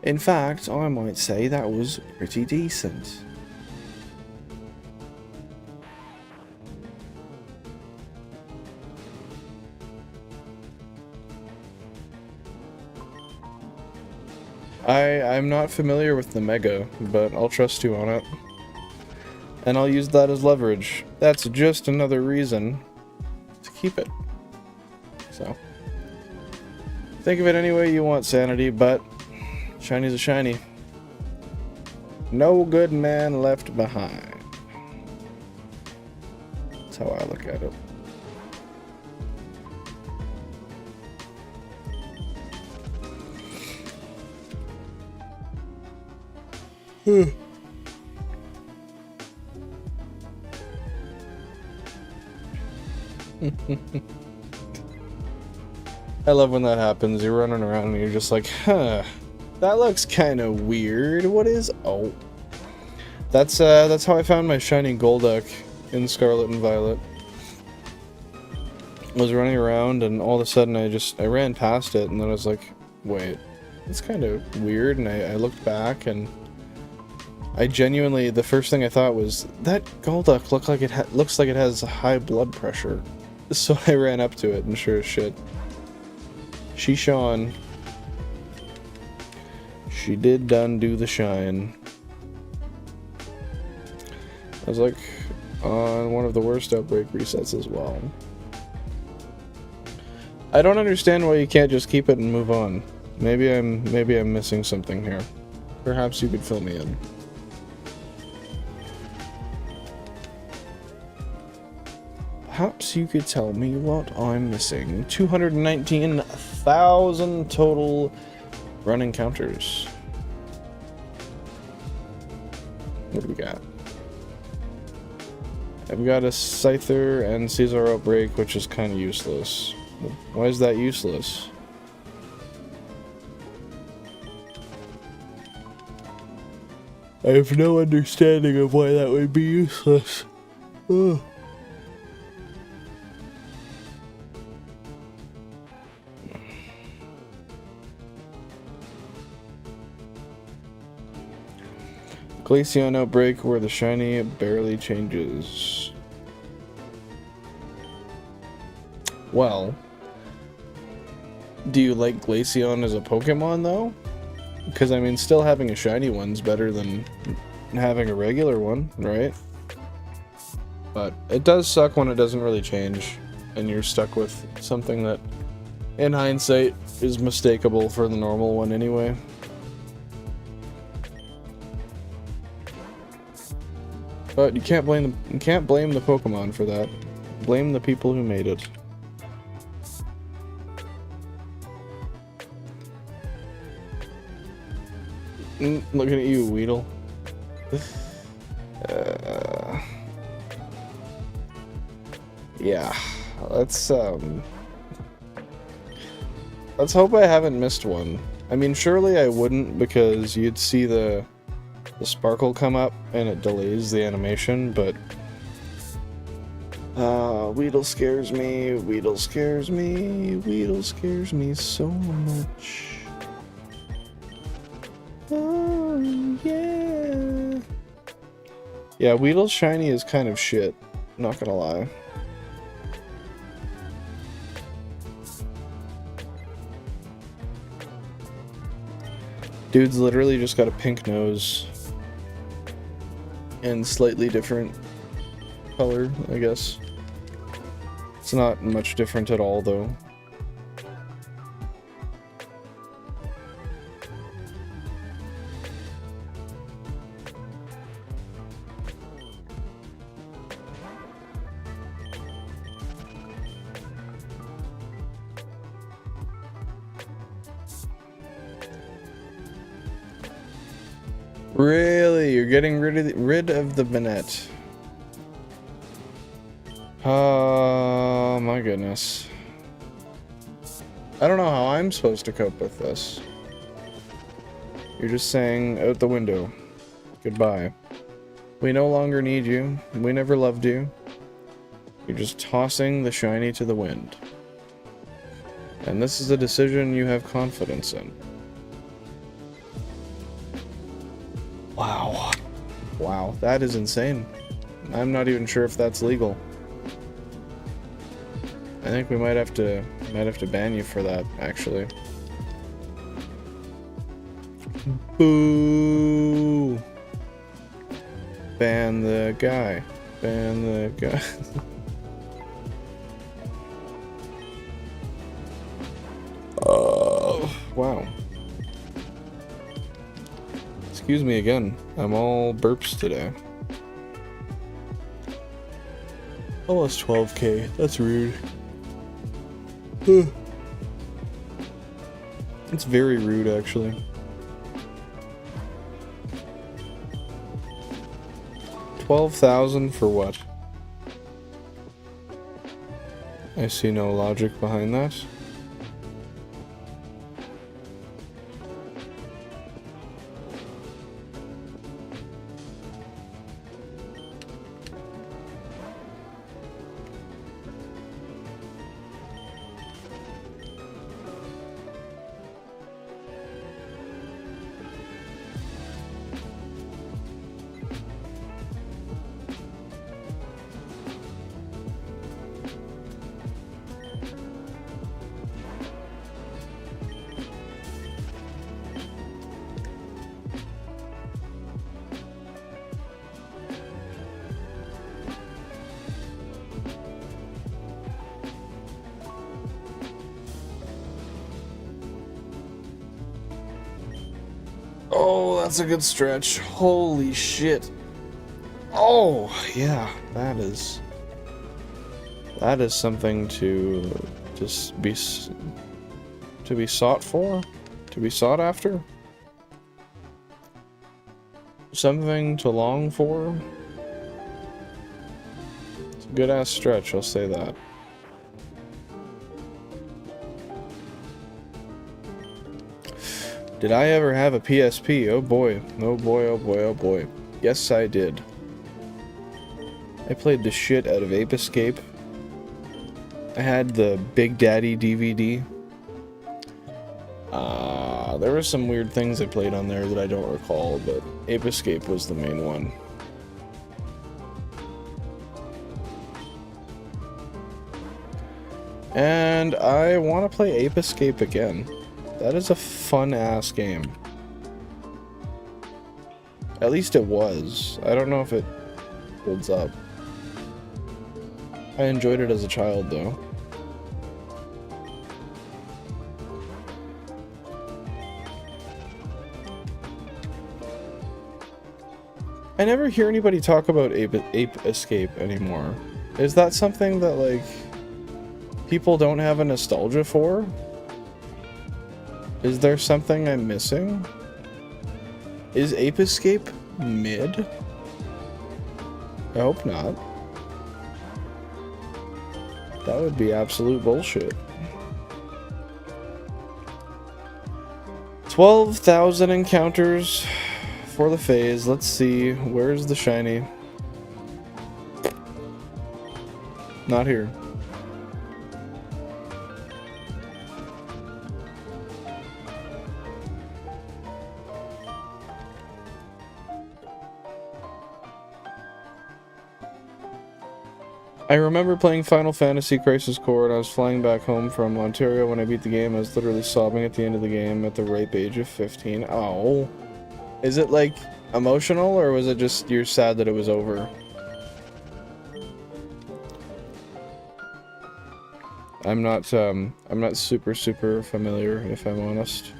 In fact, I might say that was pretty decent. I'm not familiar with the Mega, but I'll trust you on it. And I'll use that as leverage. That's just another reason to keep it. So, think of it any way you want, Sanity, but shiny's a shiny. No good man left behind. That's how I look at it. I love when that happens. You're running around and you're just like, huh, that looks kind of weird. What is... Oh. That's how I found my shiny Golduck in Scarlet and Violet. I was running around and all of a sudden I ran past it and then I was like, wait, it's kind of weird, and I looked back and I genuinely, the first thing I thought was, that Golduck looks like it has high blood pressure. So I ran up to it, and sure as shit, she shone. She did done do the shine. I was like on one of the worst outbreak resets as well. I don't understand why you can't just keep it and move on. Maybe I'm missing something here. Perhaps you could fill me in. Perhaps you could tell me what I'm missing. 219,000 total run encounters. What do we got? I've got a Scyther and Caesar Outbreak, which is kind of useless. Why is that useless? I have no understanding of why that would be useless. Ugh. Glaceon outbreak where the shiny barely changes. Well, do you like Glaceon as a Pokemon though? Because I mean, still having a shiny one's better than having a regular one, right? But it does suck when it doesn't really change and you're stuck with something that in hindsight is mistakable for the normal one anyway. But you can't blame the Pokemon for that. Blame the people who made it. Looking at you, Weedle. Yeah, let's hope I haven't missed one. I mean, surely I wouldn't, because you'd see the sparkle come up and it delays the animation, but Weedle scares me, Weedle scares me, Weedle scares me so much. Oh, yeah. Yeah, Weedle's shiny is kind of shit, not gonna lie. Dude's literally just got a pink nose. And slightly different color, I guess. It's not much different at all, though. Really? You're getting rid of the Banette. Oh my goodness. I don't know how I'm supposed to cope with this. You're just saying out the window. Goodbye. We no longer need you. We never loved you. You're just tossing the shiny to the wind. And this is a decision you have confidence in. Wow. Wow, that is insane. I'm not even sure if that's legal. I think we might have to ban you for that, actually. Boo! Ban the guy. Ban the guy. Oh, wow. Excuse me again. I'm all burps today. Almost 12k. That's rude. It's very rude, actually. 12,000 for what? I see no logic behind that. Oh, that's a good stretch. Holy shit. Oh, yeah, that is something to just be sought for, to be sought after. Something to long for. It's a good ass stretch, I'll say that. Did I ever have a PSP? Oh boy. Oh boy, oh boy, oh boy. Yes, I did. I played the shit out of Ape Escape. I had the Big Daddy DVD. There were some weird things I played on there that I don't recall, but Ape Escape was the main one. And I want to play Ape Escape again. That is a fun-ass game. At least it was. I don't know if it holds up. I enjoyed it as a child, though. I never hear anybody talk about Ape Escape anymore. Is that something that, like, people don't have a nostalgia for? Is there something I'm missing? Is Ape Escape mid? I hope not. That would be absolute bullshit. 12,000 encounters for the phase. Let's see. Where's the shiny? Not here. I remember playing Final Fantasy Crisis Core and I was flying back home from Ontario when I beat the game. I was literally sobbing at the end of the game at the ripe age of 15. Oh. Is it, like, emotional, or was it just you're sad that it was over? I'm not super familiar, if I'm honest.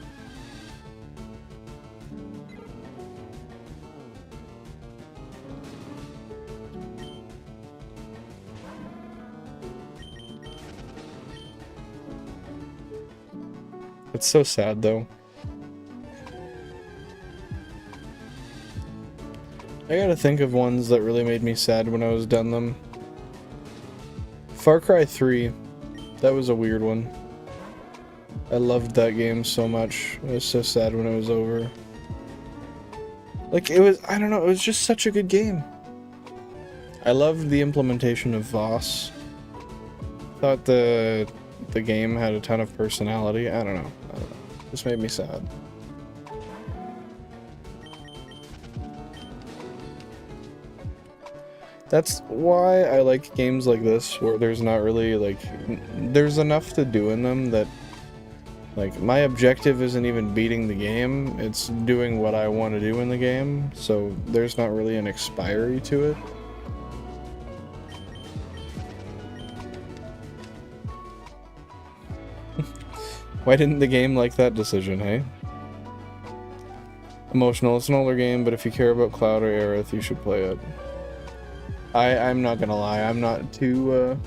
It's so sad, though. I gotta think of ones that really made me sad when I was done them. Far Cry 3. That was a weird one. I loved that game so much. I was so sad when it was over. Like, it was, I don't know, it was just such a good game. I loved the implementation of Voss. Thought the game had a ton of personality. I don't know. Just made me sad. That's why I like games like this, where there's not really, like, there's enough to do in them that, like, my objective isn't even beating the game, it's doing what I want to do in the game, so there's not really an expiry to it. Why didn't the game like that decision, hey? Emotional, it's an older game, but if you care about Cloud or Aerith, you should play it. I'm not gonna lie, I'm not too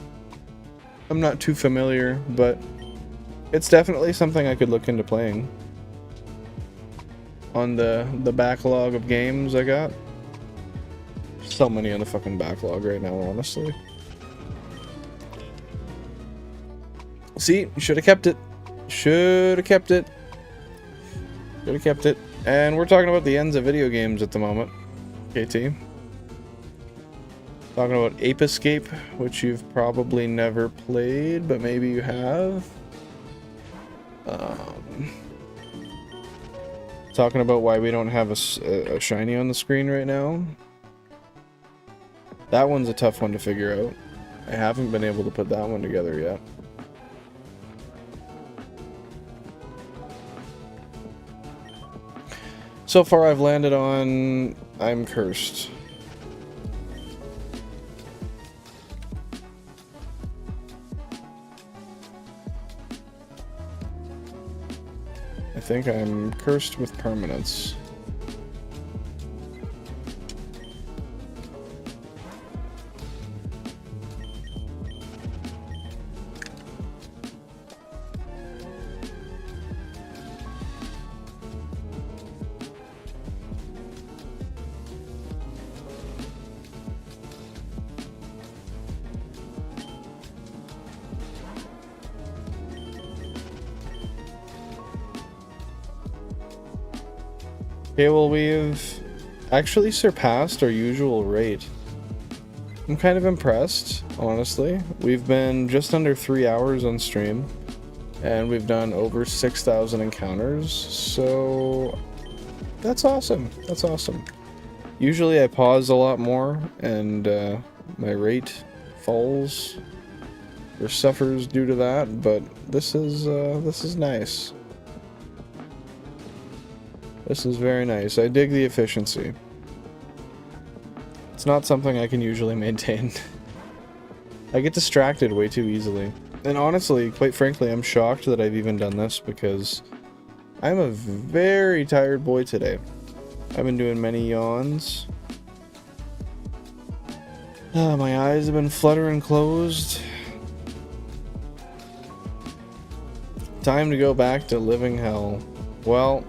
familiar, but it's definitely something I could look into playing. On the backlog of games I got. So many on the fucking backlog right now, honestly. See, you should have kept it. Should have kept it. Should have kept it. And we're talking about the ends of video games at the moment. KT. Talking about Ape Escape, which you've probably never played, but maybe you have. Talking about why we don't have a shiny on the screen right now. That one's a tough one to figure out. I haven't been able to put that one together yet. So far I've landed on I'm Cursed. I think I'm cursed with permanence. Okay, well, we've actually surpassed our usual rate. I'm kind of impressed, honestly. We've been just under 3 hours on stream, and we've done over 6,000 encounters, so that's awesome. That's awesome. Usually I pause a lot more, and my rate falls or suffers due to that, but this is nice. This is very nice. I dig the efficiency. It's not something I can usually maintain. I get distracted way too easily. And honestly, quite frankly, I'm shocked that I've even done this because I'm a very tired boy today. I've been doing many yawns. My eyes have been fluttering closed. Time to go back to living hell. Well,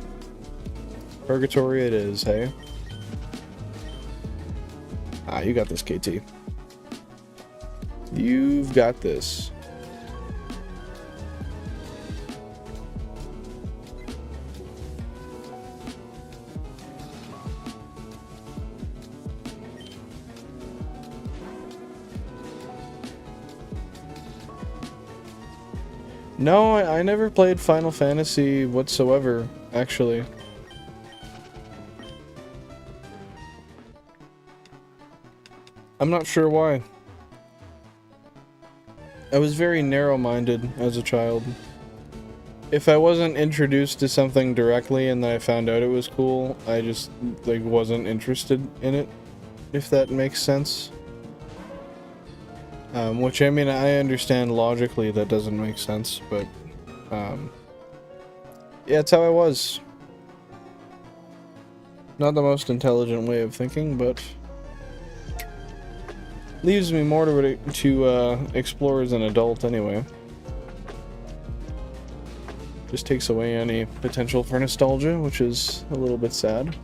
purgatory it is, hey? Ah, you got this, KT. You've got this. No, I never played Final Fantasy whatsoever, actually. I'm not sure why. I was very narrow-minded as a child. If I wasn't introduced to something directly and then I found out it was cool, I just, like, wasn't interested in it, if that makes sense. Which, I mean, I understand logically that doesn't make sense, but, yeah, it's how I was. Not the most intelligent way of thinking, but leaves me more to explore as an adult anyway. Just takes away any potential for nostalgia, which is a little bit sad.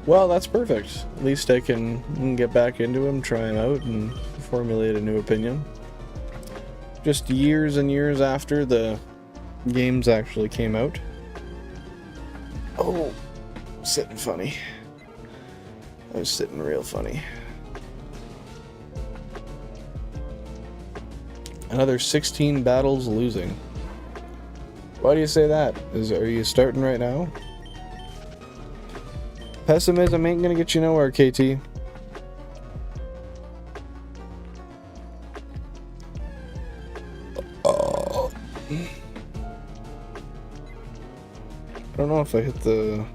Well, that's perfect. At least I can get back into him, try him out, and formulate a new opinion. Just years and years after the games actually came out. Oh, sitting funny. I was sitting real funny. Another 16 battles losing. Why do you say that? Are you starting right now? Pessimism ain't gonna get you nowhere, KT. Oh. I don't know if I hit the...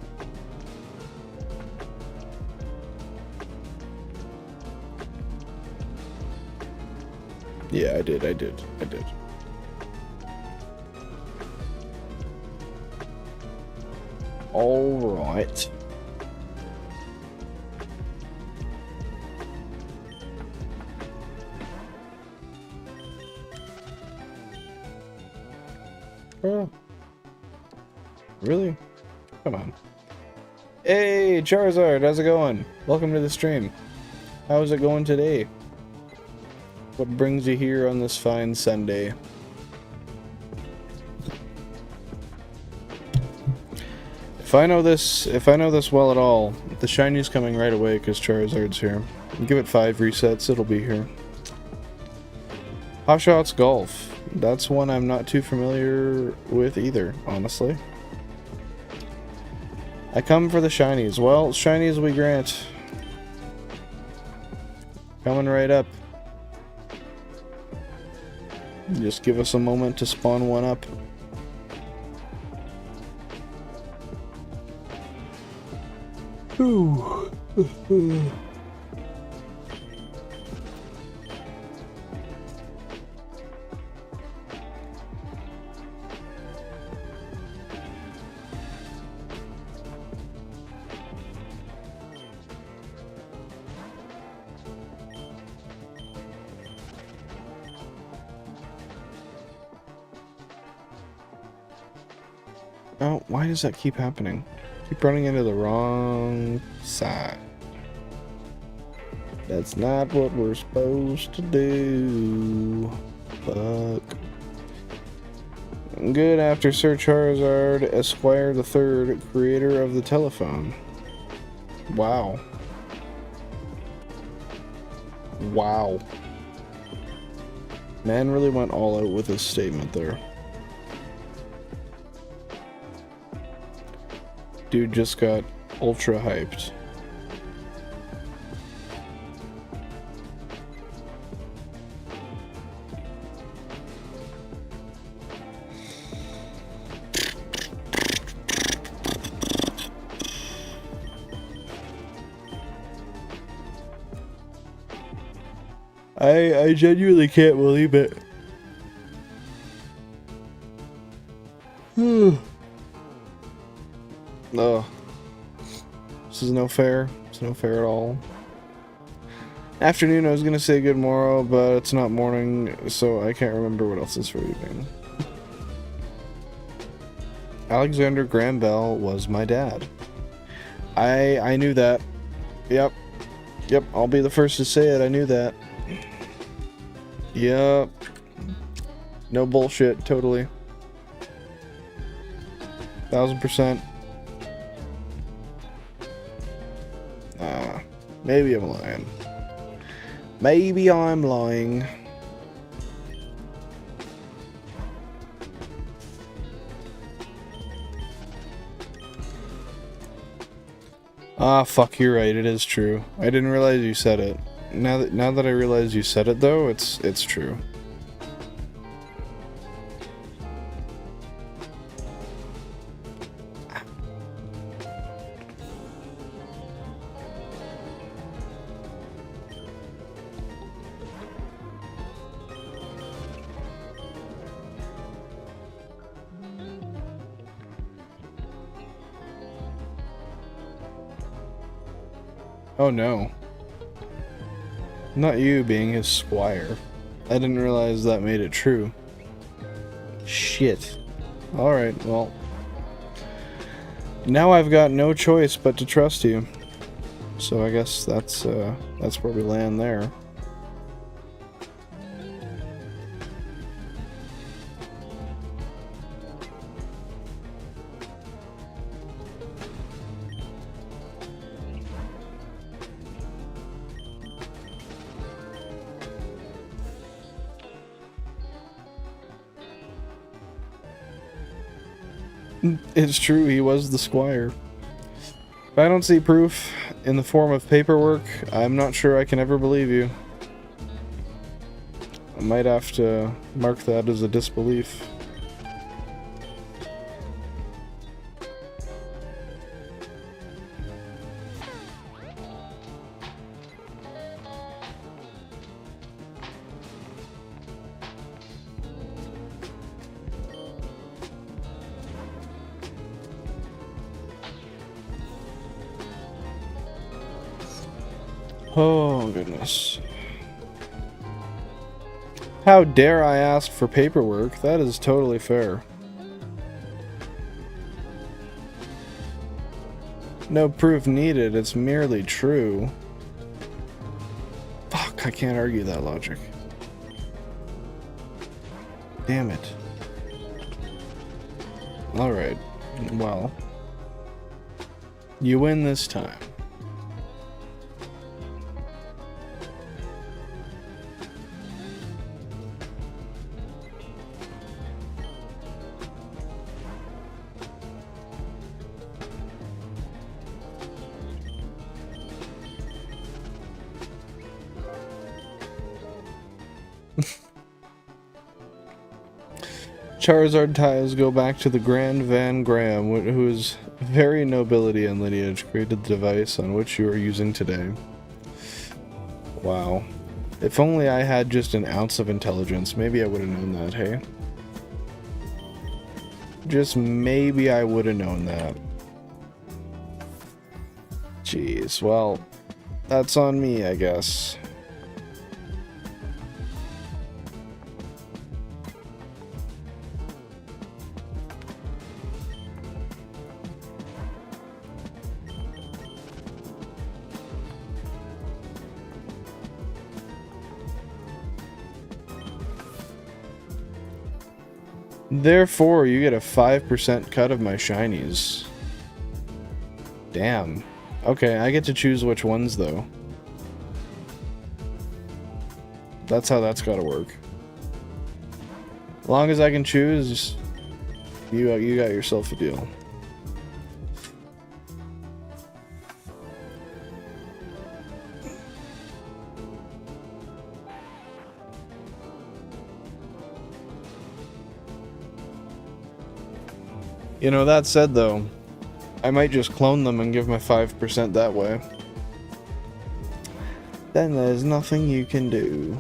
Yeah, I did. All right. Oh. Really? Come on. Hey, Charizard, how's it going? Welcome to the stream. How's it going today? What brings you here on this fine Sunday? If I know this well at all, the shiny's coming right away because Charizard's here. Give it 5 resets, it'll be here. Hot Shots Golf. That's one I'm not too familiar with either, honestly. I come for the shinies. Well, shinies we grant. Coming right up. Just give us a moment to spawn one up. Ooh. Oh, why does that keep happening? Keep running into the wrong side. That's not what we're supposed to do. Fuck. Good after Sir Charizard, Esquire the Third, creator of the telephone. Wow. Wow. Man really went all out with his statement there. Dude just got ultra hyped. I genuinely can't believe it. No. This is no fair. It's no fair at all. Afternoon, I was gonna say good morrow, but it's not morning, so I can't remember what else is for evening. Alexander Graham Bell was my dad. I knew that. Yep. Yep, I'll be the first to say it, I knew that. Yep. No bullshit, totally. 1000%. Maybe I'm lying. Maybe I'm lying. Ah, fuck, you're right, it is true. I didn't realize you said it. Now that I realize you said it though, it's true. Oh no. Not you being his squire. I didn't realize that made it true. Shit. Alright, well. Now I've got no choice but to trust you. So I guess that's where we land there. It's true, he was the squire. If I don't see proof in the form of paperwork, I'm not sure I can ever believe you. I might have to mark that as a disbelief. Oh, goodness. How dare I ask for paperwork? That is totally fair. No proof needed, it's merely true. Fuck, I can't argue that logic. Damn it. Alright, well. You win this time. Charizard ties go back to the Grand Van Graham, whose very nobility and lineage created the device on which you are using today. Wow. If only I had just an ounce of intelligence, maybe I would have known that, hey? Just maybe I would have known that. Jeez, well, that's on me, I guess. Therefore, you get a 5% cut of my shinies. Damn. Okay, I get to choose which ones, though. That's how that's gotta work. As long as I can choose, you got yourself a deal. You know, that said, though, I might just clone them and give my 5% that way. Then there's nothing you can do.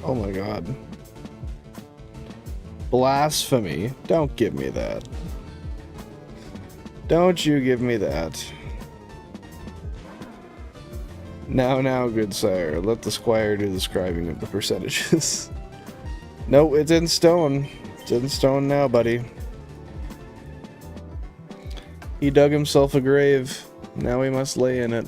Oh my god. Blasphemy. Don't give me that. Don't you give me that. Now, good sire, let the squire do the scribing of the percentages. No, it's in stone. It's in stone now, buddy. He dug himself a grave. Now he must lay in it.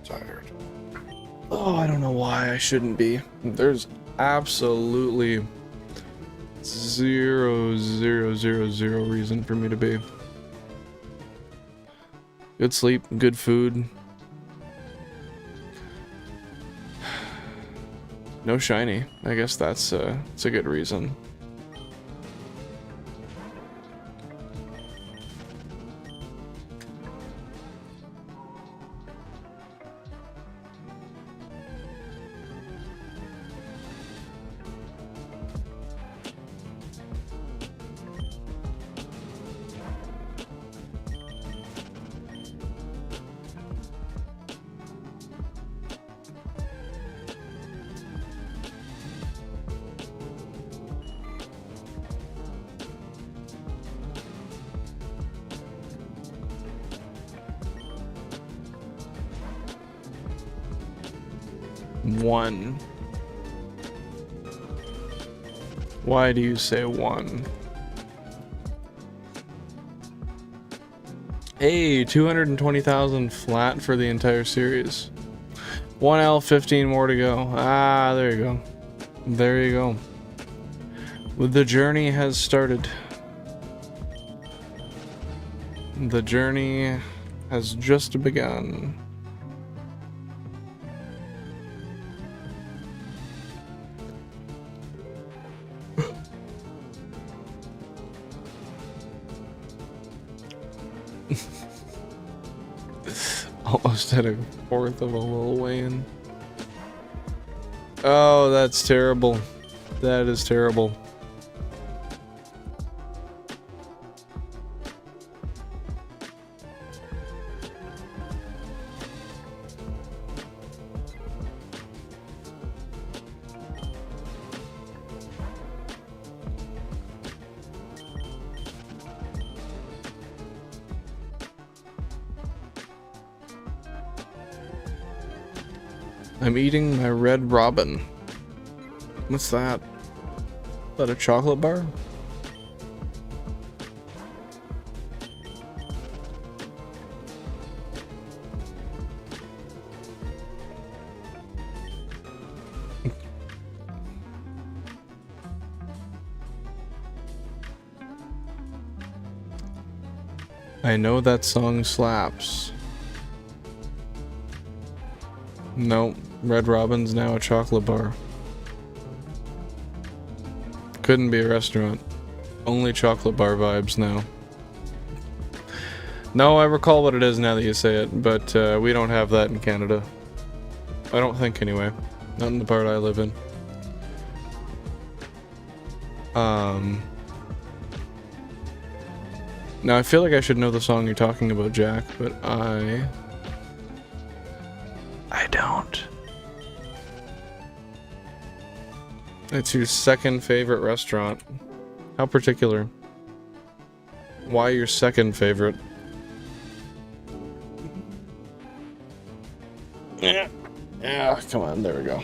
Tired. Oh, I don't know why I shouldn't be. There's absolutely zero reason for me to be. Good sleep, good food. No shiny. I guess that's a good reason. One. Why do you say one? Hey, 220,000 flat for the entire series. 1L, 15 more to go. Ah, there you go. There you go. The journey has started. The journey has just begun. Almost at a fourth of a little weigh-in. Oh, that's terrible. That is terrible. I'm eating my red robin. What's that? Is that a chocolate bar? I know that song slaps. Nope. Red Robin's now a chocolate bar. Couldn't be a restaurant. Only chocolate bar vibes now. No, I recall what it is now that you say it, but we don't have that in Canada. I don't think anyway. Not in the part I live in. Now, I feel like I should know the song you're talking about, Jack, but I don't. It's your second favorite restaurant. How particular? Why your second favorite? Yeah. Yeah, come on, there we go.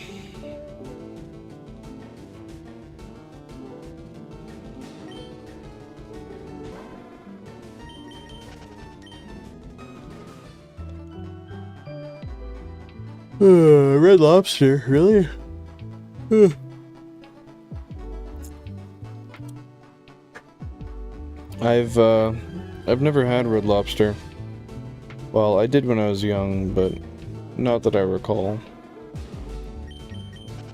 Red Lobster, really? I've never had Red Lobster. Well, I did when I was young, but not that I recall.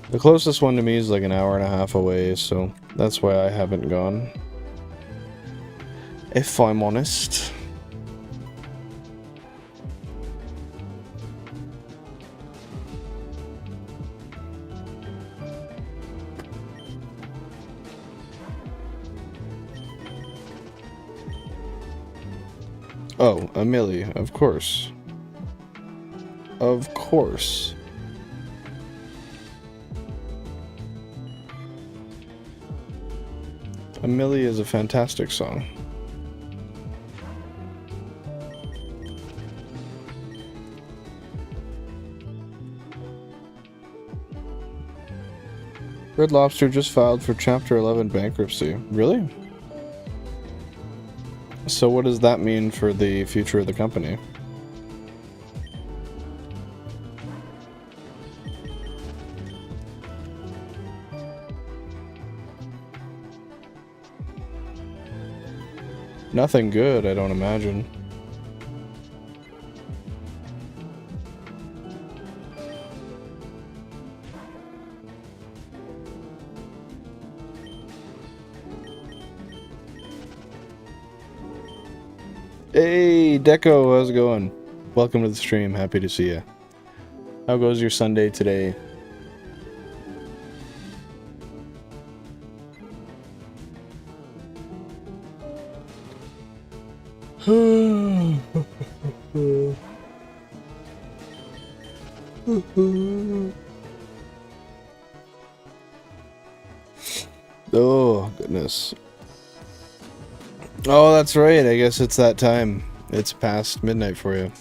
The closest one to me is like an hour and a half away, so that's why I haven't gone. If I'm honest. Oh, Amelie, of course. Of course. Amelie is a fantastic song. Red Lobster just filed for Chapter 11 bankruptcy. Really? So what does that mean for the future of the company? Nothing good, I don't imagine. Hey, Deco, how's it going? Welcome to the stream, happy to see you. How goes your Sunday today? Oh, goodness. Oh, that's right. I guess it's that time. It's past midnight for you.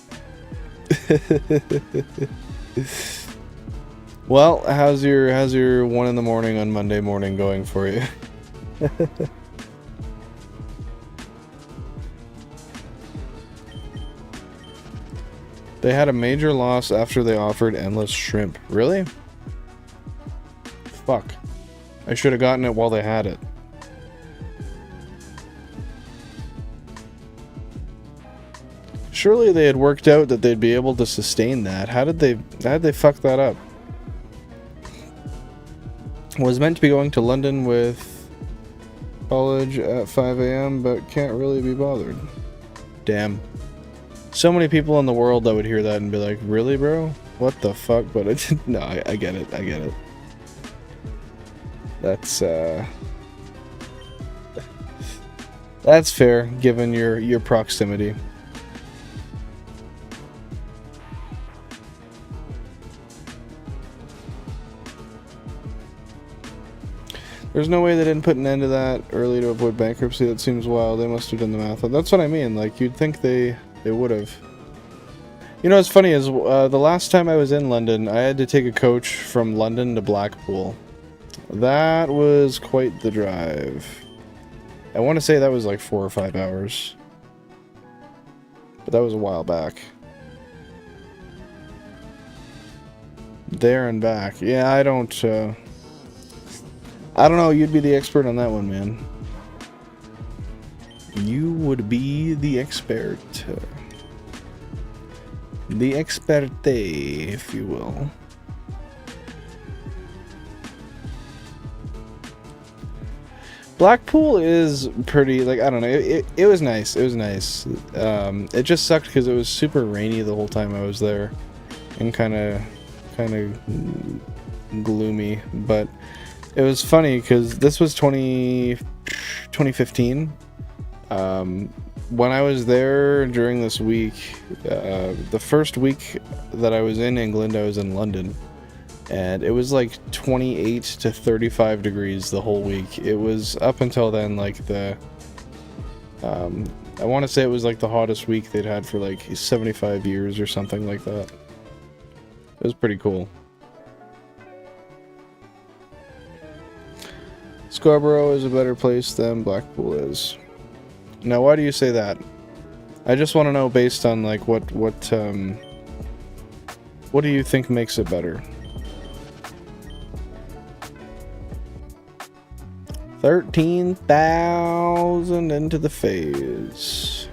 Well, how's your 1 in the morning on Monday morning going for you? They had a major loss after they offered endless shrimp. Really? Fuck. I should have gotten it while they had it. Surely they had worked out that they'd be able to sustain that. How did they fuck that up? Was meant to be going to London with college at 5 a.m. but can't really be bothered. Damn. So many people in the world that would hear that and be like, really, bro? What the fuck? But it didn't. No, I get it. I get it. That's fair, given your proximity. There's no way they didn't put an end to that early to avoid bankruptcy. That seems wild. They must have done the math. That's what I mean. Like, you'd think they would have. You know what's funny is the last time I was in London, I had to take a coach from London to Blackpool. That was quite the drive. I want to say that was like 4 or 5 hours. But that was a while back. There and back. Yeah, I don't know, you'd be the expert on that one, man. You would be the expert. The experte, if you will. Blackpool is pretty, like, I don't know, it was nice, it was nice. It just sucked because it was super rainy the whole time I was there. And kind of gloomy, but it was funny because this was 2015. when I was there during this week, the first week that I was in England, I was in London, and it was like 28 to 35 degrees the whole week. It was up until then like the, I want to say it was like the hottest week they'd had for like 75 years or something like that. It was pretty cool. Scarborough is a better place than Blackpool is. Now, why do you say that? I just want to know based on like what do you think makes it better? 13,000 into the phase.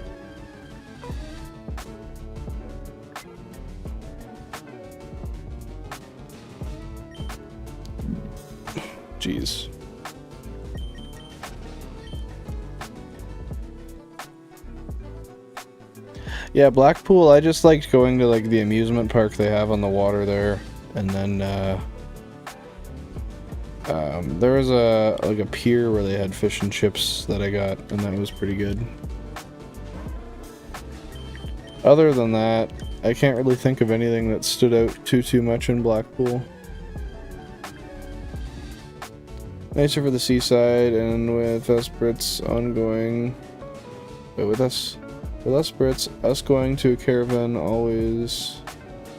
Jeez. Yeah, Blackpool, I just liked going to like the amusement park they have on the water there, and then there was a pier where they had fish and chips that I got, and that was pretty good. Other than that, I can't really think of anything that stood out too much in Blackpool. Nicer for the seaside, and with us Brits ongoing. But with us Brits, us going to a caravan always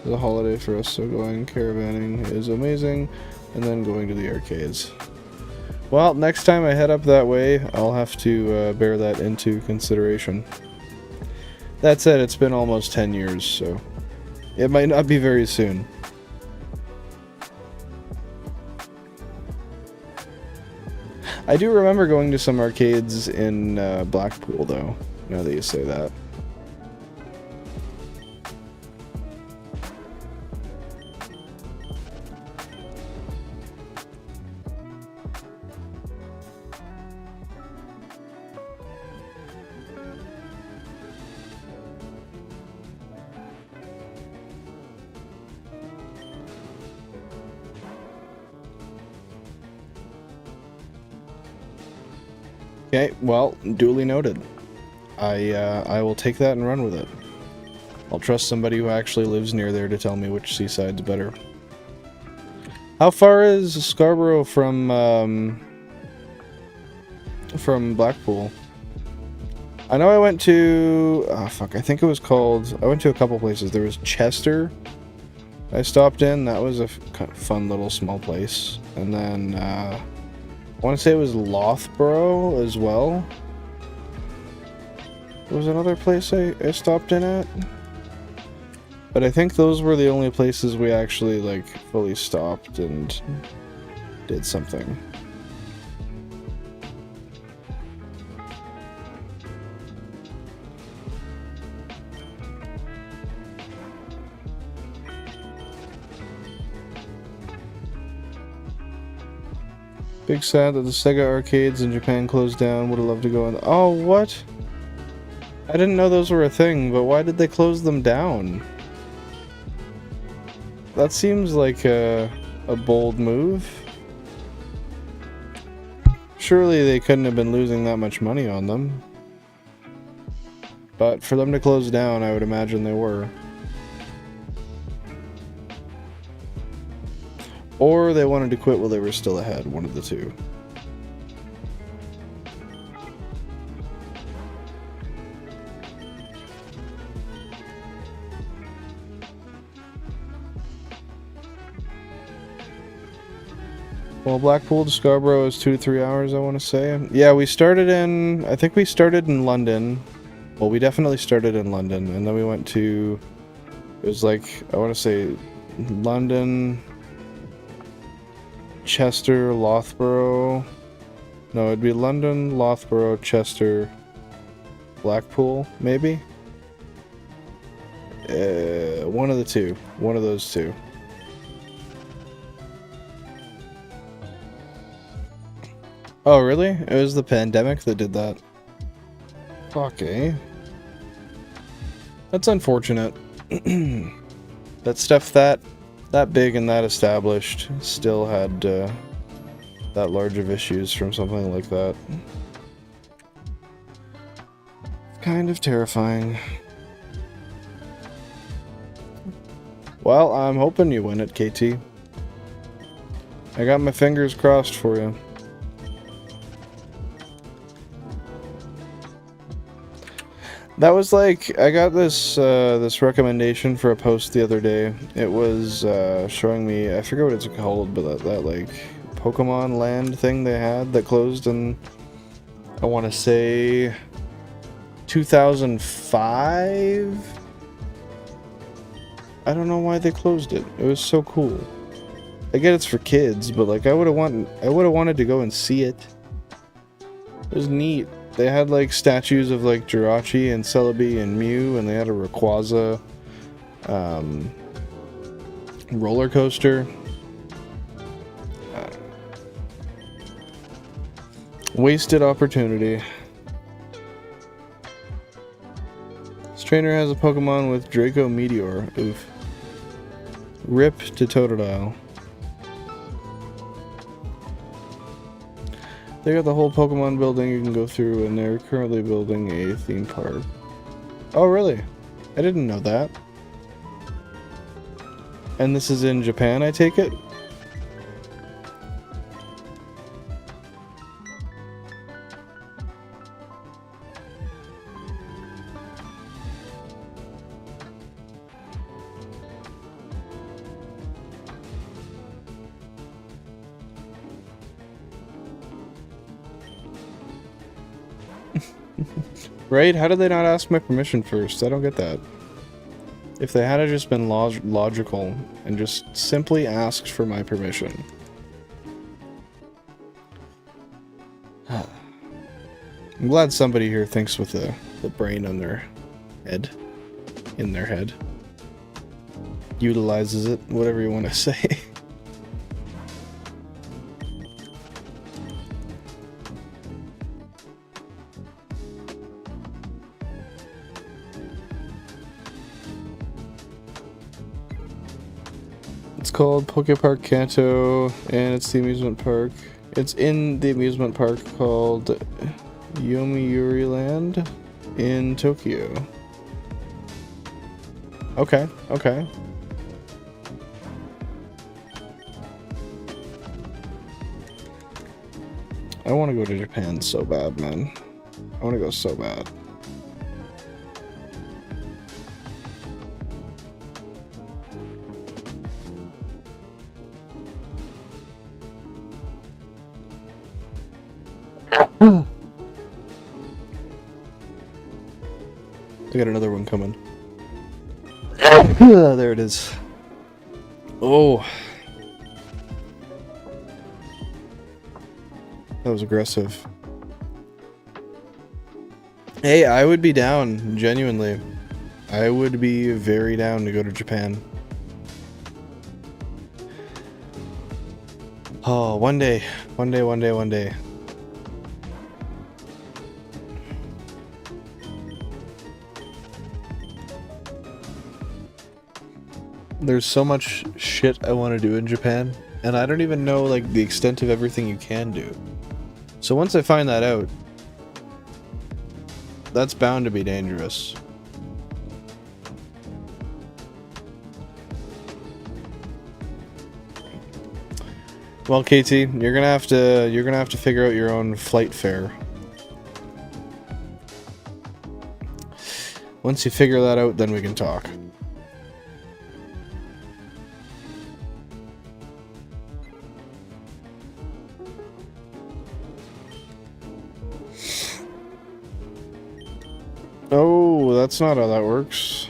is a holiday for us, so going caravanning is amazing, and then going to the arcades. Well, next time I head up that way, I'll have to bear that into consideration. That said, it's been almost 10 years, so it might not be very soon. I do remember going to some arcades in Blackpool, though, now that you say that. Okay, well, duly noted. I will take that and run with it. I'll trust somebody who actually lives near there to tell me which seaside's better. How far is Scarborough from Blackpool? I know I went to... oh, fuck, I think it was called... I went to a couple places. There was Chester I stopped in. That was a fun little small place. And then, I want to say it was Loughborough as well. There was another place I stopped in at. But I think those were the only places we actually, like, fully stopped and did something. Big sad that the Sega arcades in Japan closed down. Would have loved to go in. Oh, what? I didn't know those were a thing, but why did they close them down? That seems like a bold move. Surely they couldn't have been losing that much money on them. But for them to close down, I would imagine they were. Or they wanted to quit while they were still ahead, one of the two. Well, Blackpool to Scarborough is 2 to 3 hours, I want to say. Yeah, we started in... I think we started in London. Well, we definitely started in London, and then we went to... It was like, I want to say, London... Chester, Loughborough. No, it'd be London, Loughborough, Chester, Blackpool, maybe? One of the two. One of those two. Oh, really? It was the pandemic that did that. Fuck, eh? That's unfortunate. That stuff that big and that established still had that large of issues from something like that. kind of terrifying. Well, I'm hoping you win it, KT. I got my fingers crossed for you. That was like, I got this this recommendation for a post the other day. It was showing me, I forget what it's called, but that like Pokemon Land thing they had that closed in, I want to say 2005. I don't know why they closed it. It was so cool. I get it's for kids, but like I would have wanted to go and see it. It was neat. They had like statues of like Jirachi and Celebi and Mew, and they had a Rayquaza roller coaster. Wasted opportunity. This trainer has a Pokemon with Draco Meteor. Oof. Rip to Totodile. They got the whole Pokemon building you can go through, and they're currently building a theme park. Oh, really? I didn't know that. And this is in Japan, I take it? Right? How did they not ask my permission first? I don't get that. If they had just been logical and just simply asked for my permission. I'm glad somebody here thinks with the brain on their head. In their head. Utilizes it, whatever you want to say. It's called Poke Park Kanto, and it's the amusement park. It's in the amusement park called Yomiuri Land in Tokyo. Okay, okay. I want to go to Japan so bad, man. I want to go so bad. I got another one coming. There it is. Oh. That was aggressive. Hey, I would be down, genuinely. I would be very down to go to Japan. Oh, one day. One day, one day, one day. There's so much shit I want to do in Japan, and I don't even know like the extent of everything you can do. So once I find that out, that's bound to be dangerous. Well, KT, you're gonna have to figure out your own flight fare. Once you figure that out, then we can talk. Oh, that's not how that works.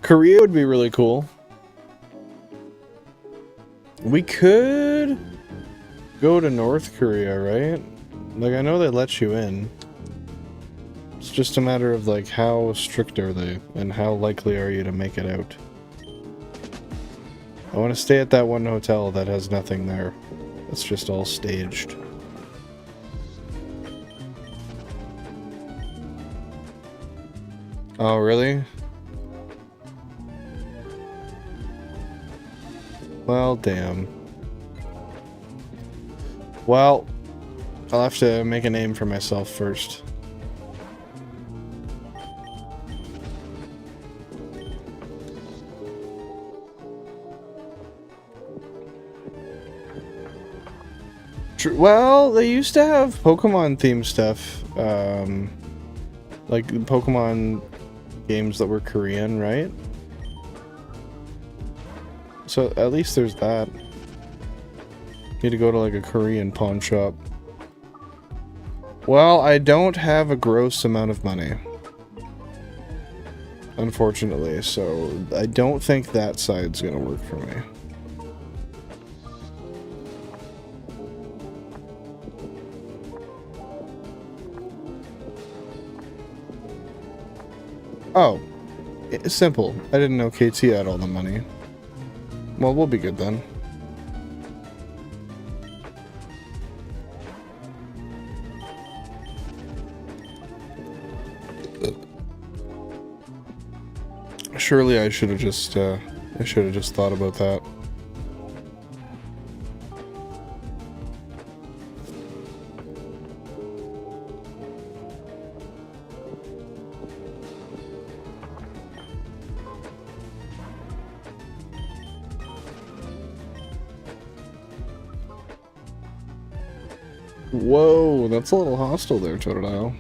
Korea would be really cool. We could go to North Korea, right? Like, I know they let you in. It's just a matter of, like, how strict are they? And how likely are you to make it out? I want to stay at that one hotel that has nothing there. It's just all staged. Oh, really? Well, damn. Well, I'll have to make a name for myself first. Well, they used to have Pokemon themed stuff, like Pokemon games that were Korean, right? So at least there's that. Need to go to like a Korean pawn shop. Well, I don't have a gross amount of money, unfortunately, so I don't think that side's gonna work for me. Oh, it's simple. I didn't know KT had all the money. Well, we'll be good then. Surely I should have just thought about that. Whoa, that's a little hostile there, Totodile.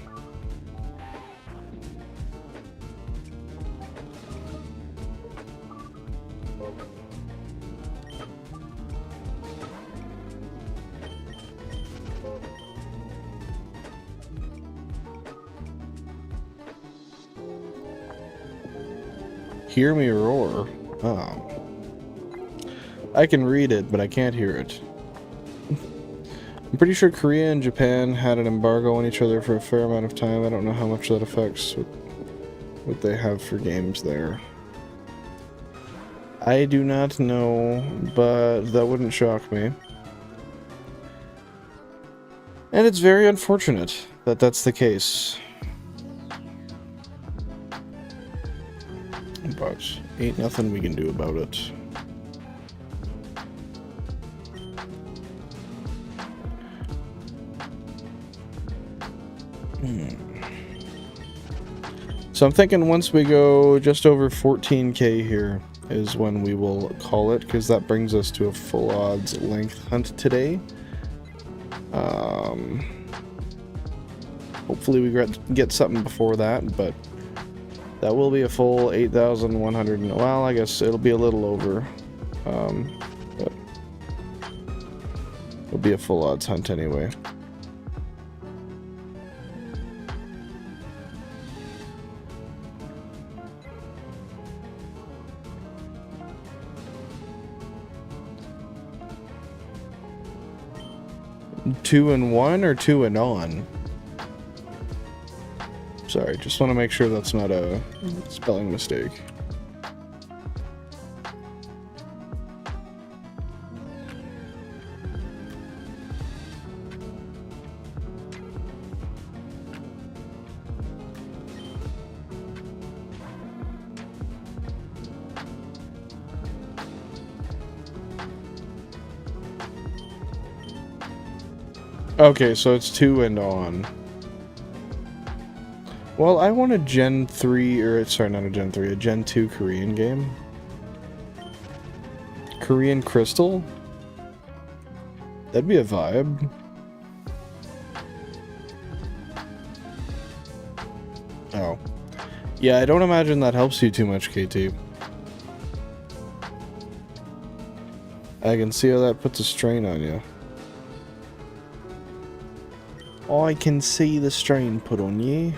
Hear me roar. Oh. I can read it, but I can't hear it. I'm pretty sure Korea and Japan had an embargo on each other for a fair amount of time. I don't know how much that affects what they have for games there. I do not know, but that wouldn't shock me. And it's very unfortunate that that's the case. But ain't nothing we can do about it. So I'm thinking once we go just over 14k here is when we will call it, because that brings us to a full odds length hunt today. Hopefully we get something before that, but that will be a full 8,100. Well, I guess it'll be a little over, but it'll be a full odds hunt anyway. Two and one or two and on? Sorry, just want to make sure that's not a spelling mistake. Okay, so it's two and on. Well, I want a Gen 3, or sorry, not a Gen 3, a Gen 2 Korean game. Korean Crystal? That'd be a vibe. Oh. Yeah, I don't imagine that helps you too much, KT. I can see how that puts a strain on you. I can see the strain put on you.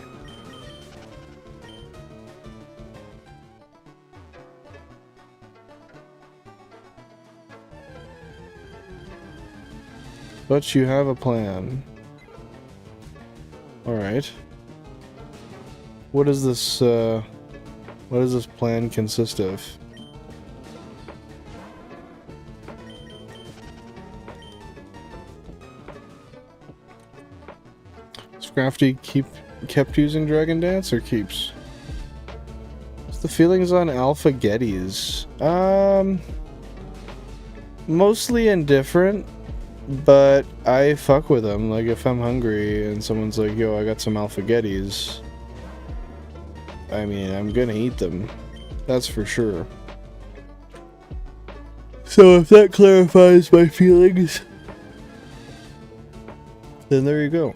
But you have a plan. Alright. What does this plan consist of? Scrafty kept using Dragon Dance or keeps? What's the feelings on Alpha Gettys? Mostly indifferent. But I fuck with them. Like, if I'm hungry and someone's like, yo, I got some alphagettis, I mean, I'm gonna eat them. That's for sure. So if that clarifies my feelings, then there you go.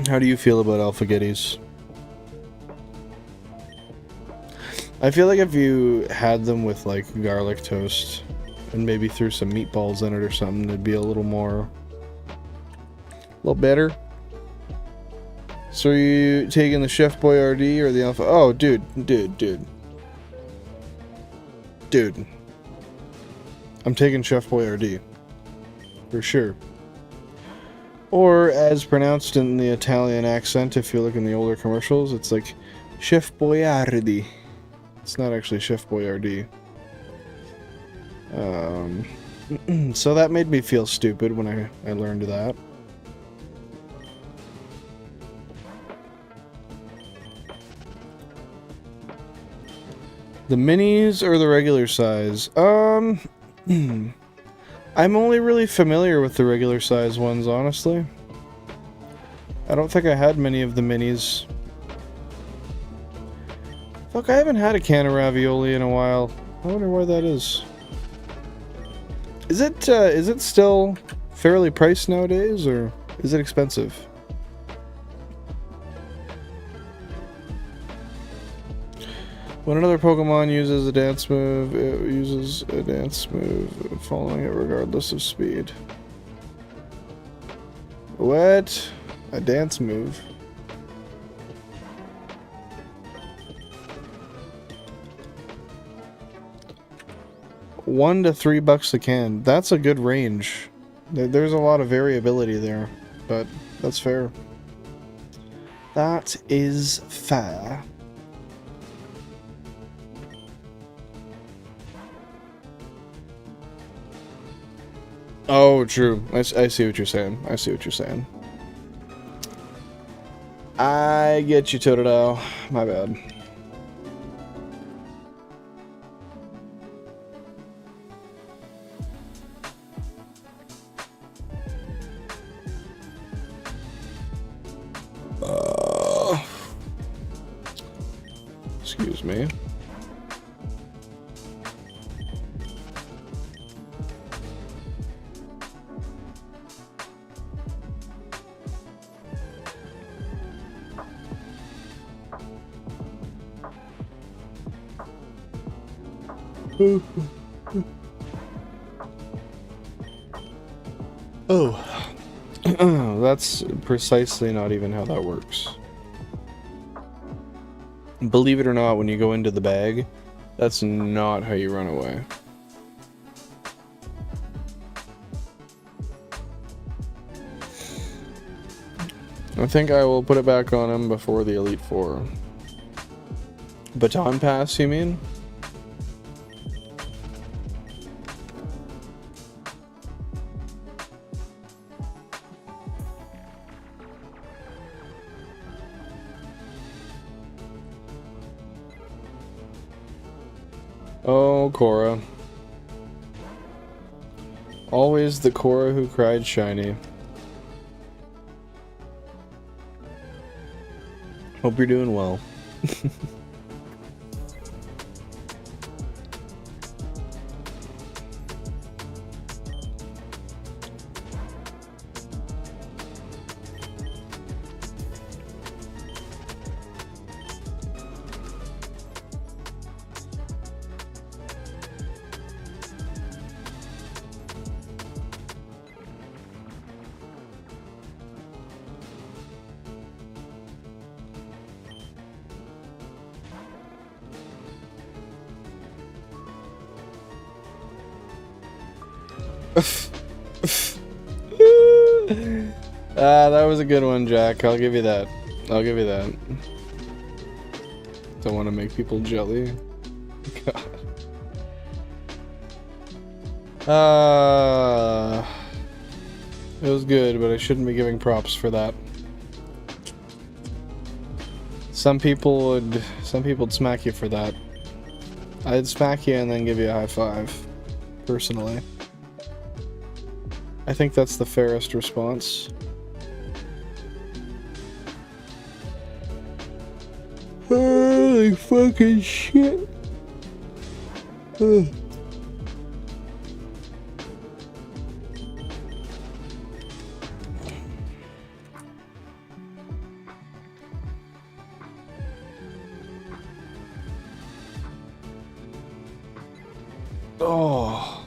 How do you feel about alphagettis? I feel like if you had them with like garlic toast and maybe threw some meatballs in it or something, it'd be a little better. So are you taking the Chef Boyardee or the Alpha? Oh, dude. I'm taking Chef Boyardee. For sure. Or, as pronounced in the Italian accent, if you look in the older commercials, it's like Chef Boyardee. It's not actually Chef Boyardee. So that made me feel stupid when I learned that. The minis or the regular size? I'm only really familiar with the regular size ones, honestly. I don't think I had many of the minis. Fuck, I haven't had a can of ravioli in a while. I wonder why that is. Is it still fairly priced nowadays, or is it expensive? When another Pokemon uses a dance move, it uses a dance move following it regardless of speed. What? A dance move? $1 to $3 a can. That's a good range. There's a lot of variability there, but that's fair. That is fair. Oh, true. I see what you're saying. I see what you're saying. I get you, Totodile. My bad. Excuse me. Oh. That's precisely not even how that works. Believe it or not, when you go into the bag, that's not how you run away. I think I will put it back on him before the Elite Four. Baton pass, you mean? Oh, Cora. Always the Cora who cried shiny. Hope you're doing well. That was a good one, Jack. I'll give you that. I'll give you that. Don't want to make people jelly. God. It was good, but I shouldn't be giving props for that. Some people'd smack you for that. I'd smack you and then give you a high five, personally. I think that's the fairest response. Holy fucking shit. Ugh. Oh.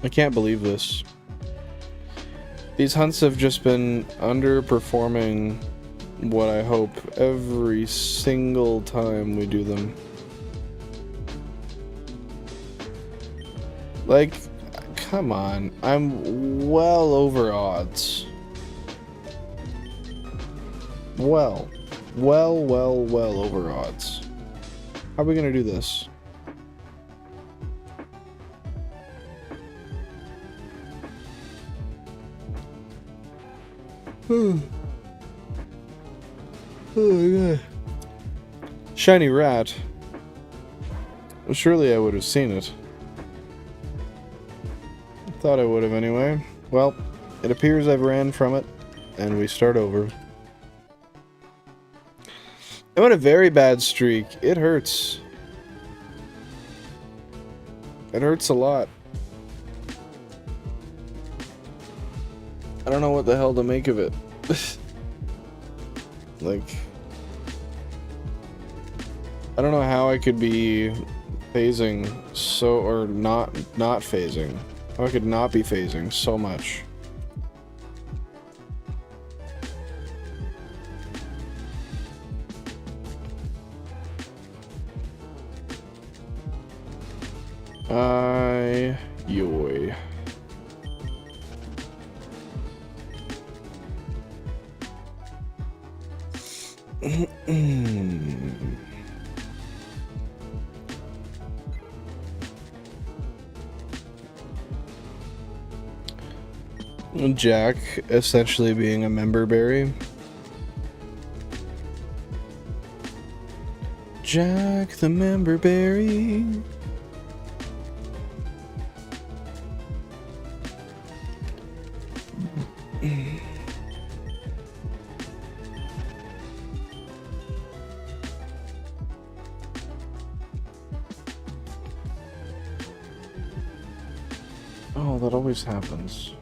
I can't believe this. These hunts have just been underperforming what I hope every single time we do them. Like, come on. I'm well over odds. Well over odds. How are we gonna do this? Oh my god. Shiny rat. Well, surely I would have seen it. Thought I would have anyway. Well, it appears I've ran from it, and we start over. I'm on a very bad streak. It hurts. It hurts a lot. I don't know what the hell to make of it. Like, I don't know how I could be phasing so, or not phasing. How I could not be phasing so much. Yoy. Jack essentially being a member berry. Jack the member berry. Oh, that always happens.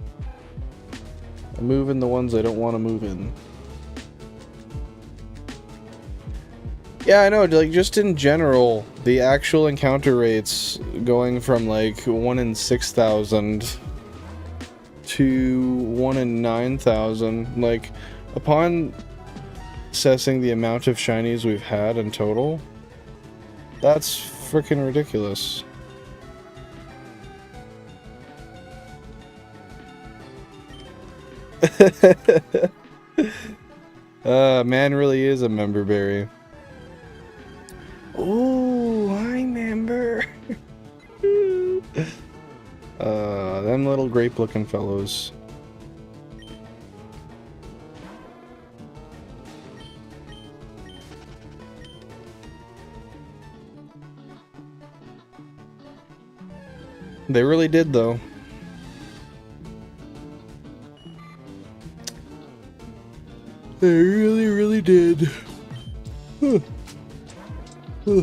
I move in the ones I don't want to move in. Yeah, I know, like, just in general, the actual encounter rates going from, like, 1 in 6,000 to 1 in 9,000, like, upon assessing the amount of shinies we've had in total, that's freaking ridiculous. Man really is a member berry. Oh, I member. Them little grape looking fellows. They really did, though. They really, really did. Huh. Huh.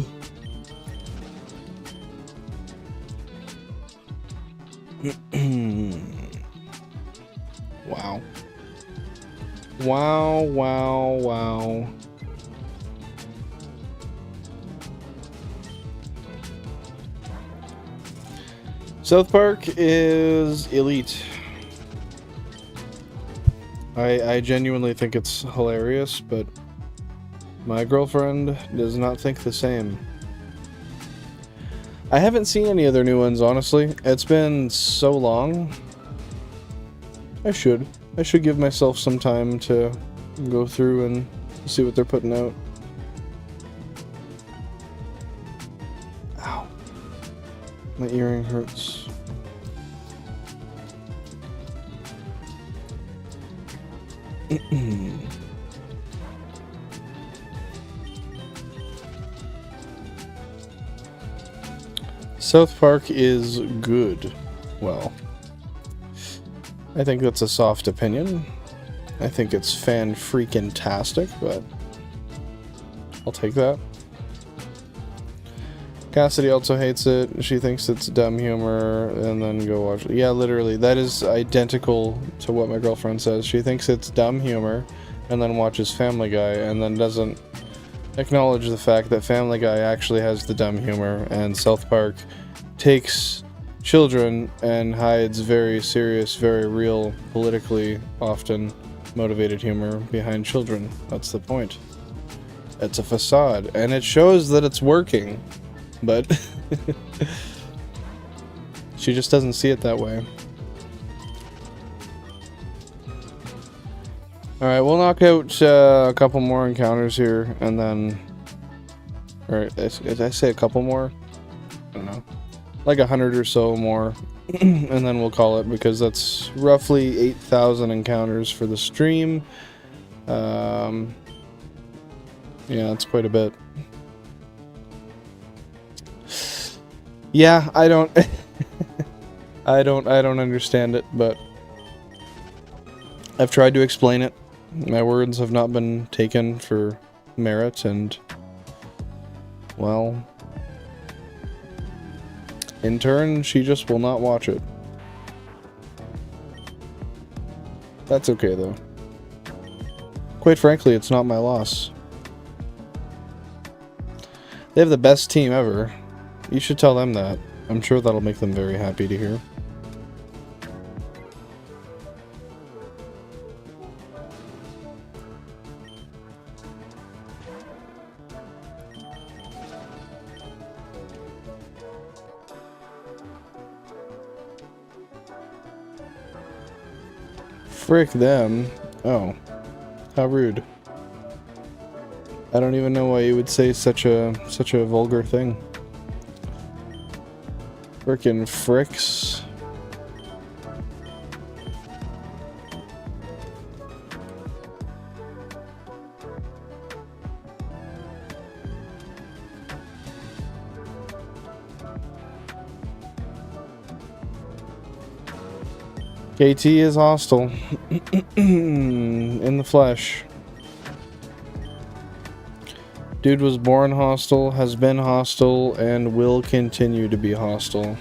Wow. Wow, wow, wow. South Park is elite. I genuinely think it's hilarious, but my girlfriend does not think the same. I haven't seen any other new ones, honestly. It's been so long. I should give myself some time to go through and see what they're putting out. Ow. My earring hurts. South Park is good. Well, I think that's a soft opinion. I think it's fan-freaking-tastic, but I'll take that. Cassidy also hates it. She thinks it's dumb humor, and then go watch it. Yeah, literally, that is identical to what my girlfriend says. She thinks it's dumb humor, and then watches Family Guy, and then doesn't acknowledge the fact that Family Guy actually has the dumb humor, and South Park takes children and hides very serious, very real, politically often motivated humor behind children. That's the point. It's a facade, and it shows that it's working. But she just doesn't see it that way. Alright, we'll knock out a couple more encounters here, and then... Alright, did I say a couple more? I don't know. Like 100 or so more. And then we'll call it, because that's roughly 8,000 encounters for the stream. Yeah, that's quite a bit. Yeah, I don't I don't understand it, but I've tried to explain it. My words have not been taken for merit, and well, in turn, she just will not watch it. That's okay though. Quite frankly, it's not my loss. They have the best team ever. You should tell them that. I'm sure that'll make them very happy to hear. Frick them. Oh. How rude. I don't even know why you would say such a vulgar thing. Frickin' fricks. KT is hostile. In the flesh. Dude was born hostile, has been hostile, and will continue to be hostile.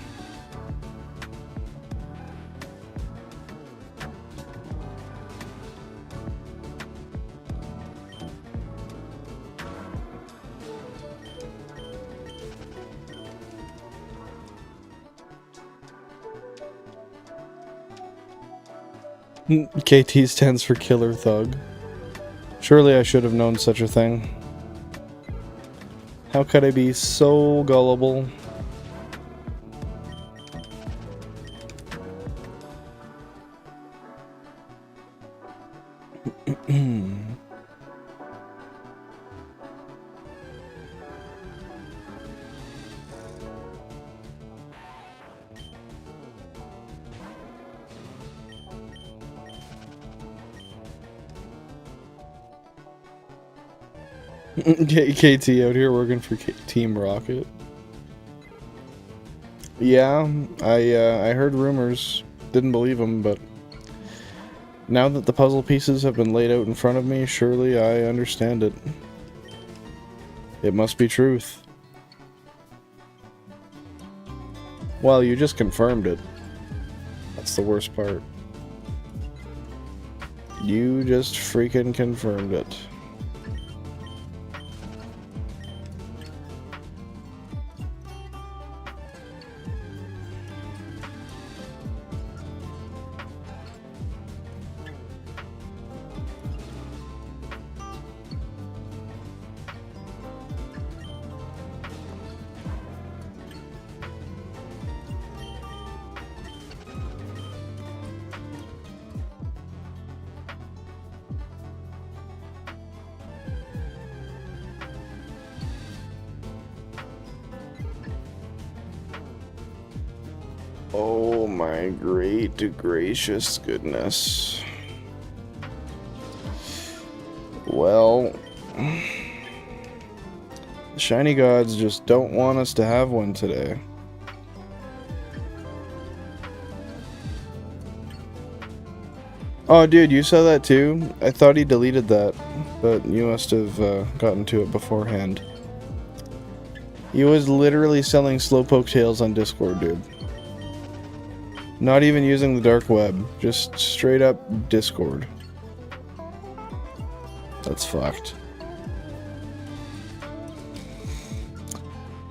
KT stands for Killer Thug. Surely I should have known such a thing. How could I be so gullible? KT out here working for Team Rocket. Yeah, I heard rumors, didn't believe them, but now that the puzzle pieces have been laid out in front of me, surely I understand it. It must be truth. Well, you just confirmed it. That's the worst part. You just freaking confirmed it. Oh my great gracious goodness. Well, the shiny gods just don't want us to have one today. Oh, dude, you saw that too? I thought he deleted that, but you must have gotten to it beforehand. He was literally selling Slowpoke tails on Discord, dude. Not even using the dark web, just straight up Discord. That's fucked.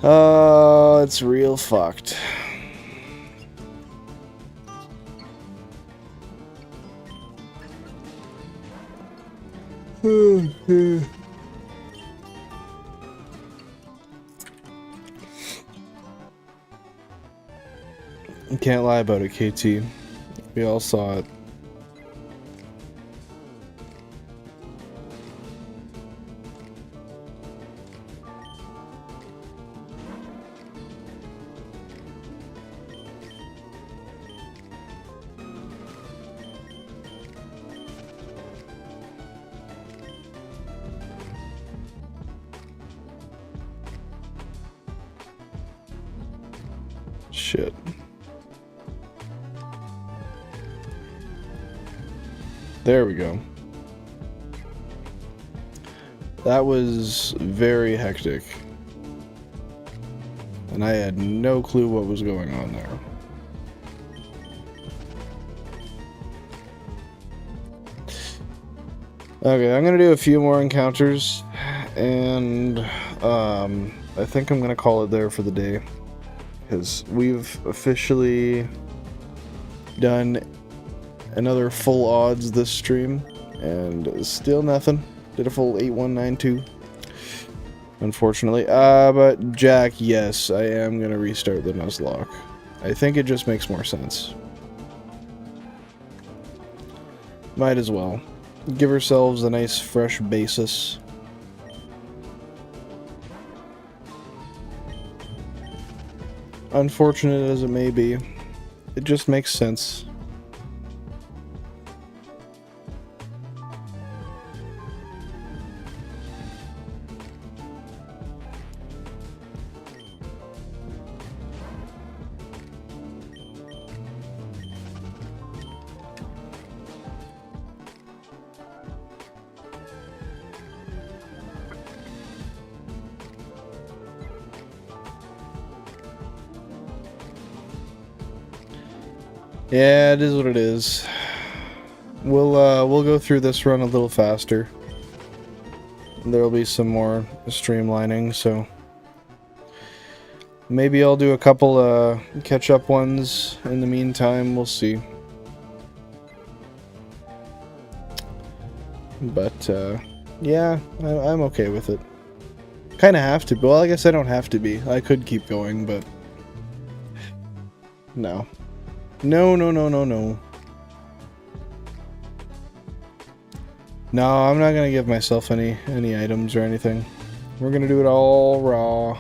Oh, it's real fucked. You can't lie about it, KT. We all saw it. Shit. There we go. That was very hectic. And I had no clue what was going on there. Okay, I'm gonna do a few more encounters, and I think I'm gonna call it there for the day. Because we've officially done another full odds this stream, and still nothing. Did a full 8192, unfortunately. But Jack, yes, I am gonna restart the Nuzlocke. I think it just makes more sense. Might as well. Give ourselves a nice fresh basis. Unfortunate as it may be, it just makes sense. Yeah, it is what it is. We'll go through this run a little faster. There'll be some more streamlining, so maybe I'll do a couple catch-up ones in the meantime. We'll see. But yeah, I'm okay with it. Kind of have to. Well, I guess I don't have to be. I could keep going, but no. No. No, I'm not gonna give myself any items or anything. We're gonna do it all raw.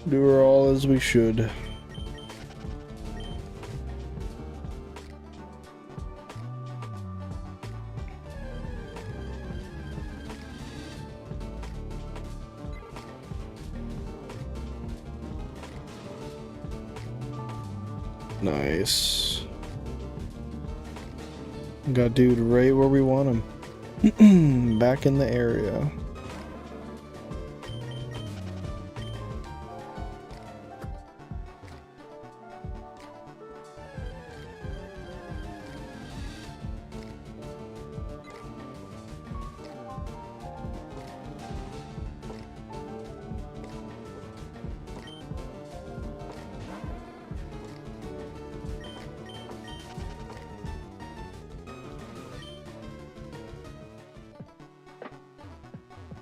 Do it all as we should. Nice. Got dude right where we want him. Back in the area.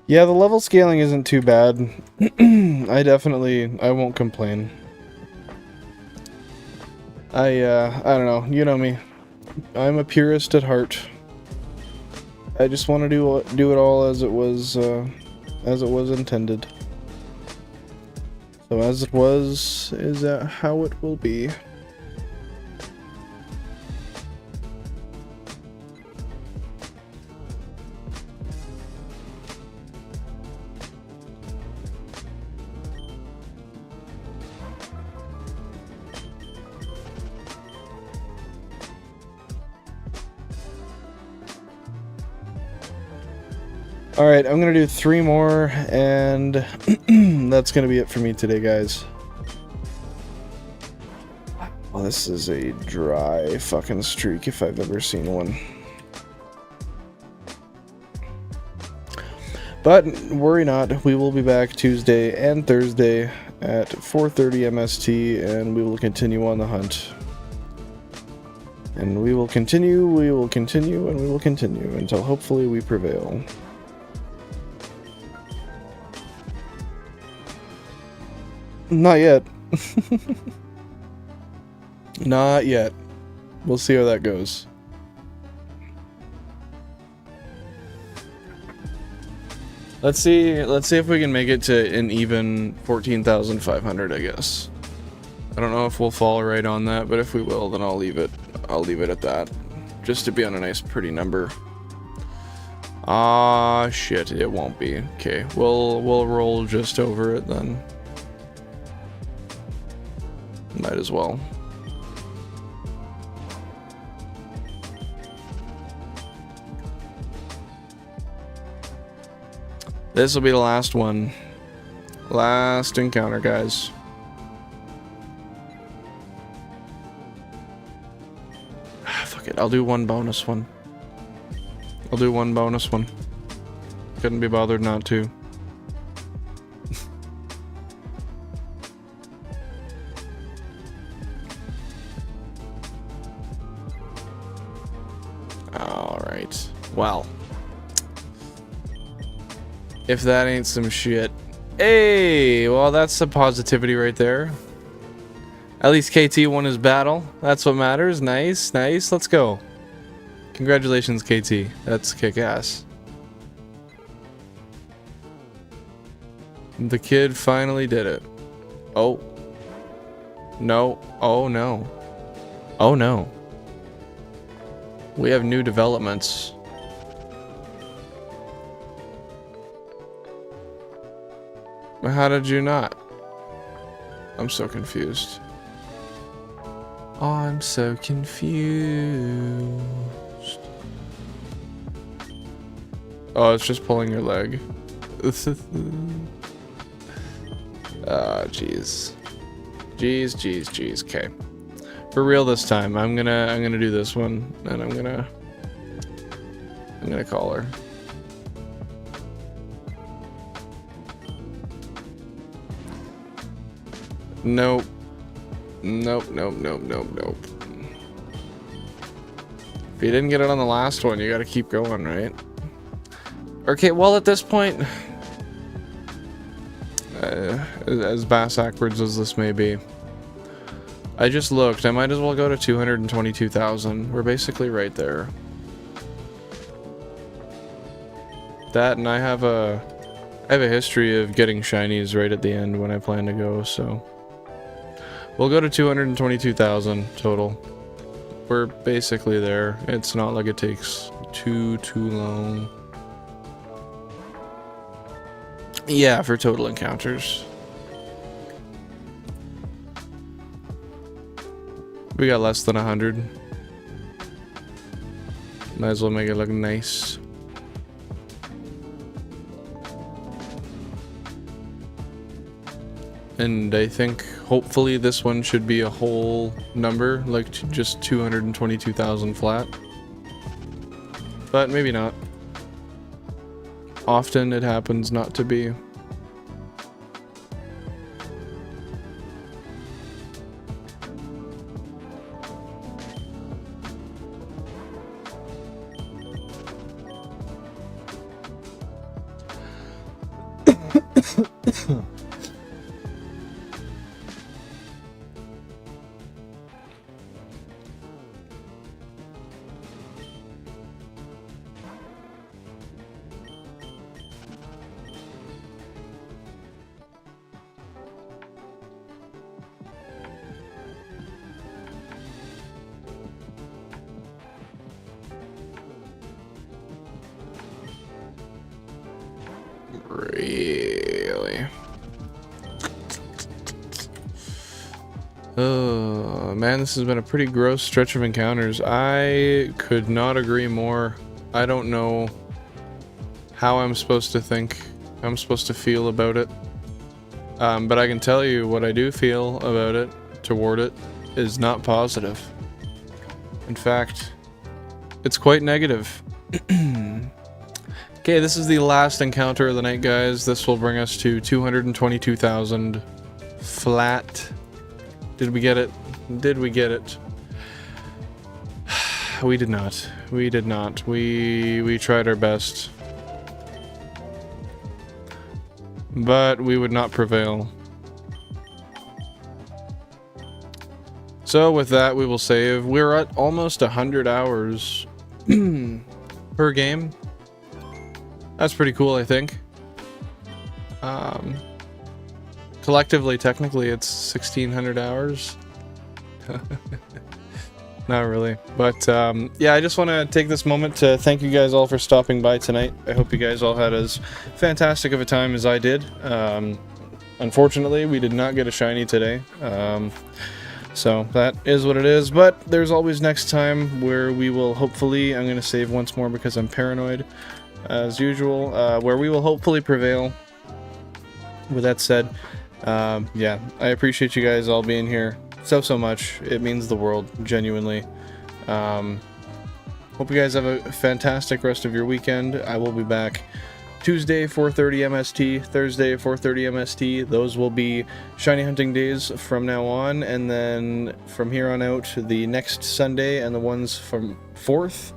Yeah, the level scaling isn't too bad. I won't complain. I don't know, you know me. I'm a purist at heart. I just want to do it all as it was intended. So as it was, is that how it will be. Alright, I'm gonna do 3 more, and that's gonna be it for me today, guys. Well, this is a dry fucking streak if I've ever seen one. But worry not, we will be back Tuesday and Thursday at 4:30 MST, and we will continue on the hunt. And we will continue, and we will continue until hopefully we prevail. Not yet. Not yet. We'll see how that goes. Let's see if we can make it to an even 14,500, I guess. I don't know if we'll fall right on that, but if we will, then I'll leave it at that. Just to be on a nice pretty number. Ah, shit, it won't be. Okay, we'll roll just over it then. Might as well. This will be the last one. Last encounter, guys. Fuck it, I'll do one bonus one. Couldn't be bothered not to. Alright. Well. If that ain't some shit. Hey! Well, that's some positivity right there. At least KT won his battle. That's what matters. Nice, nice. Let's go. Congratulations, KT. That's kick-ass. The kid finally did it. Oh. No. Oh, no. Oh, no. We have new developments. How did you not? I'm so confused. Oh, I'm so confused. Oh, it's just pulling your leg. Ah, jeez. Jeez. Okay. For real this time. I'm gonna do this one, and I'm gonna call her. Nope. Nope. If you didn't get it on the last one, you gotta keep going, right? Okay, well, at this point, as backwards as this may be, I just looked. I might as well go to 222,000. We're basically right there. That, and I have a history of getting shinies right at the end when I plan to go, so we'll go to 222,000 total. We're basically there. It's not like it takes too long. Yeah, for total encounters. We got less than 100. Might as well make it look nice. And I think hopefully this one should be a whole number, like just 222,000 flat. But maybe not. Often it happens not to be. Really? Oh man, this has been a pretty gross stretch of encounters. I could not agree more. I don't know how I'm supposed to think, how I'm supposed to feel about it. But I can tell you what I do feel about it, toward it, is not positive. In fact, it's quite negative. Okay, this is the last encounter of the night, guys. This will bring us to 222,000 flat. Did we get it? Did we get it? We did not. We did not. We tried our best. But we would not prevail. So with that, we will save. We're at almost 100 hours per game. That's pretty cool, I think. Collectively, technically, it's 1,600 hours. Not really. But, yeah, I just want to take this moment to thank you guys all for stopping by tonight. I hope you guys all had as fantastic of a time as I did. Unfortunately, we did not get a shiny today. So that is what it is, but there's always next time where we will hopefully, I'm going to save once more because I'm paranoid, as usual, where we will hopefully prevail. With that said, yeah, I appreciate you guys all being here so much. It means the world, genuinely. Hope you guys have a fantastic rest of your weekend. I will be back Tuesday, 4:30 MST, Thursday, 4:30 MST. Those will be shiny hunting days from now on, and then from here on out, the next Sunday and the ones from 4th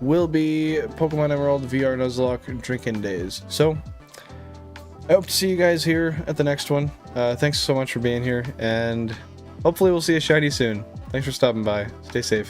will be Pokemon Emerald VR Nuzlocke drinking days. So, I hope to see you guys here at the next one. Thanks so much for being here, and hopefully we'll see a shiny soon. Thanks for stopping by. Stay safe.